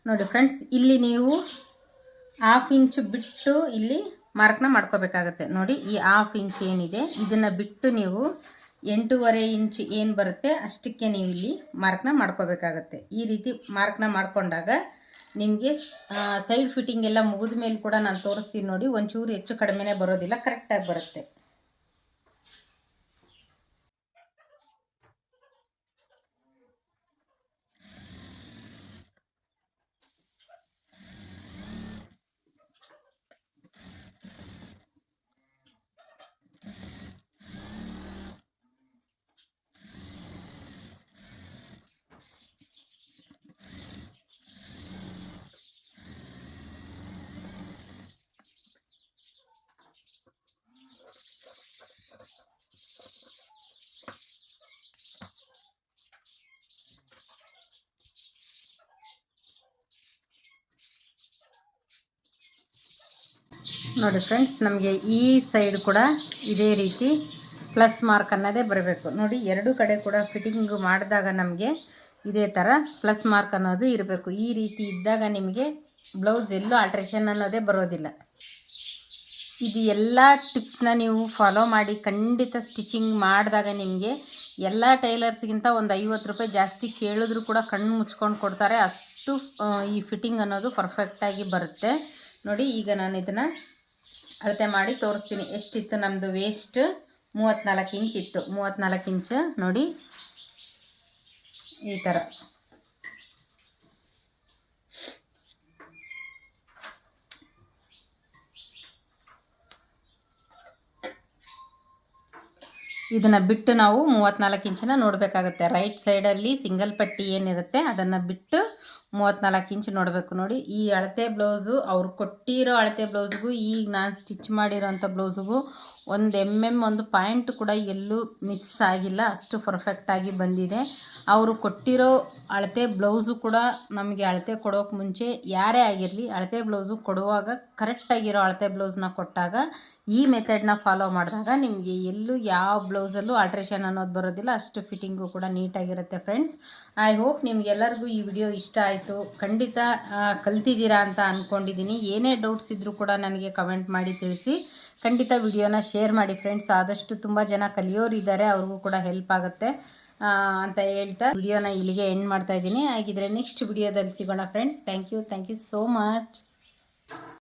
ನೋಡಿ ಫ್ರೆಂಡ್ಸ್, ಇಲ್ಲಿ ನೀವು 1/2 ಇಂಚು ಬಿಟ್ಟು ಇಲ್ಲಿ ಮಾರ್ಕ್ನ ಮಾಡ್ಕೋಬೇಕಾಗತ್ತೆ. ನೋಡಿ, ಈ 1/2 ಇಂಚ್ ಏನಿದೆ ಇದನ್ನು ಬಿಟ್ಟು ನೀವು 8.5 ಇಂಚ್ ಏನು ಬರುತ್ತೆ ಅಷ್ಟಕ್ಕೆ ನೀವು ಇಲ್ಲಿ ಮಾರ್ಕ್ನ ಮಾಡ್ಕೋಬೇಕಾಗತ್ತೆ. ಈ ರೀತಿ ಮಾರ್ಕ್ನ ಮಾಡ್ಕೊಂಡಾಗ ನಿಮಗೆ ಸೈಡ್ ಫಿಟ್ಟಿಂಗ್ ಎಲ್ಲ ಮುಗಿದ ಮೇಲೆ ಕೂಡ ನಾನು ತೋರಿಸ್ತೀನಿ ನೋಡಿ, ಒಂಚೂರು ಹೆಚ್ಚು ಕಡಿಮೆನೇ ಬರೋದಿಲ್ಲ, ಕರೆಕ್ಟಾಗಿ ಬರುತ್ತೆ. ನೋಡಿ ಫ್ರೆಂಡ್ಸ್, ನಮಗೆ ಈ ಸೈಡ್ ಕೂಡ ಇದೇ ರೀತಿ ಪ್ಲಸ್ ಮಾರ್ಕ್ ಅನ್ನೋದೇ ಬರಬೇಕು. ನೋಡಿ, ಎರಡು ಕಡೆ ಕೂಡ ಫಿಟ್ಟಿಂಗ್ ಮಾಡಿದಾಗ ನಮಗೆ ಇದೇ ಥರ ಪ್ಲಸ್ ಮಾರ್ಕ್ ಅನ್ನೋದು ಇರಬೇಕು. ಈ ರೀತಿ ಇದ್ದಾಗ ನಿಮಗೆ ಬ್ಲೌಸ್ ಎಲ್ಲೂ ಆಲ್ಟ್ರೇಷನ್ ಅನ್ನೋದೇ ಬರೋದಿಲ್ಲ. ಇದು ಎಲ್ಲ ಟಿಪ್ಸ್ನ ನೀವು ಫಾಲೋ ಮಾಡಿ ಖಂಡಿತ ಸ್ಟಿಚಿಂಗ್ ಮಾಡಿದಾಗ ನಿಮಗೆ ಎಲ್ಲ ಟೈಲರ್ಸ್ಗಿಂತ ಒಂದು 50 ರೂಪಾಯಿ ಜಾಸ್ತಿ ಕೇಳಿದ್ರು ಕೂಡ ಕಣ್ಣು ಮುಚ್ಕೊಂಡು ಕೊಡ್ತಾರೆ. ಅಷ್ಟು ಈ ಫಿಟ್ಟಿಂಗ್ ಅನ್ನೋದು ಪರ್ಫೆಕ್ಟಾಗಿ ಬರುತ್ತೆ. ನೋಡಿ, ಈಗ ನಾನು ಇದನ್ನು ಅಳತೆ ಮಾಡಿ ತೋರಿಸ್ತೀನಿ. ಎಷ್ಟಿತ್ತು ನಮ್ಮದು ವೇಸ್ಟ್? 34 ಇಂಚ್ ಇತ್ತು. 34 ಇಂಚ್ ನೋಡಿ, ಈ ಥರ. ಇದನ್ನು ಬಿಟ್ಟು ನಾವು 34 ಇಂಚನ್ನ ನೋಡಬೇಕಾಗುತ್ತೆ. ರೈಟ್ ಸೈಡಲ್ಲಿ ಸಿಂಗಲ್ ಪಟ್ಟಿ ಏನಿರುತ್ತೆ ಅದನ್ನು ಬಿಟ್ಟು 34 ಇಂಚ್ ನೋಡಬೇಕು. ನೋಡಿ, ಈ ಅಳತೆ ಬ್ಲೌಸು ಅವ್ರು ಕೊಟ್ಟಿರೋ ಅಳತೆ ಬ್ಲೌಸ್ಗೂ ಈಗ ನಾನು ಸ್ಟಿಚ್ ಮಾಡಿರೋಂಥ ಬ್ಲೌಸ್ಗೂ ಒಂದು ಒಂದು ಪಾಯಿಂಟ್ ಕೂಡ ಎಲ್ಲೂ ಮಿಸ್ ಆಗಿಲ್ಲ. ಅಷ್ಟು ಪರ್ಫೆಕ್ಟಾಗಿ ಬಂದಿದೆ. ಅವರು ಕೊಟ್ಟಿರೋ ಅಳತೆ ಬ್ಲೌಸು ಕೂಡ ನಮಗೆ ಅಳತೆ ಕೊಡೋಕೆ ಮುಂಚೆ ಯಾರೇ ಆಗಿರಲಿ ಅಳತೆ ಬ್ಲೌಸು ಕೊಡುವಾಗ ಕರೆಕ್ಟಾಗಿರೋ ಅಳತೆ ಬ್ಲೌಸ್ನ ಕೊಟ್ಟಾಗ ಈ ಮೆಥಡ್ನ ಫಾಲೋ ಮಾಡಿದಾಗ ನಿಮಗೆ ಎಲ್ಲೂ ಯಾವ ಬ್ಲೌಸಲ್ಲೂ ಆಲ್ಟ್ರೇಷನ್ ಅನ್ನೋದು ಬರೋದಿಲ್ಲ. ಅಷ್ಟು ಫಿಟ್ಟಿಂಗು ಕೂಡ ನೀಟಾಗಿರುತ್ತೆ. ಫ್ರೆಂಡ್ಸ್, ಐ ಹೋಪ್ ನಿಮಗೆಲ್ಲರಿಗೂ ಈ ವಿಡಿಯೋ ಇಷ್ಟ ಆಯಿತು. ಖಂಡಿತ ಕಲ್ತಿದ್ದೀರಾ ಅಂತ ಅಂದ್ಕೊಂಡಿದ್ದೀನಿ. ಏನೇ ಡೌಟ್ಸ್ ಇದ್ದರೂ ಕೂಡ ನನಗೆ ಕಮೆಂಟ್ ಮಾಡಿ ತಿಳಿಸಿ. ಖಂಡಿತ ವಿಡಿಯೋನ ಶೇರ್ ಮಾಡಿ ಫ್ರೆಂಡ್ಸ್. ಆದಷ್ಟು ತುಂಬ ಜನ ಕಲಿಯೋರು ಇದ್ದಾರೆ, ಅವ್ರಿಗೂ ಕೂಡ ಹೆಲ್ಪ್ ಆಗುತ್ತೆ ಅಂತ ಹೇಳ್ತಾ ವಿಡಿಯೋನ ಇಲ್ಲಿಗೆ ಎಂಡ್ ಮಾಡ್ತಾ ಇದ್ದೀನಿ. ಹಾಗಿದ್ರೆ ನೆಕ್ಸ್ಟ್ ವಿಡಿಯೋದಲ್ಲಿ ಸಿಗೋಣ friends. Thank you so much.